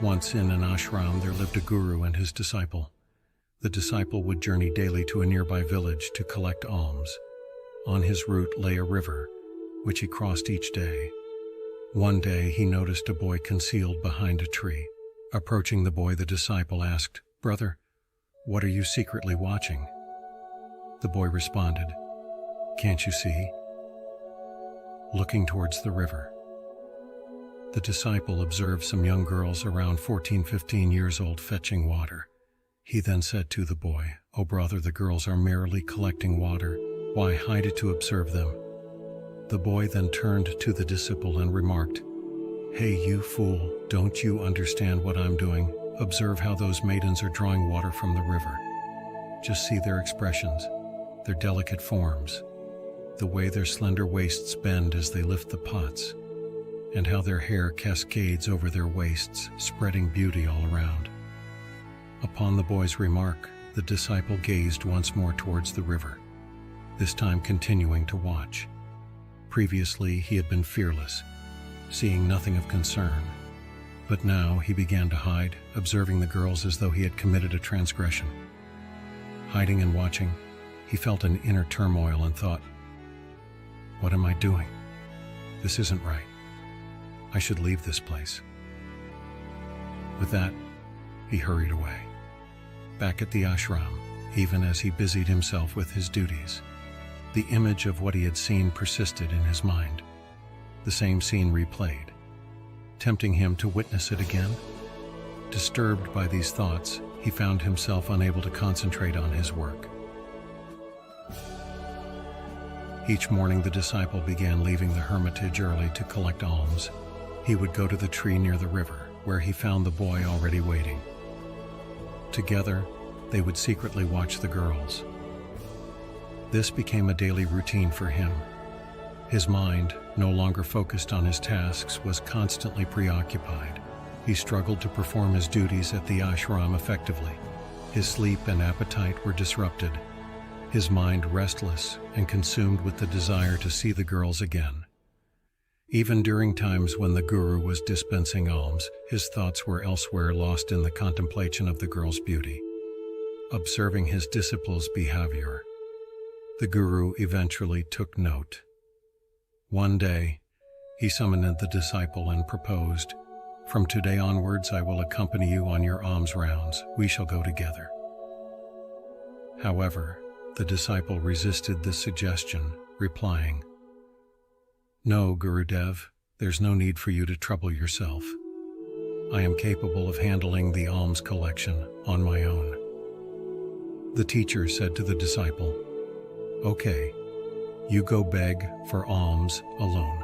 Once in an ashram there lived a guru and his disciple. The disciple would journey daily to a nearby village to collect alms. On his route lay a river, which he crossed each day. One day he noticed a boy concealed behind a tree. Approaching the boy, the disciple asked, Brother, what are you secretly watching? The boy responded, Can't you see? Looking towards the river. The disciple observed some young girls around 14-15 years old fetching water. He then said to the boy, O brother, the girls are merely collecting water. Why hide it to observe them? The boy then turned to the disciple and remarked, Hey, you fool, don't you understand what I'm doing? Observe how those maidens are drawing water from the river. Just see their expressions, their delicate forms, the way their slender waists bend as they lift the pots, and how their hair cascades over their waists, spreading beauty all around. Upon the boy's remark, the disciple gazed once more towards the river, this time continuing to watch. Previously, he had been fearless, seeing nothing of concern, but now he began to hide, observing the girls as though he had committed a transgression. Hiding and watching, he felt an inner turmoil and thought, What am I doing? This isn't right. I should leave this place. With that, he hurried away. Back at the ashram, even as he busied himself with his duties, the image of what he had seen persisted in his mind. The same scene replayed, tempting him to witness it again. Disturbed by these thoughts, he found himself unable to concentrate on his work. Each morning the disciple began leaving the hermitage early to collect alms. He would go to the tree near the river, where he found the boy already waiting. Together, they would secretly watch the girls. This became a daily routine for him. His mind, no longer focused on his tasks, was constantly preoccupied. He struggled to perform his duties at the ashram effectively. His sleep and appetite were disrupted, his mind restless and consumed with the desire to see the girls again. Even during times when the guru was dispensing alms, his thoughts were elsewhere, lost in the contemplation of the girl's beauty. Observing his disciples' behavior, the guru eventually took note. One day, he summoned the disciple and proposed, "From today onwards I will accompany you on your alms rounds. We shall go together." However, the disciple resisted this suggestion, replying, "No, Gurudev, there's no need for you to trouble yourself. I am capable of handling the alms collection on my own." The teacher said to the disciple, "Okay, you go beg for alms alone."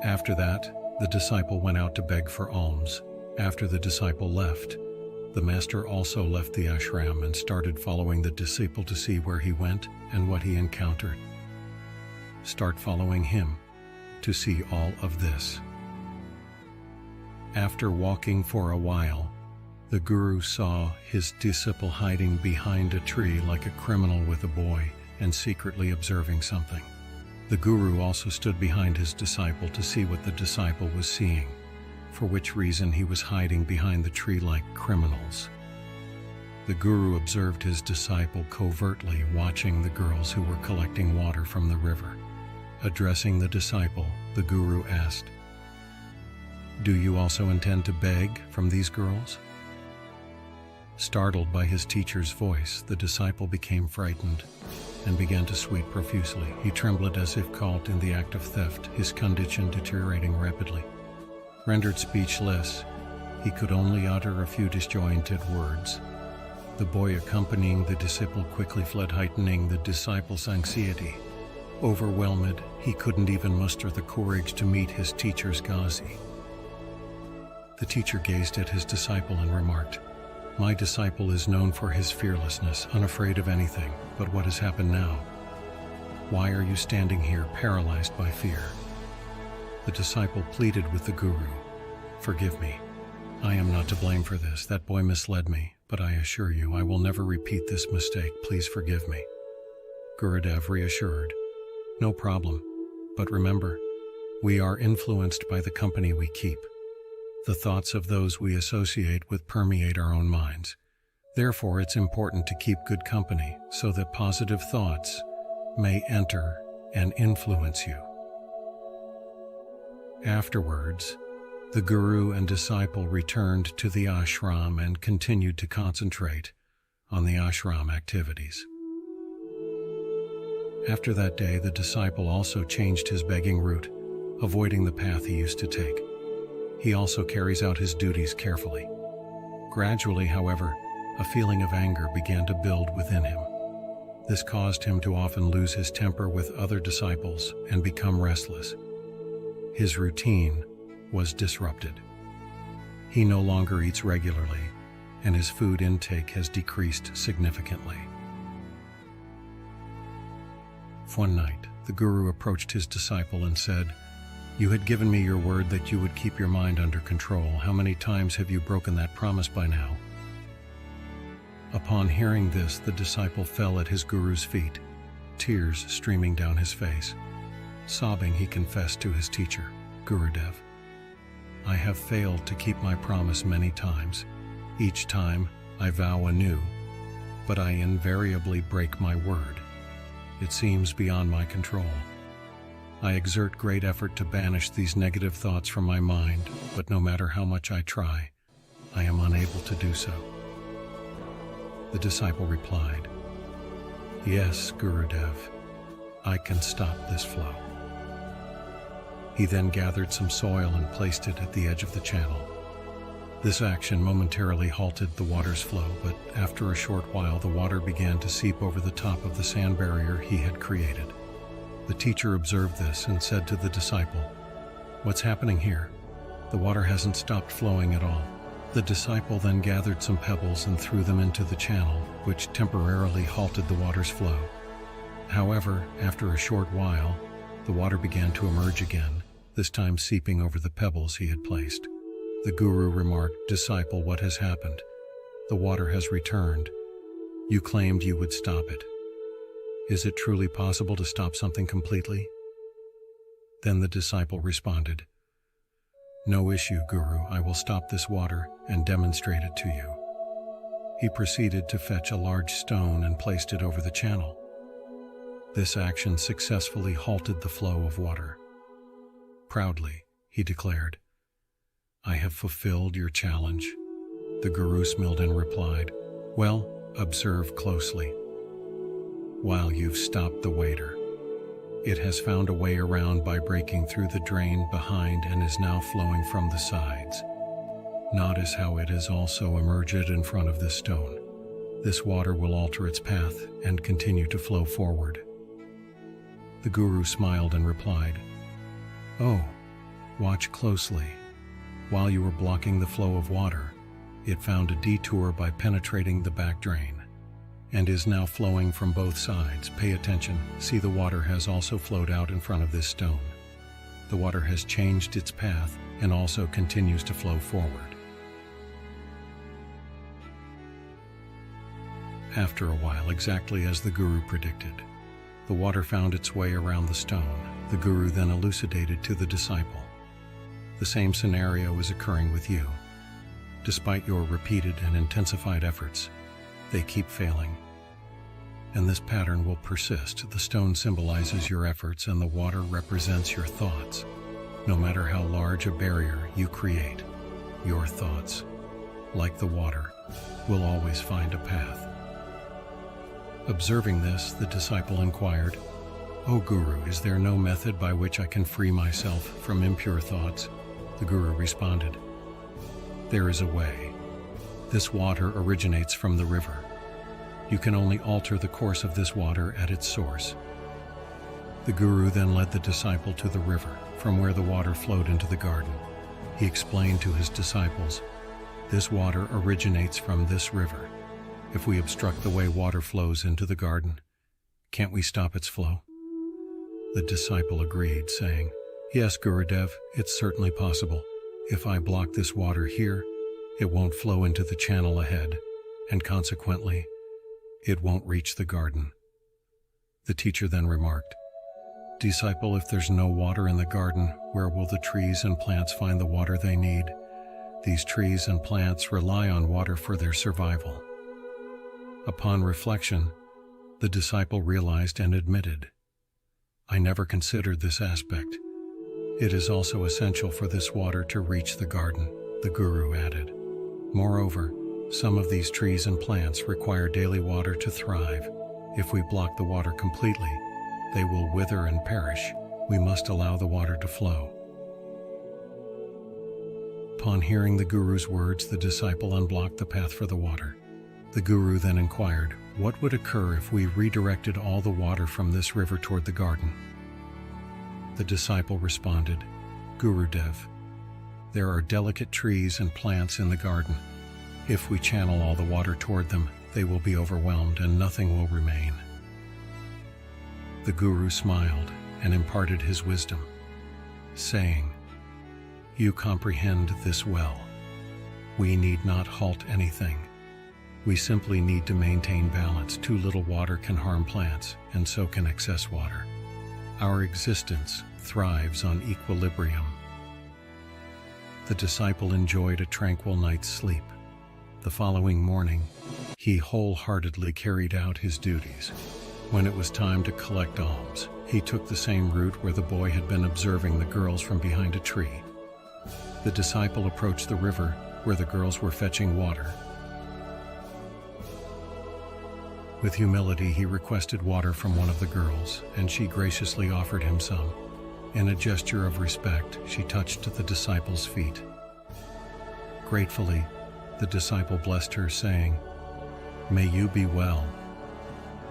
After that, the disciple went out to beg for alms. After the disciple left, the master also left the ashram and started following the disciple to see where he went and what he encountered. Start following him to see all of this. After walking for a while, the guru saw his disciple hiding behind a tree like a criminal with a boy and secretly observing something. The guru also stood behind his disciple to see what the disciple was seeing, for which reason he was hiding behind the tree like criminals. The guru observed his disciple covertly watching the girls who were collecting water from the river. Addressing the disciple, the guru asked, "Do you also intend to beg from these girls?" Startled by his teacher's voice, the disciple became frightened and began to sweat profusely. He trembled as if caught in the act of theft, his condition deteriorating rapidly. Rendered speechless, he could only utter a few disjointed words. The boy accompanying the disciple quickly fled, heightening the disciple's anxiety. Overwhelmed, he couldn't even muster the courage to meet his teacher's Ghazi. The teacher gazed at his disciple and remarked, "My disciple is known for his fearlessness, unafraid of anything, but what has happened now? Why are you standing here paralyzed by fear?" The disciple pleaded with the guru, "Forgive me. I am not to blame for this. That boy misled me, but I assure you I will never repeat this mistake. Please forgive me." Gurudev reassured, "No problem, but remember, we are influenced by the company we keep. The thoughts of those we associate with permeate our own minds. Therefore, it's important to keep good company so that positive thoughts may enter and influence you." Afterwards, the guru and disciple returned to the ashram and continued to concentrate on the ashram activities. After that day, the disciple also changed his begging route, avoiding the path he used to take. He also carries out his duties carefully. Gradually, however, a feeling of anger began to build within him. This caused him to often lose his temper with other disciples and become restless. His routine was disrupted. He no longer eats regularly, and his food intake has decreased significantly. One night, the guru approached his disciple and said, "You had given me your word that you would keep your mind under control. How many times have you broken that promise by now?" Upon hearing this, the disciple fell at his guru's feet, tears streaming down his face. Sobbing, he confessed to his teacher, "Gurudev, I have failed to keep my promise many times. Each time I vow anew, but I invariably break my word. It seems beyond my control. I exert great effort to banish these negative thoughts from my mind, but no matter how much I try, I am unable to do so." The disciple replied, "Yes, Gurudev, I can stop this flow." He then gathered some soil and placed it at the edge of the channel. This action momentarily halted the water's flow, but after a short while the water began to seep over the top of the sand barrier he had created. The teacher observed this and said to the disciple, "What's happening here? The water hasn't stopped flowing at all." The disciple then gathered some pebbles and threw them into the channel, which temporarily halted the water's flow. However, after a short while, the water began to emerge again, this time seeping over the pebbles he had placed. The guru remarked, "Disciple, what has happened? The water has returned. You claimed you would stop it. Is it truly possible to stop something completely?" Then the disciple responded, "No issue, Guru. I will stop this water and demonstrate it to you." He proceeded to fetch a large stone and placed it over the channel. This action successfully halted the flow of water. Proudly, he declared, "I have fulfilled your challenge." The guru smiled and replied, "Well, observe closely. While you've stopped the waiter, it has found a way around by breaking through the drain behind and is now flowing from the sides. Notice how it has also emerged in front of this stone. This water will alter its path and continue to flow forward." The guru smiled and replied, "Oh, watch closely. While you were blocking the flow of water, it found a detour by penetrating the back drain, and is now flowing from both sides. Pay attention. See, the water has also flowed out in front of this stone. The water has changed its path and also continues to flow forward." After a while, exactly as the guru predicted, the water found its way around the stone. The guru then elucidated to the disciple, "The same scenario is occurring with you. Despite your repeated and intensified efforts, they keep failing. And this pattern will persist. The stone symbolizes your efforts and the water represents your thoughts. No matter how large a barrier you create, your thoughts, like the water, will always find a path." Observing this, the disciple inquired, "O Guru, is there no method by which I can free myself from impure thoughts?" The guru responded, "There is a way. This water originates from the river. You can only alter the course of this water at its source." The guru then led the disciple to the river, from where the water flowed into the garden. He explained to his disciples, "This water originates from this river. If we obstruct the way water flows into the garden, can't we stop its flow?" The disciple agreed, saying, "Yes, Gurudev, it's certainly possible. If I block this water here, it won't flow into the channel ahead, and consequently, it won't reach the garden." The teacher then remarked, "Disciple, if there's no water in the garden, where will the trees and plants find the water they need? These trees and plants rely on water for their survival." Upon reflection, the disciple realized and admitted, "I never considered this aspect. It is also essential for this water to reach the garden," the guru added. "Moreover, some of these trees and plants require daily water to thrive. If we block the water completely, they will wither and perish. We must allow the water to flow." Upon hearing the guru's words, the disciple unblocked the path for the water. The guru then inquired, "What would occur if we redirected all the water from this river toward the garden?" The disciple responded, "Gurudev, there are delicate trees and plants in the garden. If we channel all the water toward them, they will be overwhelmed and nothing will remain." The guru smiled and imparted his wisdom, saying, "You comprehend this well. We need not halt anything. We simply need to maintain balance. Too little water can harm plants, and so can excess water. Our existence thrives on equilibrium." The disciple enjoyed a tranquil night's sleep. The following morning, he wholeheartedly carried out his duties. When it was time to collect alms, he took the same route where the boy had been observing the girls from behind a tree. The disciple approached the river where the girls were fetching water. With humility, he requested water from one of the girls, and she graciously offered him some. In a gesture of respect, she touched the disciple's feet. Gratefully, the disciple blessed her, saying, "May you be well,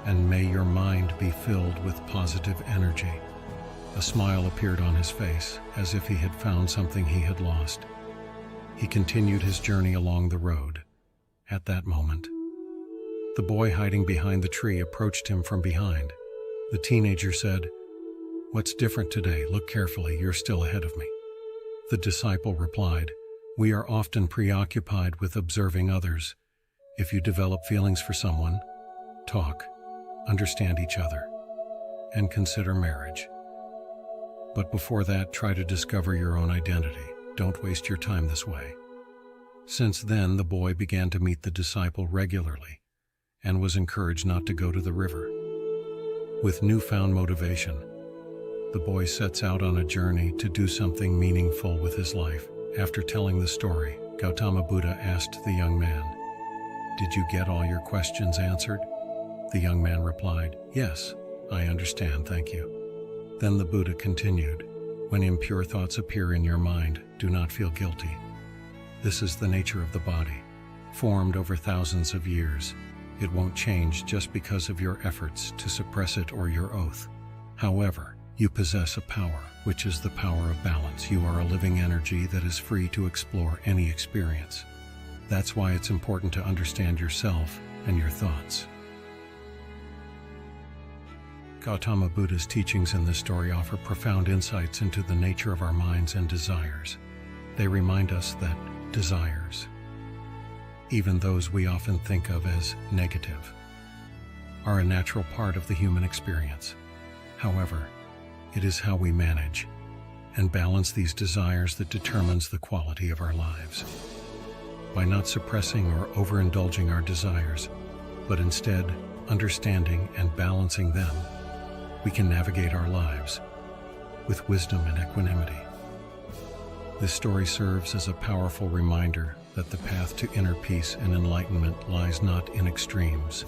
and may your mind be filled with positive energy." A smile appeared on his face, as if he had found something he had lost. He continued his journey along the road. At that moment, the boy hiding behind the tree approached him from behind. The teenager said, "What's different today? Look carefully, you're still ahead of me." The disciple replied, "We are often preoccupied with observing others. If you develop feelings for someone, talk, understand each other, and consider marriage. But before that, try to discover your own identity. Don't waste your time this way." Since then, the boy began to meet the disciple regularly and was encouraged not to go to the river. With newfound motivation, the boy sets out on a journey to do something meaningful with his life. After telling the story, Gautama Buddha asked the young man, "Did you get all your questions answered?" The young man replied, "Yes, I understand, thank you." Then the Buddha continued, "When impure thoughts appear in your mind, do not feel guilty. This is the nature of the body, formed over thousands of years. It won't change just because of your efforts to suppress it or your oath. However, you possess a power, which is the power of balance. You are a living energy that is free to explore any experience. That's why it's important to understand yourself and your thoughts." Gautama Buddha's teachings in this story offer profound insights into the nature of our minds and desires. They remind us that desires, even those we often think of as negative, are a natural part of the human experience. However, it is how we manage and balance these desires that determines the quality of our lives. By not suppressing or overindulging our desires, but instead understanding and balancing them, we can navigate our lives with wisdom and equanimity. This story serves as a powerful reminder that the path to inner peace and enlightenment lies not in extremes,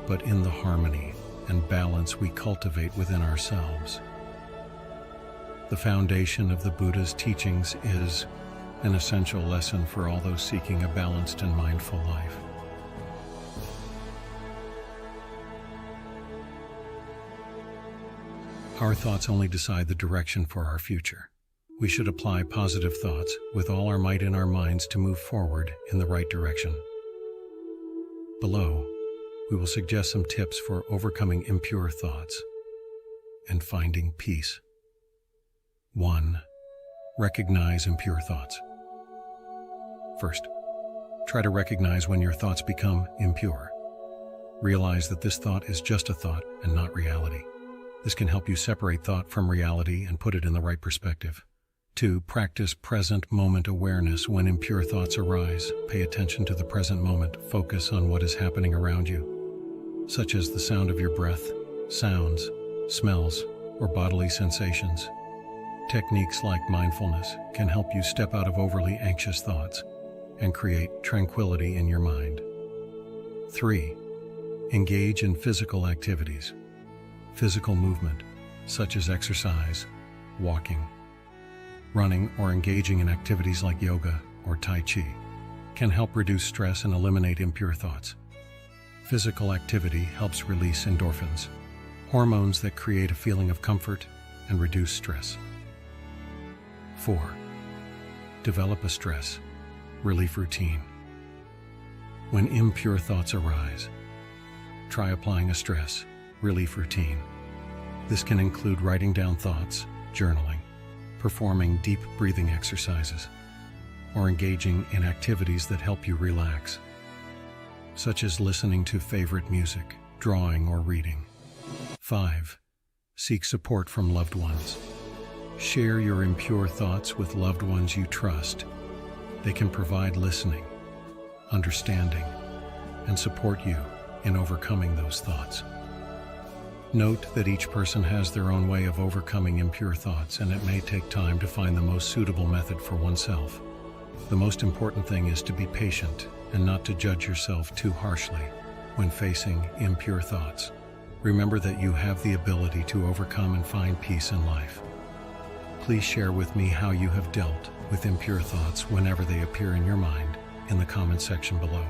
but in the harmony and balance we cultivate within ourselves. The foundation of the Buddha's teachings is an essential lesson for all those seeking a balanced and mindful life. Our thoughts only decide the direction for our future. We should apply positive thoughts with all our might in our minds to move forward in the right direction. Below, we will suggest some tips for overcoming impure thoughts and finding peace. 1. Recognize impure thoughts. First, try to recognize when your thoughts become impure. Realize that this thought is just a thought and not reality. This can help you separate thought from reality and put it in the right perspective. 2. Practice present moment awareness. When impure thoughts arise, pay attention to the present moment. Focus on what is happening around you, such as the sound of your breath, sounds, smells, or bodily sensations. Techniques like mindfulness can help you step out of overly anxious thoughts and create tranquility in your mind. 3. Engage in physical activities. Physical movement, such as exercise, walking, running, or engaging in activities like yoga or Tai Chi, can help reduce stress and eliminate impure thoughts. Physical activity helps release endorphins, hormones that create a feeling of comfort and reduce stress. 4. Develop a stress relief routine. When impure thoughts arise, try applying a stress relief routine. This can include writing down thoughts, journaling, performing deep breathing exercises, or engaging in activities that help you relax, such as listening to favorite music, drawing, or reading. 5. Seek support from loved ones. Share your impure thoughts with loved ones you trust. They can provide listening, understanding, and support you in overcoming those thoughts. Note that each person has their own way of overcoming impure thoughts, and it may take time to find the most suitable method for oneself. The most important thing is to be patient and not to judge yourself too harshly when facing impure thoughts. Remember that you have the ability to overcome and find peace in life. Please share with me how you have dealt with impure thoughts whenever they appear in your mind in the comment section below.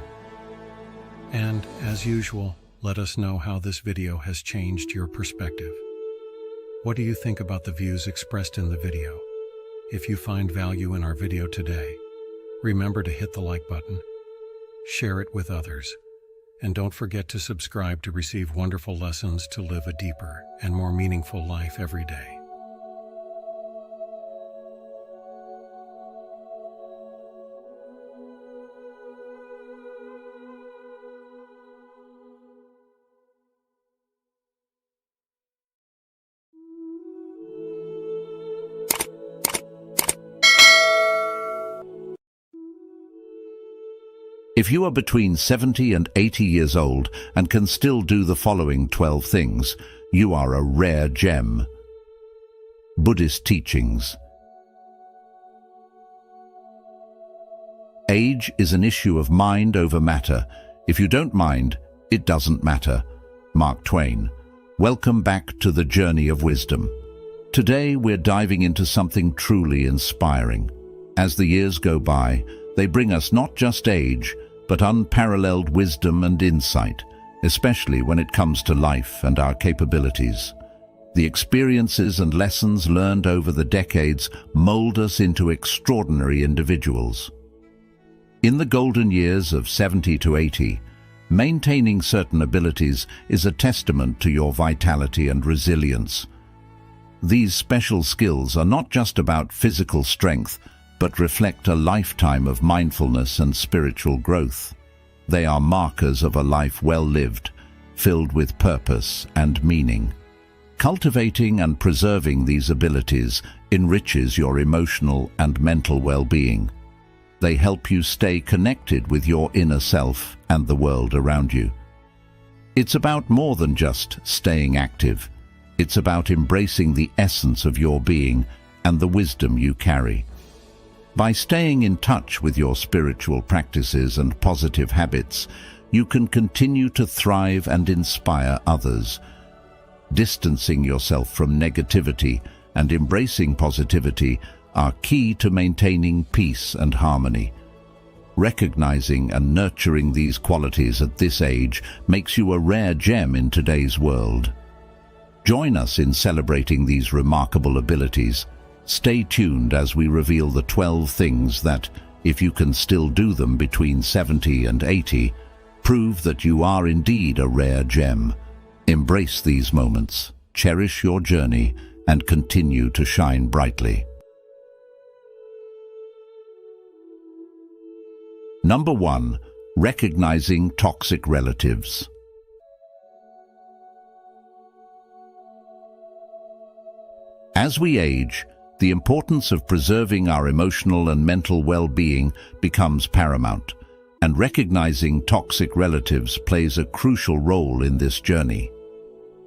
And, as usual, let us know how this video has changed your perspective. What do you think about the views expressed in the video? If you find value in our video today, remember to hit the like button, share it with others, and don't forget to subscribe to receive wonderful lessons to live a deeper and more meaningful life every day. If you are between 70 and 80 years old and can still do the following 12 things, you are a rare gem. Buddhist teachings. Age is an issue of mind over matter. If you don't mind, it doesn't matter. Mark Twain. Welcome back to the journey of wisdom. Today we're diving into something truly inspiring. As the years go by, they bring us not just age, but unparalleled wisdom and insight, especially when it comes to life and our capabilities. The experiences and lessons learned over the decades mold us into extraordinary individuals. In the golden years of 70 to 80, maintaining certain abilities is a testament to your vitality and resilience. These special skills are not just about physical strength, but reflect a lifetime of mindfulness and spiritual growth. They are markers of a life well lived, filled with purpose and meaning. Cultivating and preserving these abilities enriches your emotional and mental well-being. They help you stay connected with your inner self and the world around you. It's about more than just staying active. It's about embracing the essence of your being and the wisdom you carry. By staying in touch with your spiritual practices and positive habits, you can continue to thrive and inspire others. Distancing yourself from negativity and embracing positivity are key to maintaining peace and harmony. Recognizing and nurturing these qualities at this age makes you a rare gem in today's world. Join us in celebrating these remarkable abilities. Stay tuned as we reveal the 12 things that, if you can still do them between 70 and 80, prove that you are indeed a rare gem. Embrace these moments, cherish your journey, and continue to shine brightly. Number 1. Recognizing toxic relatives. As we age, the importance of preserving our emotional and mental well-being becomes paramount, and recognizing toxic relatives plays a crucial role in this journey.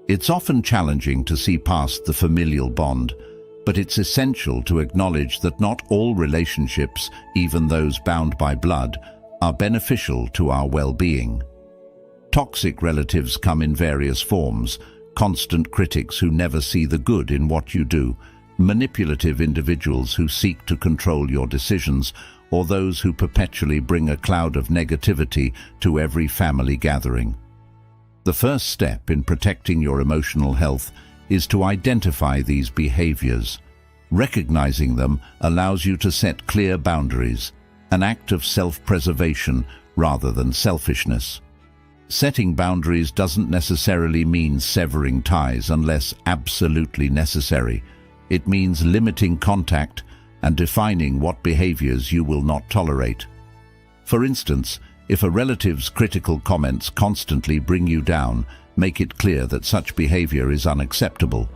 It's often challenging to see past the familial bond, but it's essential to acknowledge that not all relationships, even those bound by blood, are beneficial to our well-being. Toxic relatives come in various forms: constant critics who never see the good in what you do, manipulative individuals who seek to control your decisions, or those who perpetually bring a cloud of negativity to every family gathering. The first step in protecting your emotional health is to identify these behaviors. Recognizing them allows you to set clear boundaries, an act of self-preservation rather than selfishness. Setting boundaries doesn't necessarily mean severing ties unless absolutely necessary. It means limiting contact and defining what behaviors you will not tolerate. For instance, if a relative's critical comments constantly bring you down, make it clear that such behavior is unacceptable.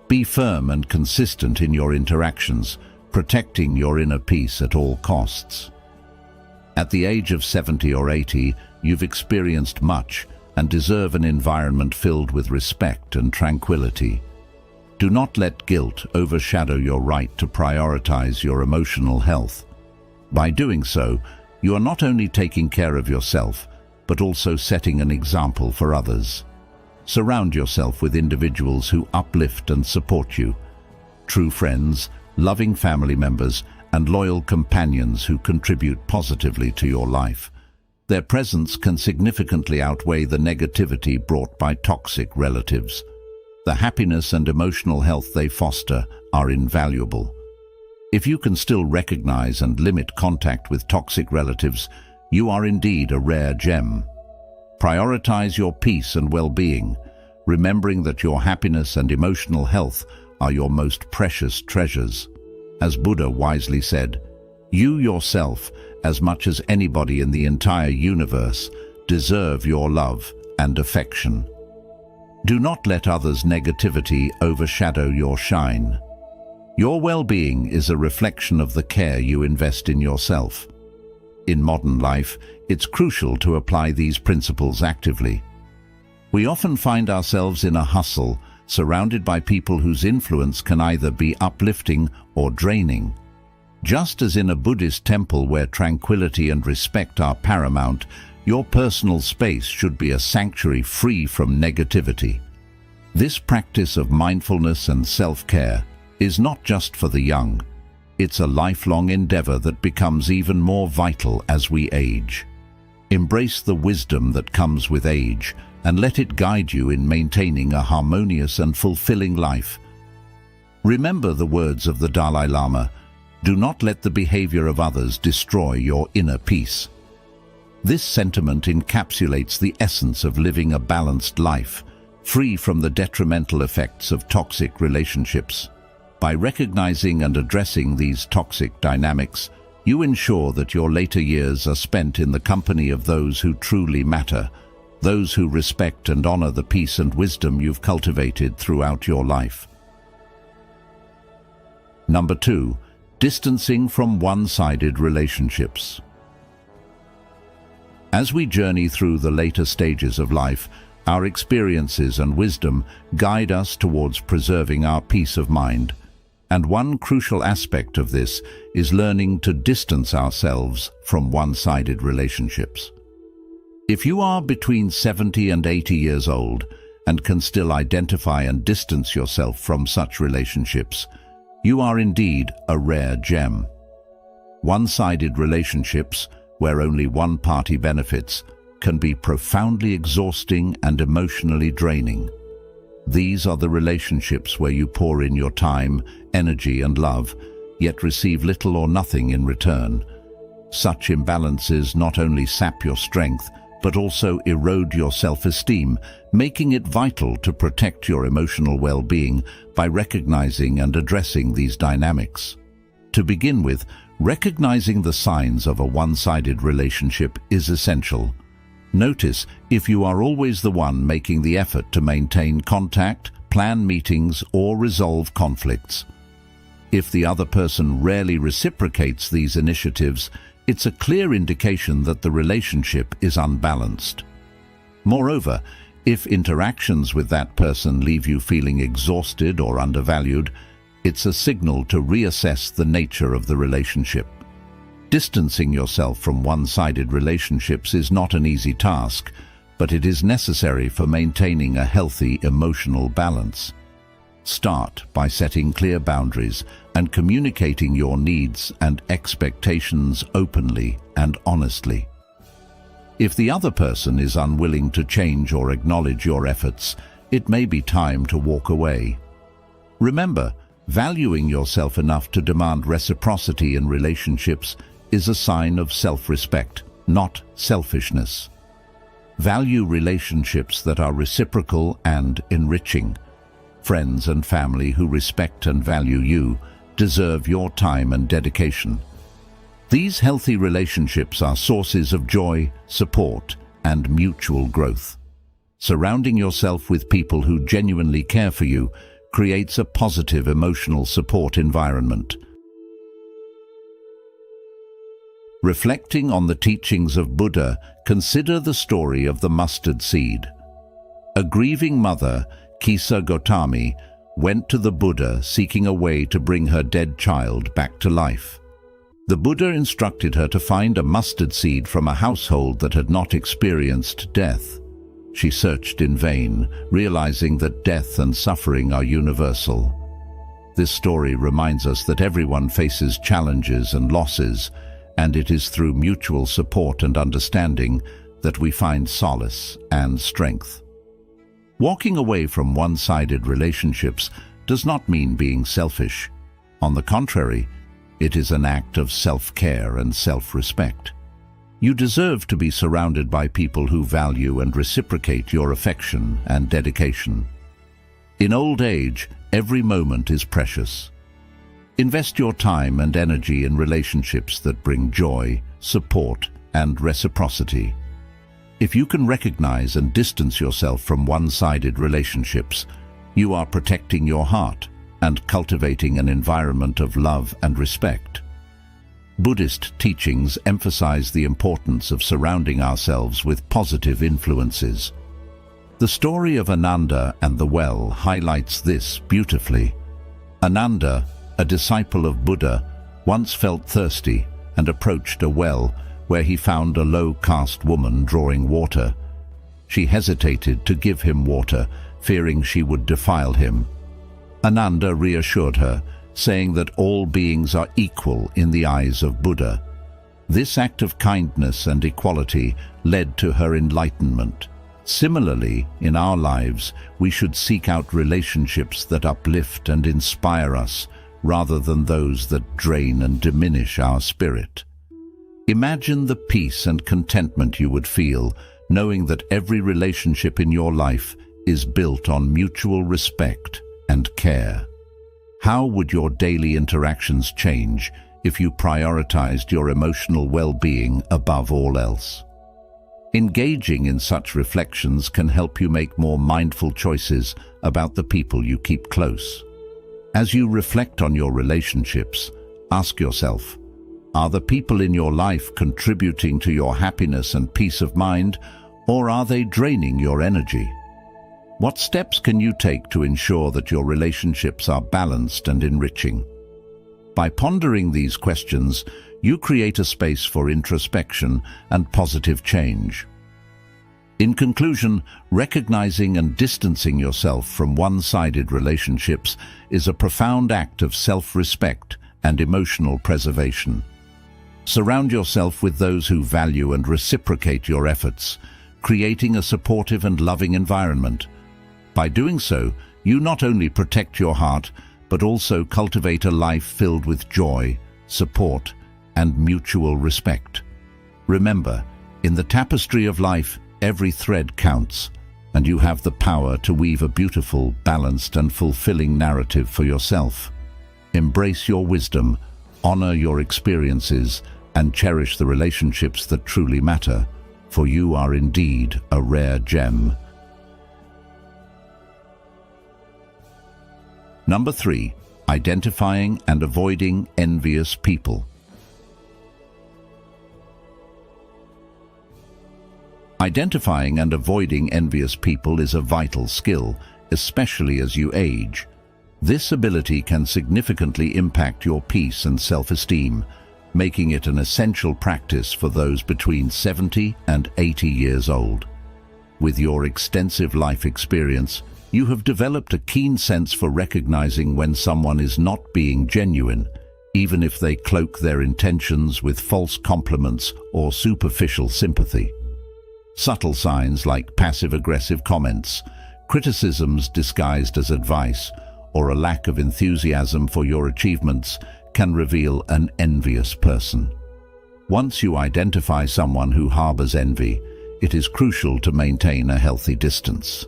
Be firm and consistent in your interactions, protecting your inner peace at all costs. At the age of 70 or 80, you've experienced much and deserve an environment filled with respect and tranquility. Do not let guilt overshadow your right to prioritize your emotional health. By doing so, you are not only taking care of yourself, but also setting an example for others. Surround yourself with individuals who uplift and support you. True friends, loving family members, and loyal companions who contribute positively to your life. Their presence can significantly outweigh the negativity brought by toxic relatives. The happiness and emotional health they foster are invaluable. If you can still recognize and limit contact with toxic relatives, you are indeed a rare gem. Prioritize your peace and well-being, remembering that your happiness and emotional health are your most precious treasures. As Buddha wisely said, "You yourself, as much as anybody in the entire universe, deserve your love and affection." Do not let others' negativity overshadow your shine. Your well-being is a reflection of the care you invest in yourself. In modern life, it's crucial to apply these principles actively. We often find ourselves in a hustle, surrounded by people whose influence can either be uplifting or draining. Just as in a Buddhist temple where tranquility and respect are paramount, your personal space should be a sanctuary free from negativity. This practice of mindfulness and self-care is not just for the young. It's a lifelong endeavor that becomes even more vital as we age. Embrace the wisdom that comes with age and let it guide you in maintaining a harmonious and fulfilling life. Remember the words of the Dalai Lama, "Do not let the behavior of others destroy your inner peace." This sentiment encapsulates the essence of living a balanced life, free from the detrimental effects of toxic relationships. By recognizing and addressing these toxic dynamics, you ensure that your later years are spent in the company of those who truly matter, those who respect and honor the peace and wisdom you've cultivated throughout your life. Number 2, distancing from one-sided relationships. As we journey through the later stages of life, our experiences and wisdom guide us towards preserving our peace of mind. And one crucial aspect of this is learning to distance ourselves from one-sided relationships. If you are between 70 and 80 years old and can still identify and distance yourself from such relationships, you are indeed a rare gem. One-sided relationships, where only one party benefits, can be profoundly exhausting and emotionally draining. These are the relationships where you pour in your time, energy and love, yet receive little or nothing in return. Such imbalances not only sap your strength, but also erode your self-esteem, making it vital to protect your emotional well-being by recognizing and addressing these dynamics. To begin with, recognizing the signs of a one-sided relationship is essential. Notice if you are always the one making the effort to maintain contact, plan meetings, or resolve conflicts. If the other person rarely reciprocates these initiatives, it's a clear indication that the relationship is unbalanced. Moreover, if interactions with that person leave you feeling exhausted or undervalued, it's a signal to reassess the nature of the relationship. Distancing yourself from one-sided relationships is not an easy task, but it is necessary for maintaining a healthy emotional balance. Start by setting clear boundaries and communicating your needs and expectations openly and honestly. If the other person is unwilling to change or acknowledge your efforts, it may be time to walk away. Remember, valuing yourself enough to demand reciprocity in relationships is a sign of self-respect, not selfishness. Value relationships that are reciprocal and enriching. Friends and family who respect and value you deserve your time and dedication. These healthy relationships are sources of joy, support, and mutual growth. Surrounding yourself with people who genuinely care for you creates a positive emotional support environment. Reflecting on the teachings of Buddha, consider the story of the mustard seed. A grieving mother, Kisa Gotami, went to the Buddha seeking a way to bring her dead child back to life. The Buddha instructed her to find a mustard seed from a household that had not experienced death. She searched in vain, realizing that death and suffering are universal. This story reminds us that everyone faces challenges and losses, and it is through mutual support and understanding that we find solace and strength. Walking away from one-sided relationships does not mean being selfish. On the contrary, it is an act of self-care and self-respect. You deserve to be surrounded by people who value and reciprocate your affection and dedication. In old age, every moment is precious. Invest your time and energy in relationships that bring joy, support, and reciprocity. If you can recognize and distance yourself from one-sided relationships, you are protecting your heart and cultivating an environment of love and respect. Buddhist teachings emphasize the importance of surrounding ourselves with positive influences. The story of Ananda and the well highlights this beautifully. Ananda, a disciple of Buddha, once felt thirsty and approached a well where he found a low-caste woman drawing water. She hesitated to give him water, fearing she would defile him. Ananda reassured her, saying that all beings are equal in the eyes of Buddha. This act of kindness and equality led to her enlightenment. Similarly, in our lives, we should seek out relationships that uplift and inspire us, rather than those that drain and diminish our spirit. Imagine the peace and contentment you would feel, knowing that every relationship in your life is built on mutual respect and care. How would your daily interactions change if you prioritized your emotional well-being above all else? Engaging in such reflections can help you make more mindful choices about the people you keep close. As you reflect on your relationships, ask yourself, are the people in your life contributing to your happiness and peace of mind, or are they draining your energy? What steps can you take to ensure that your relationships are balanced and enriching? By pondering these questions, you create a space for introspection and positive change. In conclusion, recognizing and distancing yourself from one-sided relationships is a profound act of self-respect and emotional preservation. Surround yourself with those who value and reciprocate your efforts, creating a supportive and loving environment. By doing so, you not only protect your heart, but also cultivate a life filled with joy, support, and mutual respect. Remember, in the tapestry of life, every thread counts, and you have the power to weave a beautiful, balanced, and fulfilling narrative for yourself. Embrace your wisdom, honor your experiences, and cherish the relationships that truly matter, for you are indeed a rare gem. Number 3. Identifying and avoiding envious people. Identifying and avoiding envious people is a vital skill, especially as you age. This ability can significantly impact your peace and self-esteem, making it an essential practice for those between 70 and 80 years old. With your extensive life experience, you have developed a keen sense for recognizing when someone is not being genuine, even if they cloak their intentions with false compliments or superficial sympathy. Subtle signs like passive-aggressive comments, criticisms disguised as advice, or a lack of enthusiasm for your achievements can reveal an envious person. Once you identify someone who harbors envy, it is crucial to maintain a healthy distance.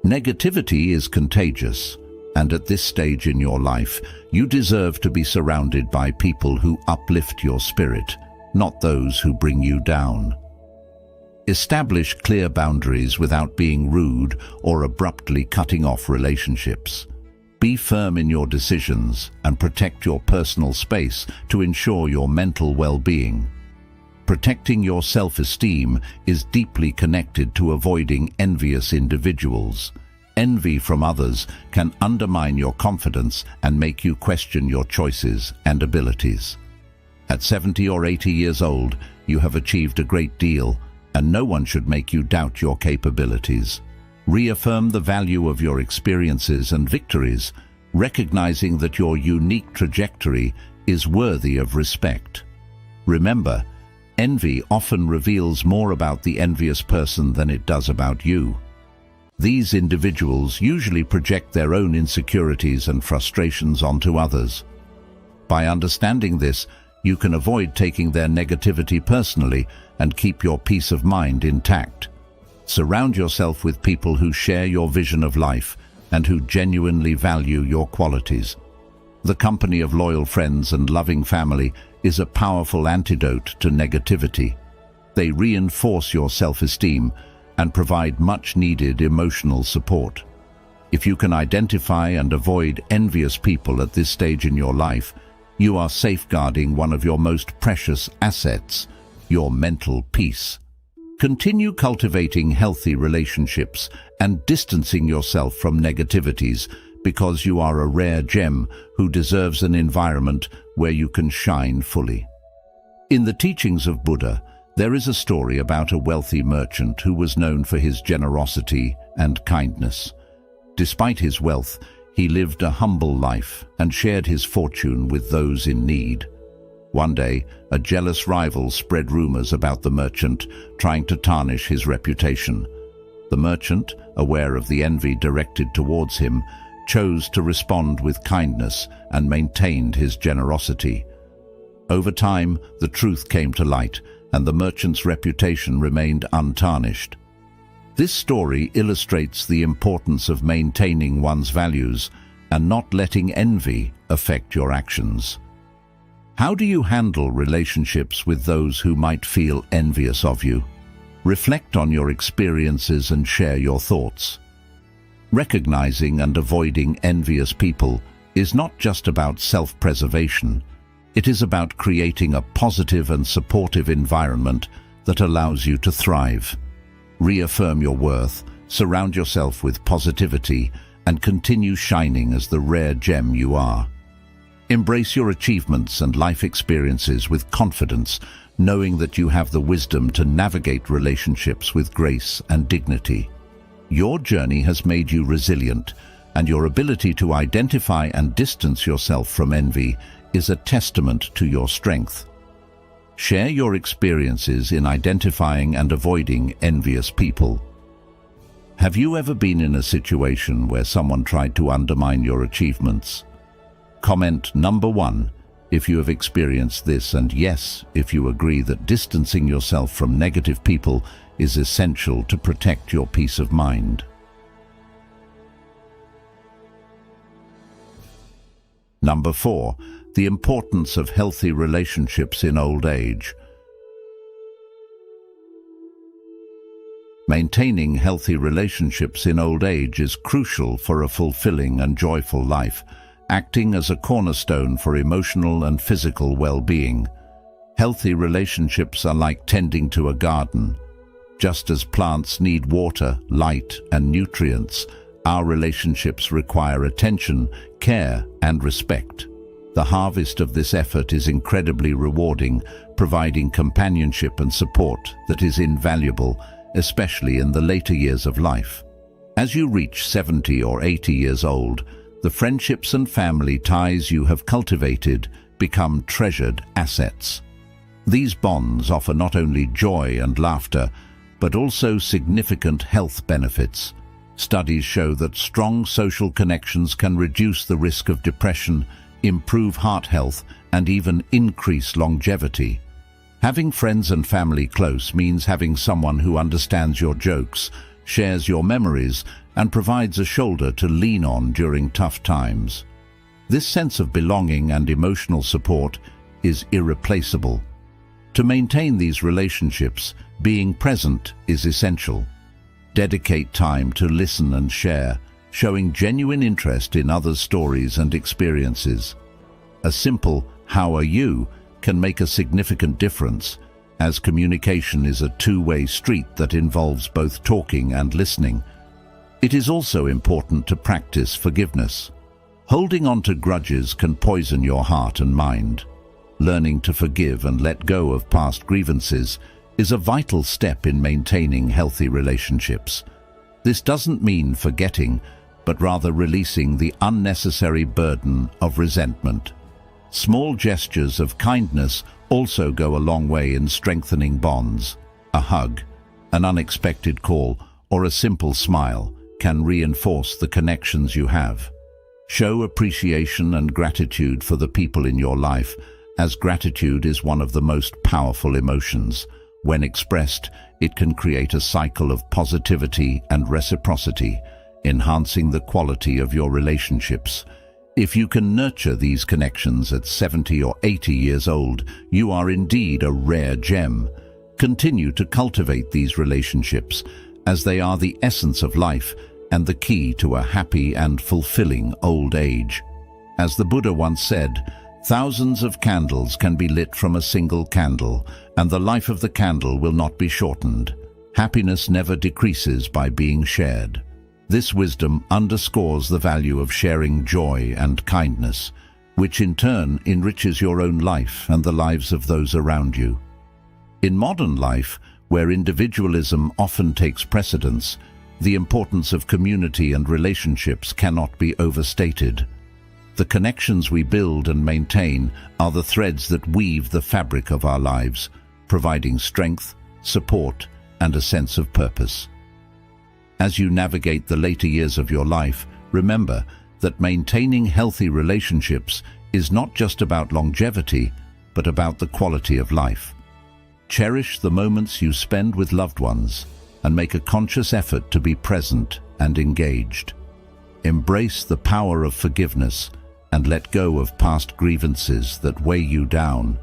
Negativity is contagious, and at this stage in your life, you deserve to be surrounded by people who uplift your spirit, not those who bring you down. Establish clear boundaries without being rude or abruptly cutting off relationships. Be firm in your decisions and protect your personal space to ensure your mental well-being. Protecting your self-esteem is deeply connected to avoiding envious individuals. Envy from others can undermine your confidence and make you question your choices and abilities. At 70 or 80 years old, you have achieved a great deal, and no one should make you doubt your capabilities. Reaffirm the value of your experiences and victories recognizing that your unique trajectory is worthy of respect. Remember, envy often reveals more about the envious person than it does about you. These individuals usually project their own insecurities and frustrations onto others. By understanding this, you can avoid taking their negativity personally and keep your peace of mind intact. Surround yourself with people who share your vision of life and who genuinely value your qualities. The company of loyal friends and loving family is a powerful antidote to negativity. They reinforce your self-esteem and provide much-needed emotional support. If you can identify and avoid envious people at this stage in your life, you are safeguarding one of your most precious assets, your mental peace. Continue cultivating healthy relationships and distancing yourself from negativities because you are a rare gem who deserves an environment where you can shine fully. In the teachings of Buddha, there is a story about a wealthy merchant who was known for his generosity and kindness. Despite his wealth, he lived a humble life and shared his fortune with those in need. One day, a jealous rival spread rumors about the merchant, trying to tarnish his reputation. The merchant, aware of the envy directed towards him, chose to respond with kindness and maintained his generosity. Over time, the truth came to light, and the merchant's reputation remained untarnished. This story illustrates the importance of maintaining one's values and not letting envy affect your actions. How do you handle relationships with those who might feel envious of you? Reflect on your experiences and share your thoughts. Recognizing and avoiding envious people is not just about self-preservation. It is about creating a positive and supportive environment that allows you to thrive. Reaffirm your worth, surround yourself with positivity, and continue shining as the rare gem you are. Embrace your achievements and life experiences with confidence, knowing that you have the wisdom to navigate relationships with grace and dignity. Your journey has made you resilient, and your ability to identify and distance yourself from envy is a testament to your strength. Share your experiences in identifying and avoiding envious people. Have you ever been in a situation where someone tried to undermine your achievements? Comment number 1 if you have experienced this, and yes if you agree that distancing yourself from negative people is essential to protect your peace of mind. Number 4. The importance of healthy relationships in old age. Maintaining healthy relationships in old age is crucial for a fulfilling and joyful life, acting as a cornerstone for emotional and physical well-being. Healthy relationships are like tending to a garden. Just as plants need water, light, and nutrients, our relationships require attention, care, and respect. The harvest of this effort is incredibly rewarding, providing companionship and support that is invaluable, especially in the later years of life. As you reach 70 or 80 years old, the friendships and family ties you have cultivated become treasured assets. These bonds offer not only joy and laughter, but also significant health benefits. Studies show that strong social connections can reduce the risk of depression, improve heart health, and even increase longevity. Having friends and family close means having someone who understands your jokes, shares your memories, and provides a shoulder to lean on during tough times. This sense of belonging and emotional support is irreplaceable. To maintain these relationships, being present is essential. Dedicate time to listen and share, showing genuine interest in others' stories and experiences. A simple "How are you?" can make a significant difference, as communication is a two-way street that involves both talking and listening. It is also important to practice forgiveness. Holding on to grudges can poison your heart and mind. Learning to forgive and let go of past grievances is a vital step in maintaining healthy relationships. This doesn't mean forgetting, but rather releasing the unnecessary burden of resentment. Small gestures of kindness also go a long way in strengthening bonds. A hug, an unexpected call, or a simple smile can reinforce the connections you have. Show appreciation and gratitude for the people in your life, as gratitude is one of the most powerful emotions. When expressed, it can create a cycle of positivity and reciprocity, enhancing the quality of your relationships. If you can nurture these connections at 70 or 80 years old, you are indeed a rare gem. Continue to cultivate these relationships, as they are the essence of life and the key to a happy and fulfilling old age. As the Buddha once said, "Thousands of candles can be lit from a single candle, and the life of the candle will not be shortened. Happiness never decreases by being shared." This wisdom underscores the value of sharing joy and kindness, which in turn enriches your own life and the lives of those around you. In modern life, where individualism often takes precedence, the importance of community and relationships cannot be overstated. The connections we build and maintain are the threads that weave the fabric of our lives, providing strength, support, and a sense of purpose. As you navigate the later years of your life, remember that maintaining healthy relationships is not just about longevity, but about the quality of life. Cherish the moments you spend with loved ones and make a conscious effort to be present and engaged. Embrace the power of forgiveness and let go of past grievances that weigh you down.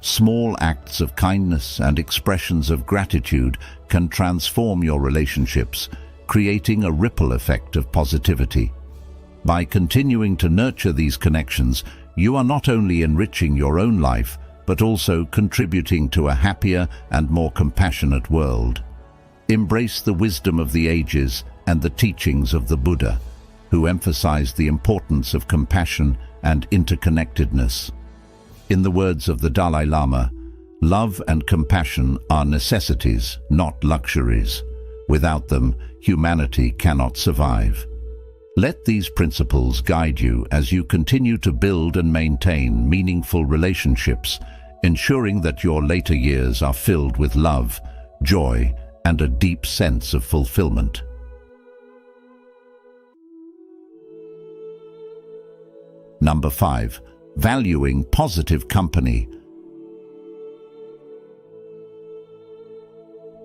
Small acts of kindness and expressions of gratitude can transform your relationships, creating a ripple effect of positivity. By continuing to nurture these connections, you are not only enriching your own life, but also contributing to a happier and more compassionate world. Embrace the wisdom of the ages and the teachings of the Buddha, who emphasized the importance of compassion and interconnectedness. In the words of the Dalai Lama, "Love and compassion are necessities, not luxuries. Without them, humanity cannot survive." Let these principles guide you as you continue to build and maintain meaningful relationships, ensuring that your later years are filled with love, joy, and a deep sense of fulfillment. Number 5. Valuing positive company.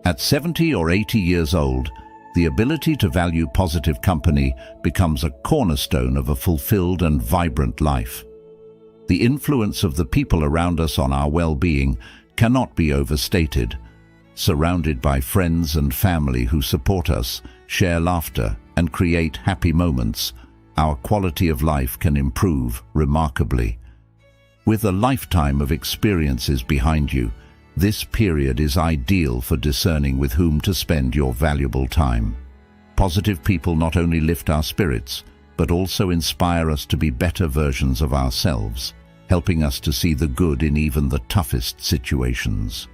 At 70 or 80 years old, the ability to value positive company becomes a cornerstone of a fulfilled and vibrant life. The influence of the people around us on our well-being cannot be overstated. Surrounded by friends and family who support us, share laughter, and create happy moments, our quality of life can improve remarkably. With a lifetime of experiences behind you, this period is ideal for discerning with whom to spend your valuable time. Positive people not only lift our spirits, but also inspire us to be better versions of ourselves, helping us to see the good in even the toughest situations.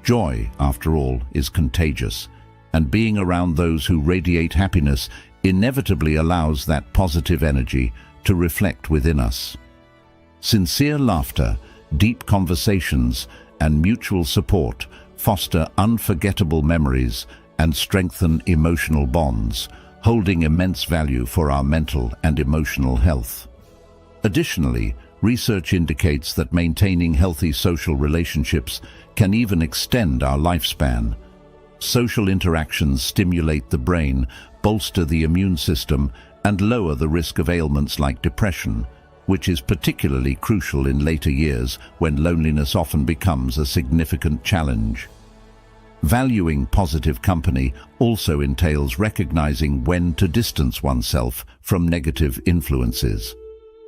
Joy, after all, is contagious, and being around those who radiate happiness inevitably allows that positive energy to reflect within us. Sincere laughter, deep conversations, and mutual support foster unforgettable memories and strengthen emotional bonds, holding immense value for our mental and emotional health. Additionally, research indicates that maintaining healthy social relationships can even extend our lifespan. Social interactions stimulate the brain, bolster the immune system, and lower the risk of ailments like depression, which is particularly crucial in later years when loneliness often becomes a significant challenge. Valuing positive company also entails recognizing when to distance oneself from negative influences.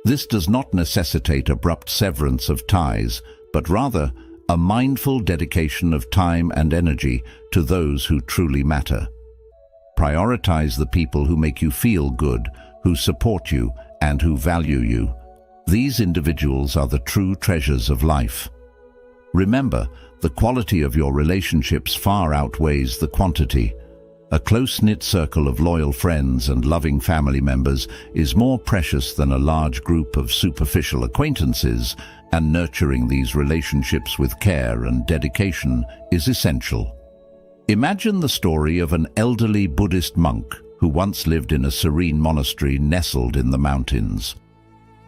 This does not necessitate abrupt severance of ties, but rather a mindful dedication of time and energy to those who truly matter. Prioritize the people who make you feel good, who support you, and who value you. These individuals are the true treasures of life. Remember, the quality of your relationships far outweighs the quantity. A close-knit circle of loyal friends and loving family members is more precious than a large group of superficial acquaintances, and nurturing these relationships with care and dedication is essential. Imagine the story of an elderly Buddhist monk who once lived in a serene monastery nestled in the mountains.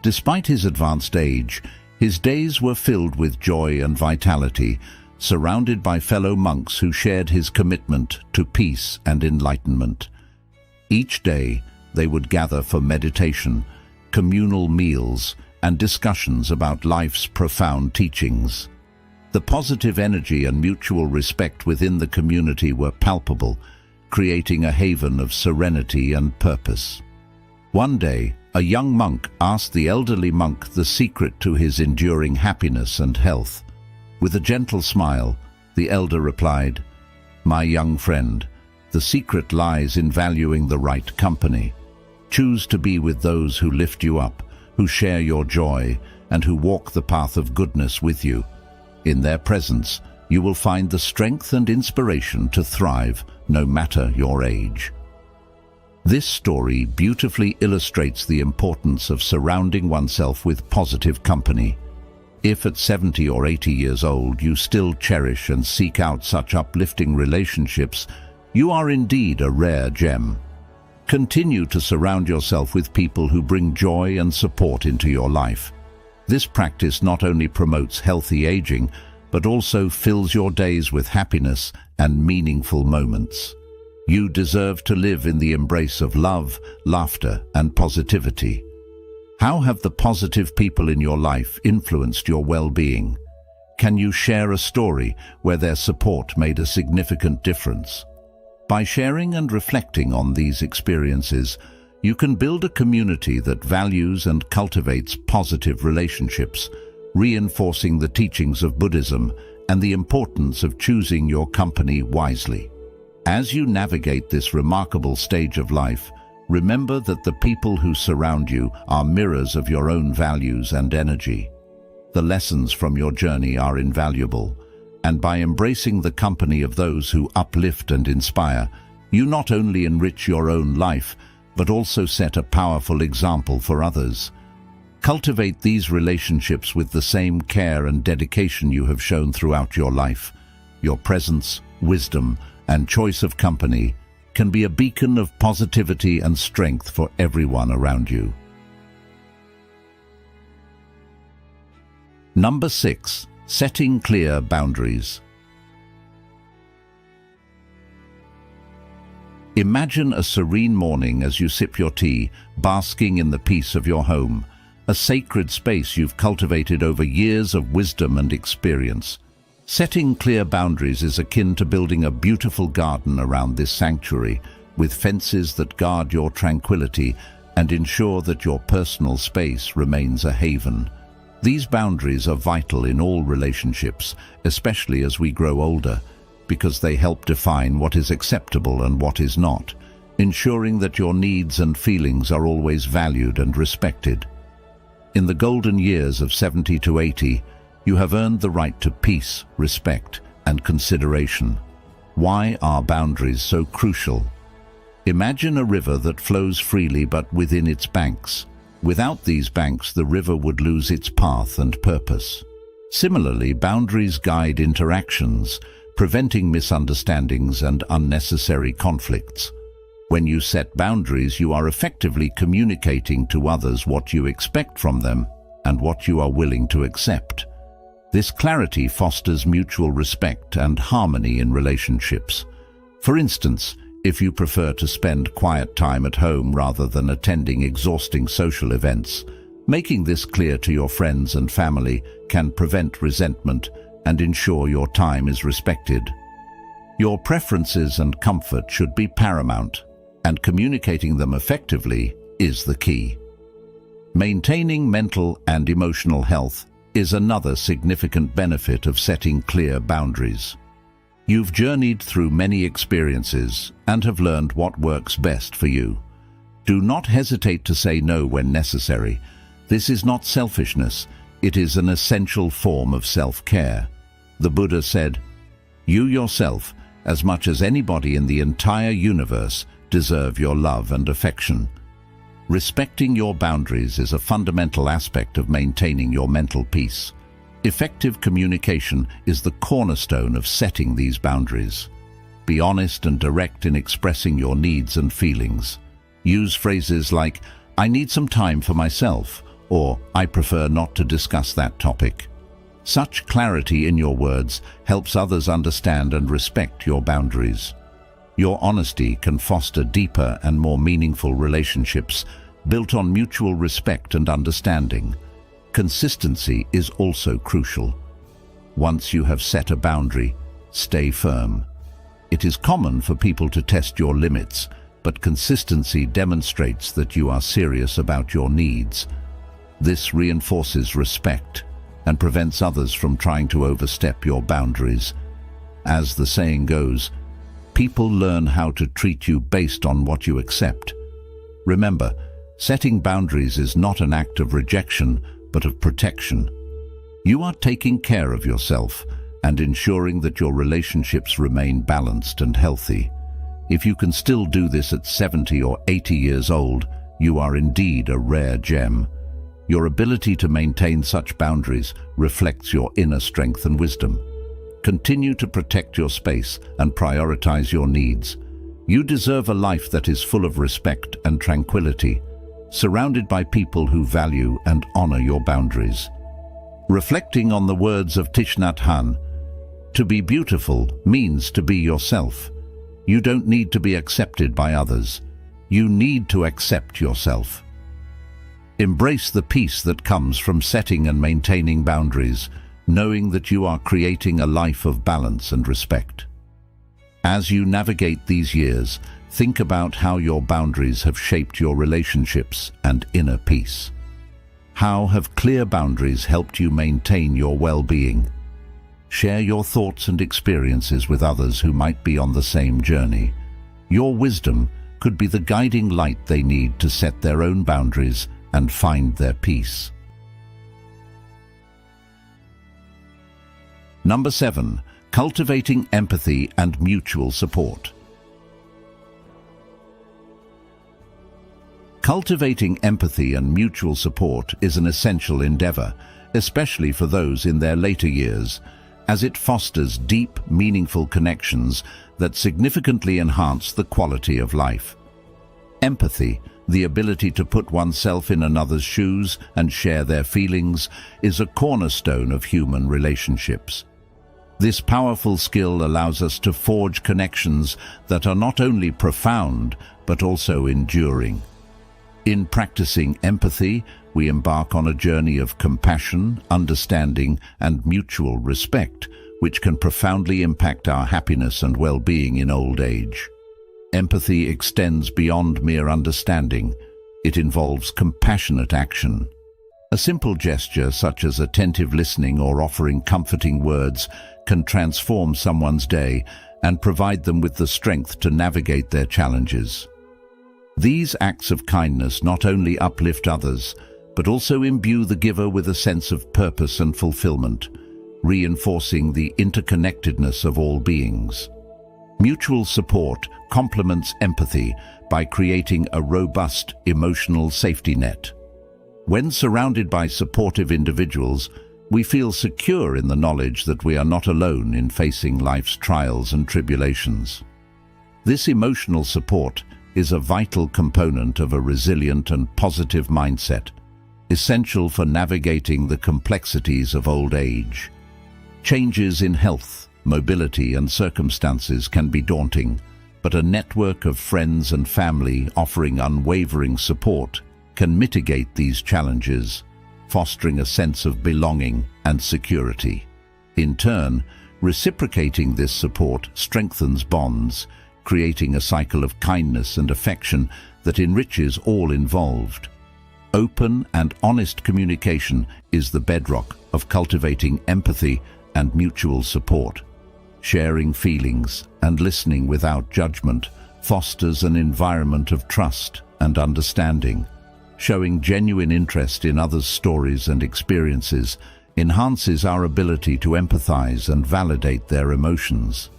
Despite his advanced age, his days were filled with joy and vitality, surrounded by fellow monks who shared his commitment to peace and enlightenment. Each day, they would gather for meditation, communal meals, and discussions about life's profound teachings. The positive energy and mutual respect within the community were palpable, creating a haven of serenity and purpose. One day, a young monk asked the elderly monk the secret to his enduring happiness and health. With a gentle smile, the elder replied, "My young friend, the secret lies in valuing the right company. Choose to be with those who lift you up, who share your joy, and who walk the path of goodness with you. In their presence, you will find the strength and inspiration to thrive, no matter your age." This story beautifully illustrates the importance of surrounding oneself with positive company. If at 70 or 80 years old you still cherish and seek out such uplifting relationships, you are indeed a rare gem. Continue to surround yourself with people who bring joy and support into your life. This practice not only promotes healthy aging, but also fills your days with happiness and meaningful moments. You deserve to live in the embrace of love, laughter, and positivity. How have the positive people in your life influenced your well-being? Can you share a story where their support made a significant difference? By sharing and reflecting on these experiences, you can build a community that values and cultivates positive relationships, reinforcing the teachings of Buddhism and the importance of choosing your company wisely. As you navigate this remarkable stage of life, remember that the people who surround you are mirrors of your own values and energy. The lessons from your journey are invaluable, and by embracing the company of those who uplift and inspire, you not only enrich your own life, but also set a powerful example for others. Cultivate these relationships with the same care and dedication you have shown throughout your life. Your presence, wisdom, and choice of company can be a beacon of positivity and strength for everyone around you. Number 6. Setting clear boundaries. Imagine a serene morning as you sip your tea, basking in the peace of your home, a sacred space you've cultivated over years of wisdom and experience. Setting clear boundaries is akin to building a beautiful garden around this sanctuary, with fences that guard your tranquility and ensure that your personal space remains a haven. These boundaries are vital in all relationships, especially as we grow older, because they help define what is acceptable and what is not, ensuring that your needs and feelings are always valued and respected. In the golden years of 70 to 80, you have earned the right to peace, respect, and consideration. Why are boundaries so crucial? Imagine a river that flows freely but within its banks. Without these banks, the river would lose its path and purpose. Similarly, boundaries guide interactions, preventing misunderstandings and unnecessary conflicts. When you set boundaries, you are effectively communicating to others what you expect from them and what you are willing to accept. This clarity fosters mutual respect and harmony in relationships. For instance, if you prefer to spend quiet time at home rather than attending exhausting social events, making this clear to your friends and family can prevent resentment and ensure your time is respected. Your preferences and comfort should be paramount, and communicating them effectively is the key. Maintaining mental and emotional health is another significant benefit of setting clear boundaries. You've journeyed through many experiences and have learned what works best for you. Do not hesitate to say no when necessary. This is not selfishness, it is an essential form of self-care. The Buddha said, "You yourself as much as anybody in the entire universe, deserve your love and affection. Respecting your boundaries is a fundamental aspect of maintaining your mental peace. Effective communication is the cornerstone of setting these boundaries. Be honest and direct in expressing your needs and feelings. Use phrases like, "I need some time for myself," or "I prefer not to discuss that topic." Such clarity in your words helps others understand and respect your boundaries. Your honesty can foster deeper and more meaningful relationships built on mutual respect and understanding. Consistency is also crucial. Once you have set a boundary, stay firm. It is common for people to test your limits, but consistency demonstrates that you are serious about your needs. This reinforces respect and prevents others from trying to overstep your boundaries. As the saying goes, people learn how to treat you based on what you accept. Remember, setting boundaries is not an act of rejection, but of protection. You are taking care of yourself and ensuring that your relationships remain balanced and healthy. If you can still do this at 70 or 80 years old, you are indeed a rare gem. Your ability to maintain such boundaries reflects your inner strength and wisdom. Continue to protect your space and prioritize your needs. You deserve a life that is full of respect and tranquility, surrounded by people who value and honor your boundaries. Reflecting on the words of Thich Nhat Hanh, "To be beautiful means to be yourself." You don't need to be accepted by others. You need to accept yourself. Embrace the peace that comes from setting and maintaining boundaries, knowing that you are creating a life of balance and respect. As you navigate these years, think about how your boundaries have shaped your relationships and inner peace. How have clear boundaries helped you maintain your well-being? Share your thoughts and experiences with others who might be on the same journey. Your wisdom could be the guiding light they need to set their own boundaries and find their peace. Number 7. Cultivating empathy and mutual support. Cultivating empathy and mutual support is an essential endeavor, especially for those in their later years, as it fosters deep, meaningful connections that significantly enhance the quality of life. Empathy, the ability to put oneself in another's shoes and share their feelings, is a cornerstone of human relationships. This powerful skill allows us to forge connections that are not only profound, but also enduring. In practicing empathy, we embark on a journey of compassion, understanding, and mutual respect, which can profoundly impact our happiness and well-being in old age. Empathy extends beyond mere understanding. It involves compassionate action. A simple gesture such as attentive listening or offering comforting words can transform someone's day and provide them with the strength to navigate their challenges. These acts of kindness not only uplift others, but also imbue the giver with a sense of purpose and fulfillment, reinforcing the interconnectedness of all beings. Mutual support complements empathy by creating a robust emotional safety net. When surrounded by supportive individuals, we feel secure in the knowledge that we are not alone in facing life's trials and tribulations. This emotional support is a vital component of a resilient and positive mindset, essential for navigating the complexities of old age. Changes in health, mobility, and circumstances can be daunting, but a network of friends and family offering unwavering support can mitigate these challenges, fostering a sense of belonging and security. In turn, reciprocating this support strengthens bonds, creating a cycle of kindness and affection that enriches all involved. Open and honest communication is the bedrock of cultivating empathy and mutual support. Sharing feelings and listening without judgment fosters an environment of trust and understanding. Showing genuine interest in others' stories and experiences enhances our ability to empathize and validate their emotions.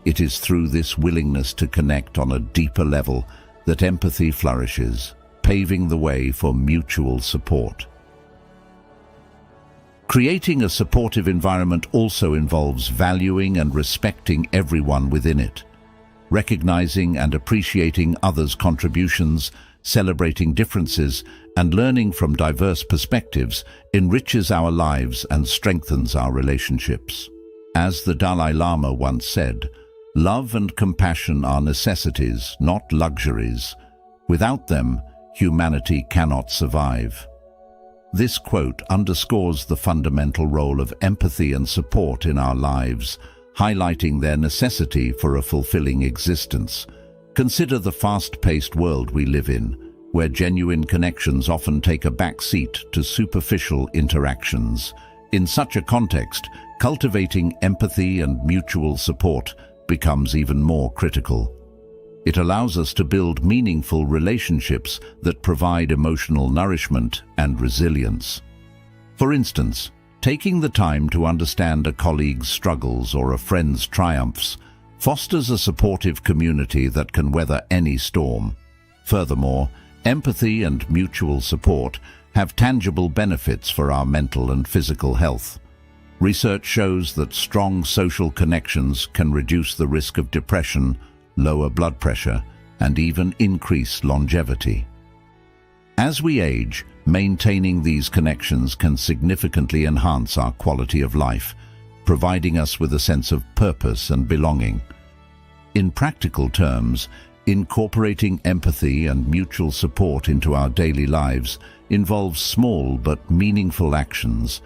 It is through this willingness to connect on a deeper level that empathy flourishes, paving the way for mutual support. Creating a supportive environment also involves valuing and respecting everyone within it. Recognizing and appreciating others' contributions, celebrating differences, and learning from diverse perspectives enriches our lives and strengthens our relationships. As the Dalai Lama once said, "Love and compassion are necessities, not luxuries. Without them, humanity cannot survive." This quote underscores the fundamental role of empathy and support in our lives, highlighting their necessity for a fulfilling existence. Consider the fast-paced world we live in, where genuine connections often take a back seat to superficial interactions. In such a context, cultivating empathy and mutual support becomes even more critical. It allows us to build meaningful relationships that provide emotional nourishment and resilience. For instance, taking the time to understand a colleague's struggles or a friend's triumphs fosters a supportive community that can weather any storm. Furthermore, empathy and mutual support have tangible benefits for our mental and physical health. Research shows that strong social connections can reduce the risk of depression, lower blood pressure, and even increase longevity. As we age, maintaining these connections can significantly enhance our quality of life, providing us with a sense of purpose and belonging. In practical terms, incorporating empathy and mutual support into our daily lives involves small but meaningful actions.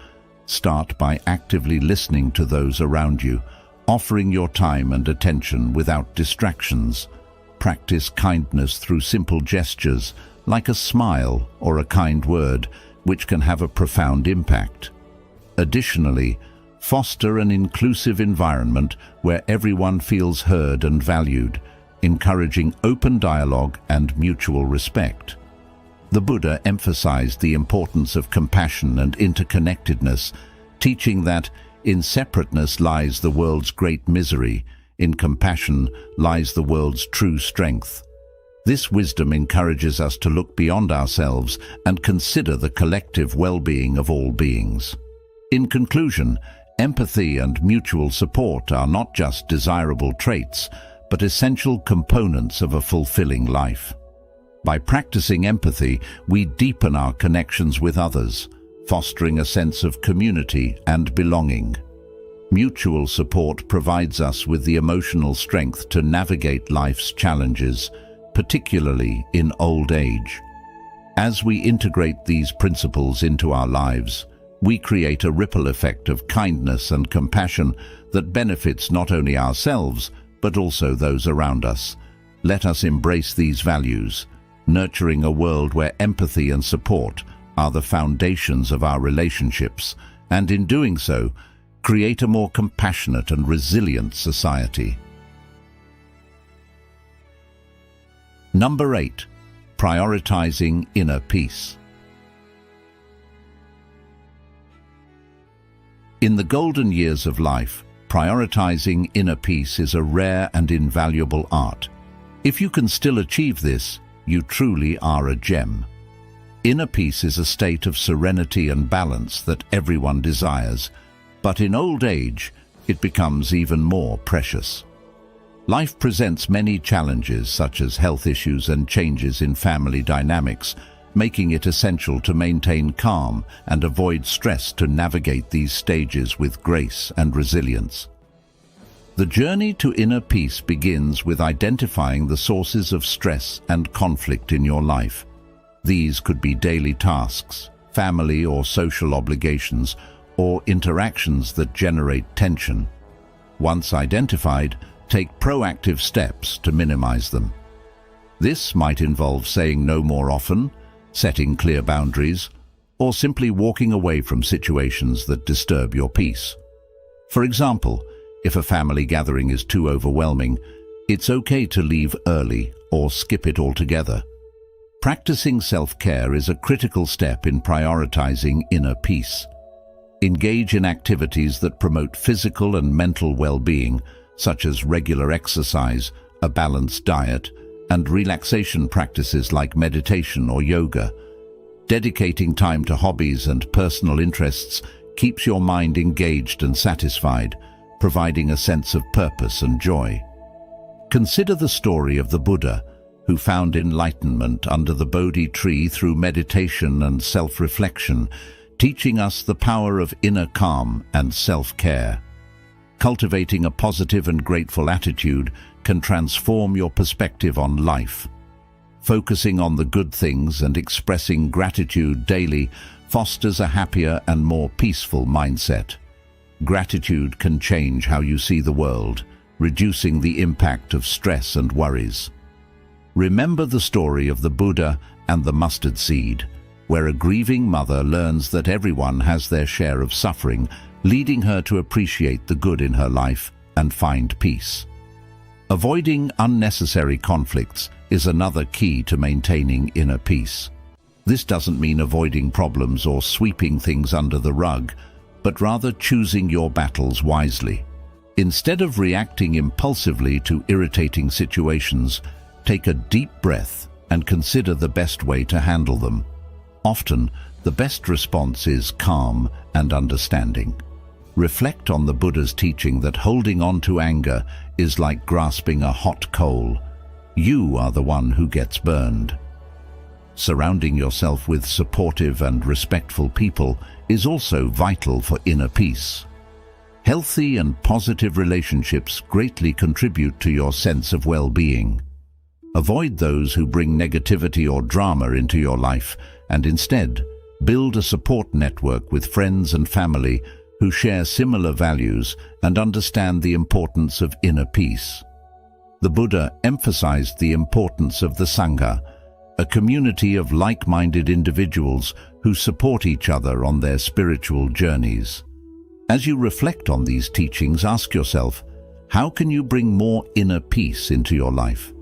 Start by actively listening to those around you, offering your time and attention without distractions. Practice kindness through simple gestures, like a smile or a kind word, which can have a profound impact. Additionally, foster an inclusive environment where everyone feels heard and valued, encouraging open dialogue and mutual respect. The Buddha emphasized the importance of compassion and interconnectedness, teaching that in separateness lies the world's great misery, in compassion lies the world's true strength. This wisdom encourages us to look beyond ourselves and consider the collective well-being of all beings. In conclusion, empathy and mutual support are not just desirable traits, but essential components of a fulfilling life. By practicing empathy, we deepen our connections with others, fostering a sense of community and belonging. Mutual support provides us with the emotional strength to navigate life's challenges, particularly in old age. As we integrate these principles into our lives, we create a ripple effect of kindness and compassion that benefits not only ourselves, but also those around us. Let us embrace these values, nurturing a world where empathy and support are the foundations of our relationships, and in doing so, create a more compassionate and resilient society. Number 8. Prioritizing inner peace. In the golden years of life, prioritizing inner peace is a rare and invaluable art. If you can still achieve this, you truly are a gem. Inner peace is a state of serenity and balance that everyone desires, but in old age, it becomes even more precious. Life presents many challenges such as health issues and changes in family dynamics, making it essential to maintain calm and avoid stress to navigate these stages with grace and resilience. The journey to inner peace begins with identifying the sources of stress and conflict in your life. These could be daily tasks, family or social obligations, or interactions that generate tension. Once identified, take proactive steps to minimize them. This might involve saying no more often, setting clear boundaries, or simply walking away from situations that disturb your peace. For example, if a family gathering is too overwhelming, it's okay to leave early or skip it altogether. Practicing self-care is a critical step in prioritizing inner peace. Engage in activities that promote physical and mental well-being, such as regular exercise, a balanced diet, and relaxation practices like meditation or yoga. Dedicating time to hobbies and personal interests keeps your mind engaged and satisfied, providing a sense of purpose and joy. Consider the story of the Buddha, who found enlightenment under the Bodhi tree through meditation and self-reflection, teaching us the power of inner calm and self-care. Cultivating a positive and grateful attitude can transform your perspective on life. Focusing on the good things and expressing gratitude daily fosters a happier and more peaceful mindset. Gratitude can change how you see the world, reducing the impact of stress and worries. Remember the story of the Buddha and the mustard seed, where a grieving mother learns that everyone has their share of suffering, leading her to appreciate the good in her life and find peace. Avoiding unnecessary conflicts is another key to maintaining inner peace. This doesn't mean avoiding problems or sweeping things under the rug, but rather choosing your battles wisely. Instead of reacting impulsively to irritating situations, take a deep breath and consider the best way to handle them. Often, the best response is calm and understanding. Reflect on the Buddha's teaching that holding on to anger is like grasping a hot coal. You are the one who gets burned. Surrounding yourself with supportive and respectful people is also vital for inner peace. Healthy and positive relationships greatly contribute to your sense of well-being. Avoid those who bring negativity or drama into your life, and instead, build a support network with friends and family who share similar values and understand the importance of inner peace. The Buddha emphasized the importance of the Sangha, a community of like-minded individuals who support each other on their spiritual journeys. As you reflect on these teachings, ask yourself, how can you bring more inner peace into your life?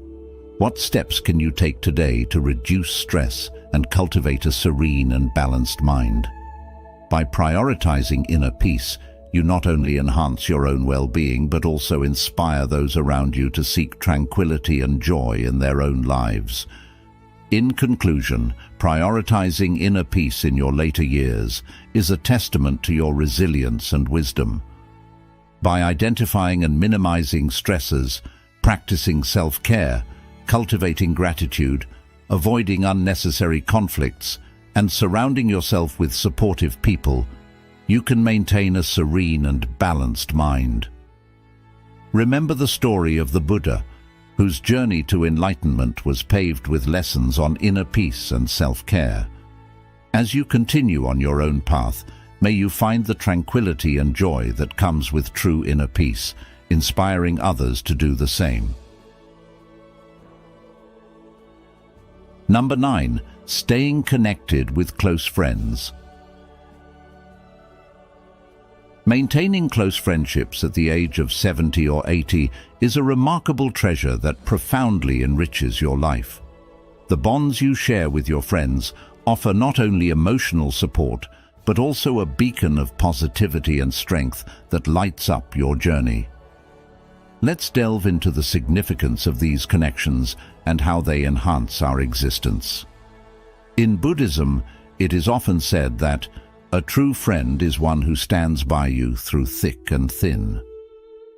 What steps can you take today to reduce stress and cultivate a serene and balanced mind? By prioritizing inner peace, you not only enhance your own well-being but also inspire those around you to seek tranquility and joy in their own lives. In conclusion, prioritizing inner peace in your later years is a testament to your resilience and wisdom. By identifying and minimizing stresses, practicing self-care, cultivating gratitude, avoiding unnecessary conflicts, and surrounding yourself with supportive people, you can maintain a serene and balanced mind. Remember the story of the Buddha, whose journey to enlightenment was paved with lessons on inner peace and self-care. As you continue on your own path, may you find the tranquility and joy that comes with true inner peace, inspiring others to do the same. Number 9. Staying connected with close friends. Maintaining close friendships at the age of 70 or 80 is a remarkable treasure that profoundly enriches your life. The bonds you share with your friends offer not only emotional support, but also a beacon of positivity and strength that lights up your journey. Let's delve into the significance of these connections and how they enhance our existence. In Buddhism, it is often said that a true friend is one who stands by you through thick and thin.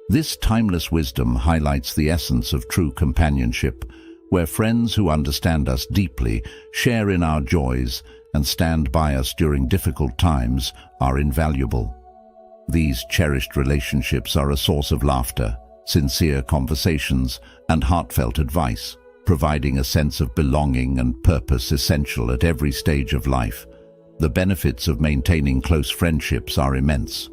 This timeless wisdom highlights the essence of true companionship, where friends who understand us deeply, share in our joys, and stand by us during difficult times are invaluable. These cherished relationships are a source of laughter, sincere conversations, and heartfelt advice, providing a sense of belonging and purpose essential at every stage of life. The benefits of maintaining close friendships are immense.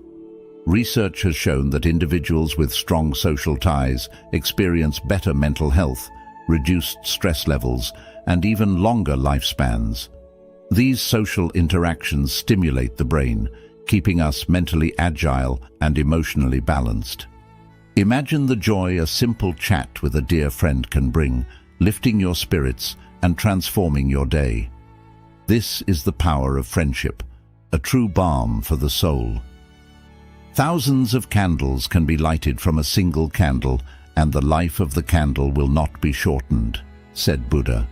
Research has shown that individuals with strong social ties experience better mental health, reduced stress levels, and even longer lifespans. These social interactions stimulate the brain, keeping us mentally agile and emotionally balanced. Imagine the joy a simple chat with a dear friend can bring, lifting your spirits and transforming your day. This is the power of friendship, a true balm for the soul. Thousands of candles can be lighted from a single candle, and the life of the candle will not be shortened, said Buddha.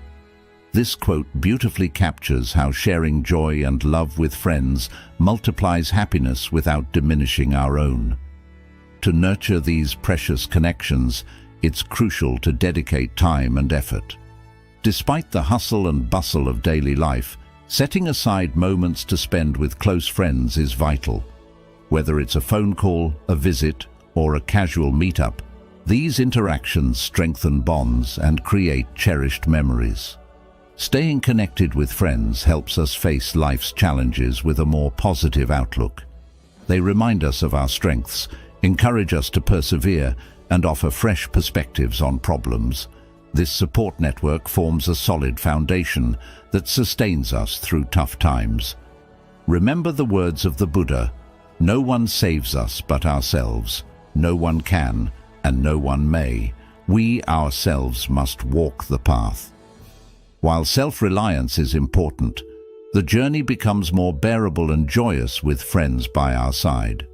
This quote beautifully captures how sharing joy and love with friends multiplies happiness without diminishing our own. To nurture these precious connections, it's crucial to dedicate time and effort. Despite the hustle and bustle of daily life, setting aside moments to spend with close friends is vital. Whether it's a phone call, a visit, or a casual meetup, these interactions strengthen bonds and create cherished memories. Staying connected with friends helps us face life's challenges with a more positive outlook. They remind us of our strengths, encourage us to persevere, and offer fresh perspectives on problems. This support network forms a solid foundation that sustains us through tough times. Remember the words of the Buddha: "No one saves us but ourselves. No one can, and no one may. We ourselves must walk the path." While self-reliance is important, the journey becomes more bearable and joyous with friends by our side.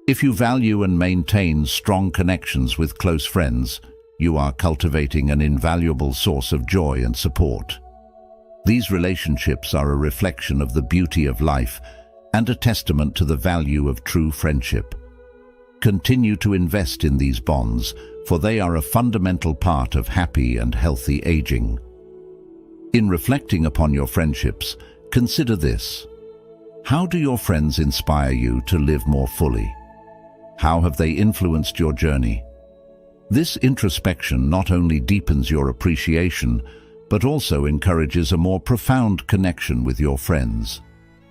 If you value and maintain strong connections with close friends, you are cultivating an invaluable source of joy and support. These relationships are a reflection of the beauty of life and a testament to the value of true friendship. Continue to invest in these bonds, for they are a fundamental part of happy and healthy aging. In reflecting upon your friendships, consider this. How do your friends inspire you to live more fully? How have they influenced your journey? This introspection not only deepens your appreciation, but also encourages a more profound connection with your friends.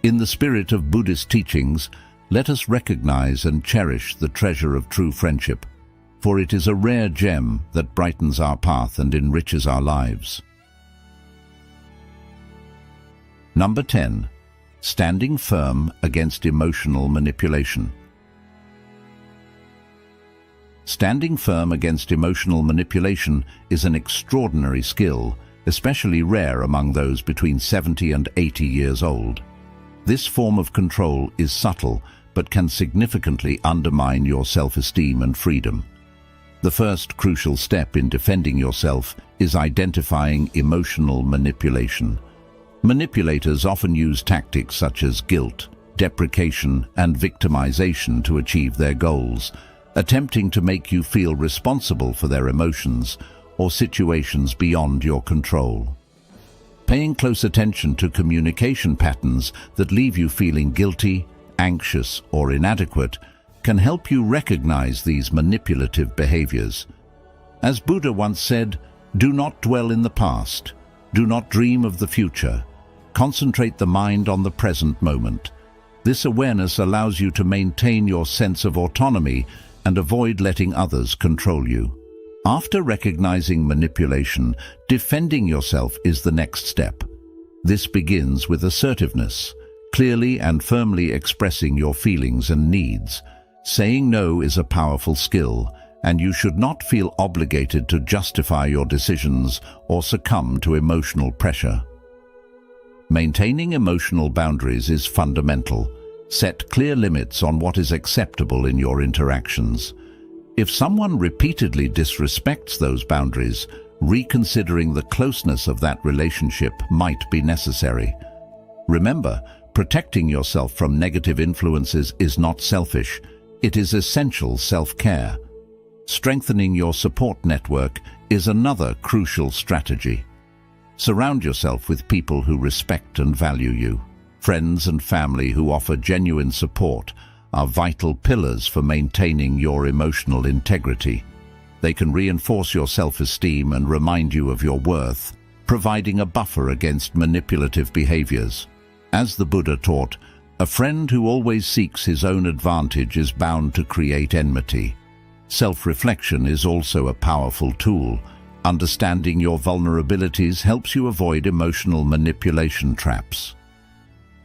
In the spirit of Buddhist teachings, let us recognize and cherish the treasure of true friendship, for it is a rare gem that brightens our path and enriches our lives. Number 10. Standing firm against emotional manipulation. Standing firm against emotional manipulation is an extraordinary skill, especially rare among those between 70 and 80 years old. This form of control is subtle, but can significantly undermine your self-esteem and freedom. The first crucial step in defending yourself is identifying emotional manipulation. Manipulators often use tactics such as guilt, deprecation, and victimization to achieve their goals, attempting to make you feel responsible for their emotions or situations beyond your control. Paying close attention to communication patterns that leave you feeling guilty, anxious, or inadequate can help you recognize these manipulative behaviors. As Buddha once said, "Do not dwell in the past. Do not dream of the future. Concentrate the mind on the present moment." This awareness allows you to maintain your sense of autonomy and avoid letting others control you. After recognizing manipulation, defending yourself is the next step. This begins with assertiveness, clearly and firmly expressing your feelings and needs. Saying no is a powerful skill, and you should not feel obligated to justify your decisions or succumb to emotional pressure. Maintaining emotional boundaries is fundamental. Set clear limits on what is acceptable in your interactions. If someone repeatedly disrespects those boundaries, reconsidering the closeness of that relationship might be necessary. Remember, protecting yourself from negative influences is not selfish. It is essential self-care. Strengthening your support network is another crucial strategy. Surround yourself with people who respect and value you. Friends and family who offer genuine support are vital pillars for maintaining your emotional integrity. They can reinforce your self-esteem and remind you of your worth, providing a buffer against manipulative behaviors. As the Buddha taught, a friend who always seeks his own advantage is bound to create enmity. Self-reflection is also a powerful tool. Understanding your vulnerabilities helps you avoid emotional manipulation traps.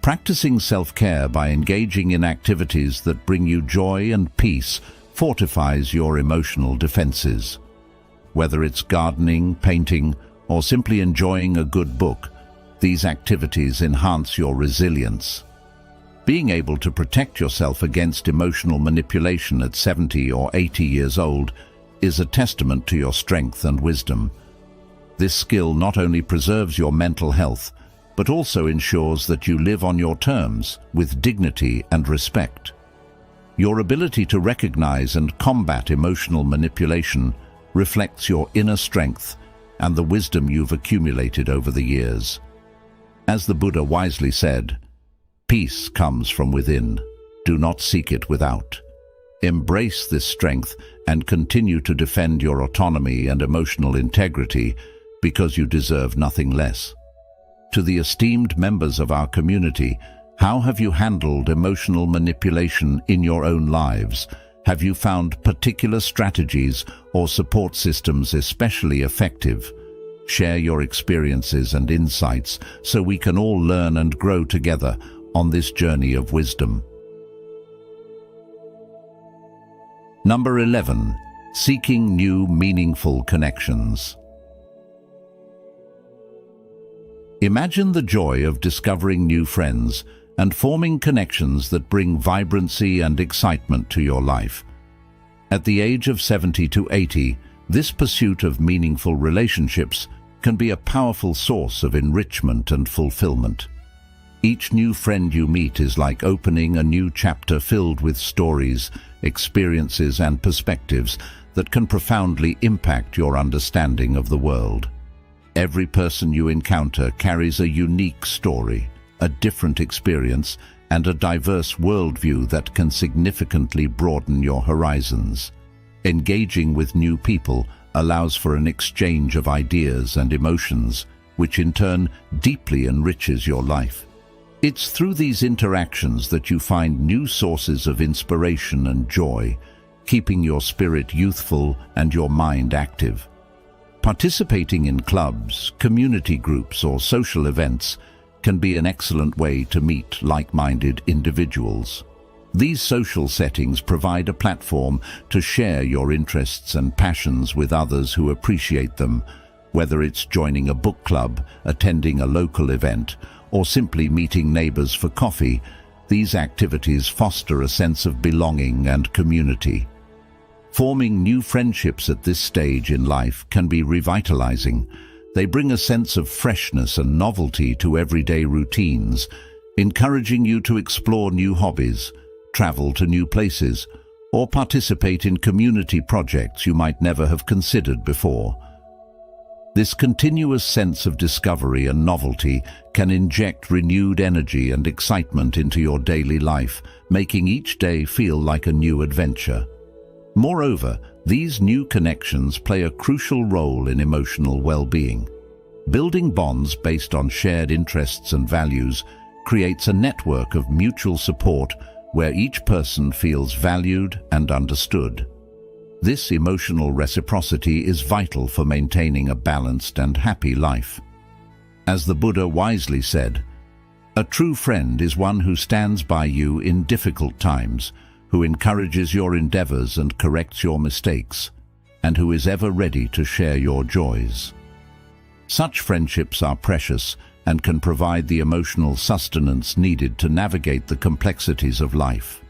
Practicing self-care by engaging in activities that bring you joy and peace fortifies your emotional defenses. Whether it's gardening, painting, or simply enjoying a good book, these activities enhance your resilience. Being able to protect yourself against emotional manipulation at 70 or 80 years old is a testament to your strength and wisdom. This skill not only preserves your mental health, but also ensures that you live on your terms with dignity and respect. Your ability to recognize and combat emotional manipulation reflects your inner strength and the wisdom you've accumulated over the years. As the Buddha wisely said, "Peace comes from within. Do not seek it without." Embrace this strength and continue to defend your autonomy and emotional integrity because you deserve nothing less. To the esteemed members of our community, how have you handled emotional manipulation in your own lives? Have you found particular strategies or support systems especially effective? Share your experiences and insights so we can all learn and grow together on this journey of wisdom. Number 11. Seeking new meaningful connections. Imagine the joy of discovering new friends and forming connections that bring vibrancy and excitement to your life. At the age of 70 to 80, this pursuit of meaningful relationships can be a powerful source of enrichment and fulfillment. Each new friend you meet is like opening a new chapter filled with stories, experiences, and perspectives that can profoundly impact your understanding of the world. Every person you encounter carries a unique story, a different experience, and a diverse worldview that can significantly broaden your horizons. Engaging with new people allows for an exchange of ideas and emotions, which in turn deeply enriches your life. It's through these interactions that you find new sources of inspiration and joy, keeping your spirit youthful and your mind active. Participating in clubs, community groups, or social events can be an excellent way to meet like-minded individuals. These social settings provide a platform to share your interests and passions with others who appreciate them, whether it's joining a book club, attending a local event, or simply meeting neighbors for coffee. These activities foster a sense of belonging and community. Forming new friendships at this stage in life can be revitalizing. They bring a sense of freshness and novelty to everyday routines, encouraging you to explore new hobbies, travel to new places, or participate in community projects you might never have considered before. This continuous sense of discovery and novelty can inject renewed energy and excitement into your daily life, making each day feel like a new adventure. Moreover, these new connections play a crucial role in emotional well-being. Building bonds based on shared interests and values creates a network of mutual support where each person feels valued and understood. This emotional reciprocity is vital for maintaining a balanced and happy life. As the Buddha wisely said, "A true friend is one who stands by you in difficult times, who encourages your endeavors and corrects your mistakes, and who is ever ready to share your joys." Such friendships are precious and can provide the emotional sustenance needed to navigate the complexities of life.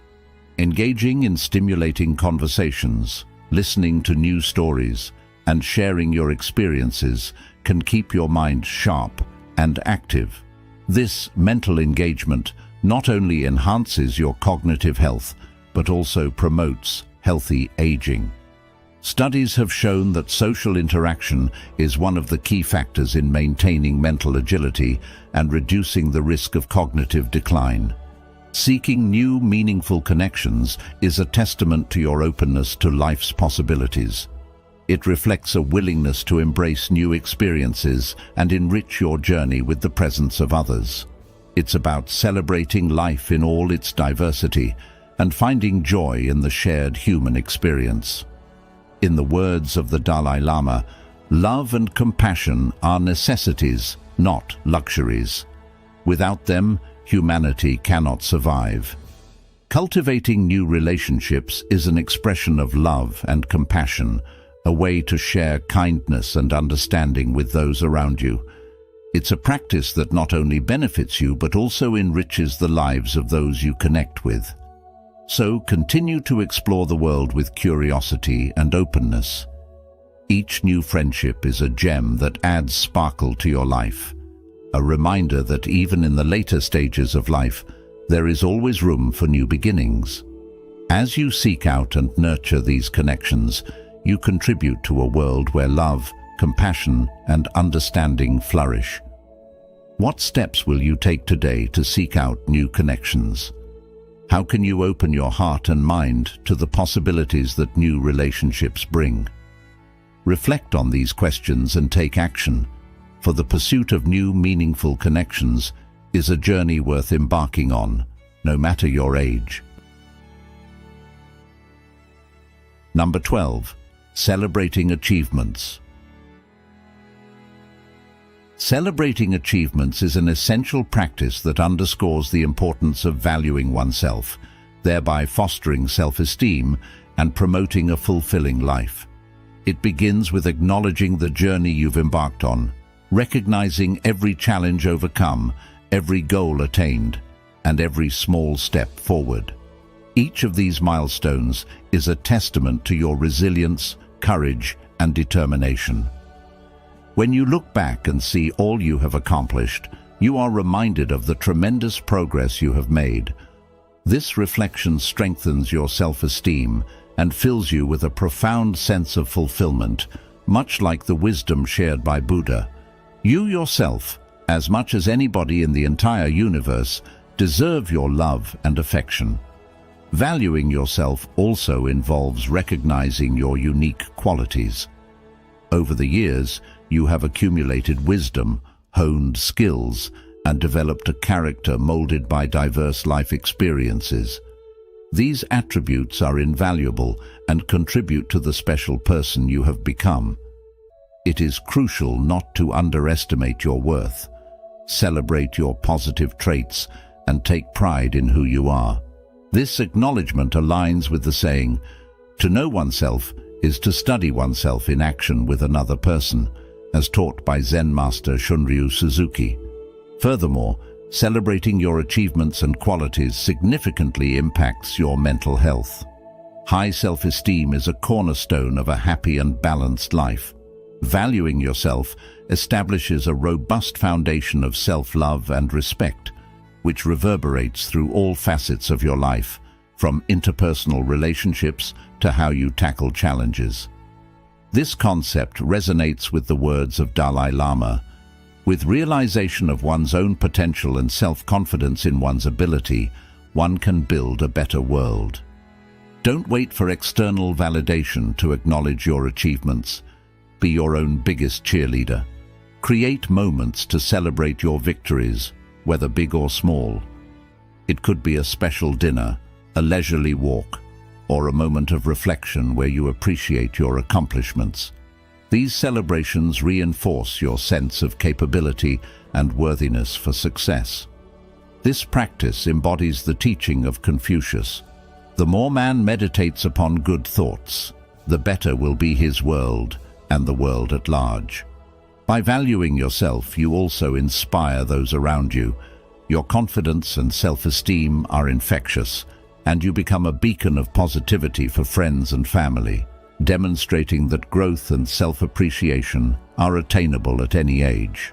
Engaging in stimulating conversations, listening to new stories, and sharing your experiences can keep your mind sharp and active. This mental engagement not only enhances your cognitive health, but also promotes healthy aging. Studies have shown that social interaction is one of the key factors in maintaining mental agility and reducing the risk of cognitive decline. Seeking new, meaningful connections is a testament to your openness to life's possibilities. It reflects a willingness to embrace new experiences and enrich your journey with the presence of others. It's about celebrating life in all its diversity and finding joy in the shared human experience. In the words of the Dalai Lama, love and compassion are necessities, not luxuries. Without them, humanity cannot survive. Cultivating new relationships is an expression of love and compassion, a way to share kindness and understanding with those around you. It's a practice that not only benefits you but also enriches the lives of those you connect with. So continue to explore the world with curiosity and openness. Each new friendship is a gem that adds sparkle to your life, a reminder that even in the later stages of life, there is always room for new beginnings. As you seek out and nurture these connections, you contribute to a world where love, compassion, and understanding flourish. What steps will you take today to seek out new connections? How can you open your heart and mind to the possibilities that new relationships bring? Reflect on these questions and take action, for the pursuit of new meaningful connections is a journey worth embarking on, no matter your age. Number 12. Celebrating achievements. Celebrating achievements is an essential practice that underscores the importance of valuing oneself, thereby fostering self-esteem and promoting a fulfilling life. It begins with acknowledging the journey you've embarked on, recognizing every challenge overcome, every goal attained, and every small step forward. Each of these milestones is a testament to your resilience, courage, and determination. When you look back and see all you have accomplished, you are reminded of the tremendous progress you have made. This reflection strengthens your self-esteem and fills you with a profound sense of fulfillment, much like the wisdom shared by Buddha. You yourself, as much as anybody in the entire universe, deserve your love and affection. Valuing yourself also involves recognizing your unique qualities. Over the years, you have accumulated wisdom, honed skills, and developed a character molded by diverse life experiences. These attributes are invaluable and contribute to the special person you have become. It is crucial not to underestimate your worth. Celebrate your positive traits and take pride in who you are. This acknowledgement aligns with the saying, "To know oneself is to study oneself in action with another person," as taught by Zen master Shunryu Suzuki. Furthermore, celebrating your achievements and qualities significantly impacts your mental health. High self-esteem is a cornerstone of a happy and balanced life. Valuing yourself establishes a robust foundation of self-love and respect, which reverberates through all facets of your life, from interpersonal relationships to how you tackle challenges. This concept resonates with the words of Dalai Lama. With realization of one's own potential and self-confidence in one's ability, one can build a better world. Don't wait for external validation to acknowledge your achievements. Be your own biggest cheerleader. Create moments to celebrate your victories, whether big or small. It could be a special dinner, a leisurely walk, or a moment of reflection where you appreciate your accomplishments. These celebrations reinforce your sense of capability and worthiness for success. This practice embodies the teaching of Confucius. The more man meditates upon good thoughts, the better will be his world and the world at large. By valuing yourself, you also inspire those around you. Your confidence and self-esteem are infectious, and you become a beacon of positivity for friends and family, demonstrating that growth and self-appreciation are attainable at any age.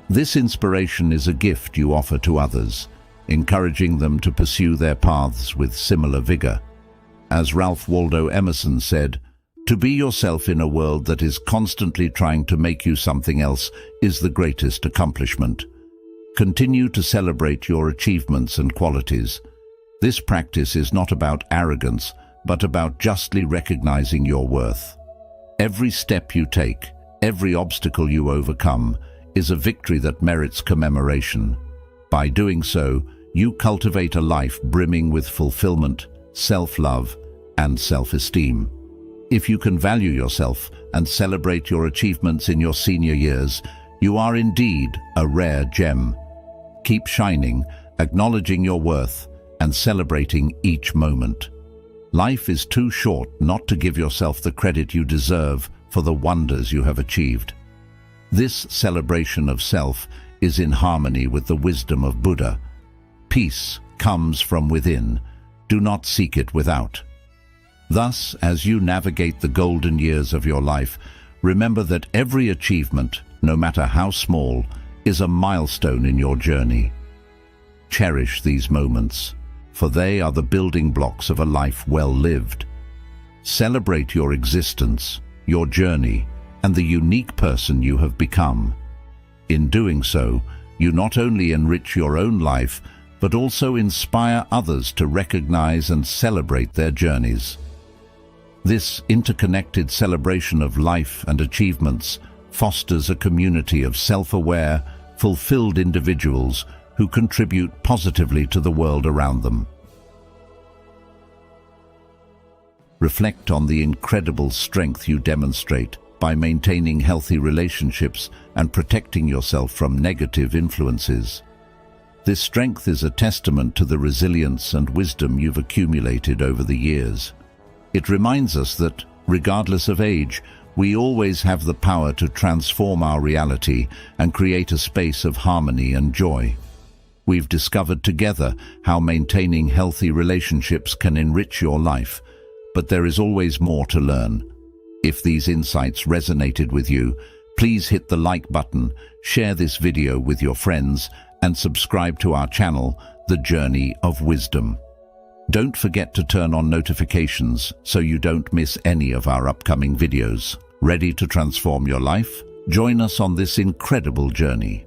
This inspiration is a gift you offer to others, encouraging them to pursue their paths with similar vigor. As Ralph Waldo Emerson said, "To be yourself in a world that is constantly trying to make you something else is the greatest accomplishment." Continue to celebrate your achievements and qualities. This practice is not about arrogance, but about justly recognizing your worth. Every step you take, every obstacle you overcome, is a victory that merits commemoration. By doing so, you cultivate a life brimming with fulfillment, self-love, and self-esteem. If you can value yourself and celebrate your achievements in your senior years, you are indeed a rare gem. Keep shining, acknowledging your worth, and celebrating each moment. Life is too short not to give yourself the credit you deserve for the wonders you have achieved. This celebration of self is in harmony with the wisdom of Buddha. Peace comes from within. Do not seek it without. Thus, as you navigate the golden years of your life, remember that every achievement, no matter how small, is a milestone in your journey. Cherish these moments, for they are the building blocks of a life well lived. Celebrate your existence, your journey, and the unique person you have become. In doing so, you not only enrich your own life, but also inspire others to recognize and celebrate their journeys. This interconnected celebration of life and achievements fosters a community of self-aware, fulfilled individuals who contribute positively to the world around them. Reflect on the incredible strength you demonstrate by maintaining healthy relationships and protecting yourself from negative influences. This strength is a testament to the resilience and wisdom you've accumulated over the years. It reminds us that, regardless of age, we always have the power to transform our reality and create a space of harmony and joy. We've discovered together how maintaining healthy relationships can enrich your life, but there is always more to learn. If these insights resonated with you, please hit the like button, share this video with your friends, and subscribe to our channel, The Journey of Wisdom. Don't forget to turn on notifications so you don't miss any of our upcoming videos. Ready to transform your life? Join us on this incredible journey.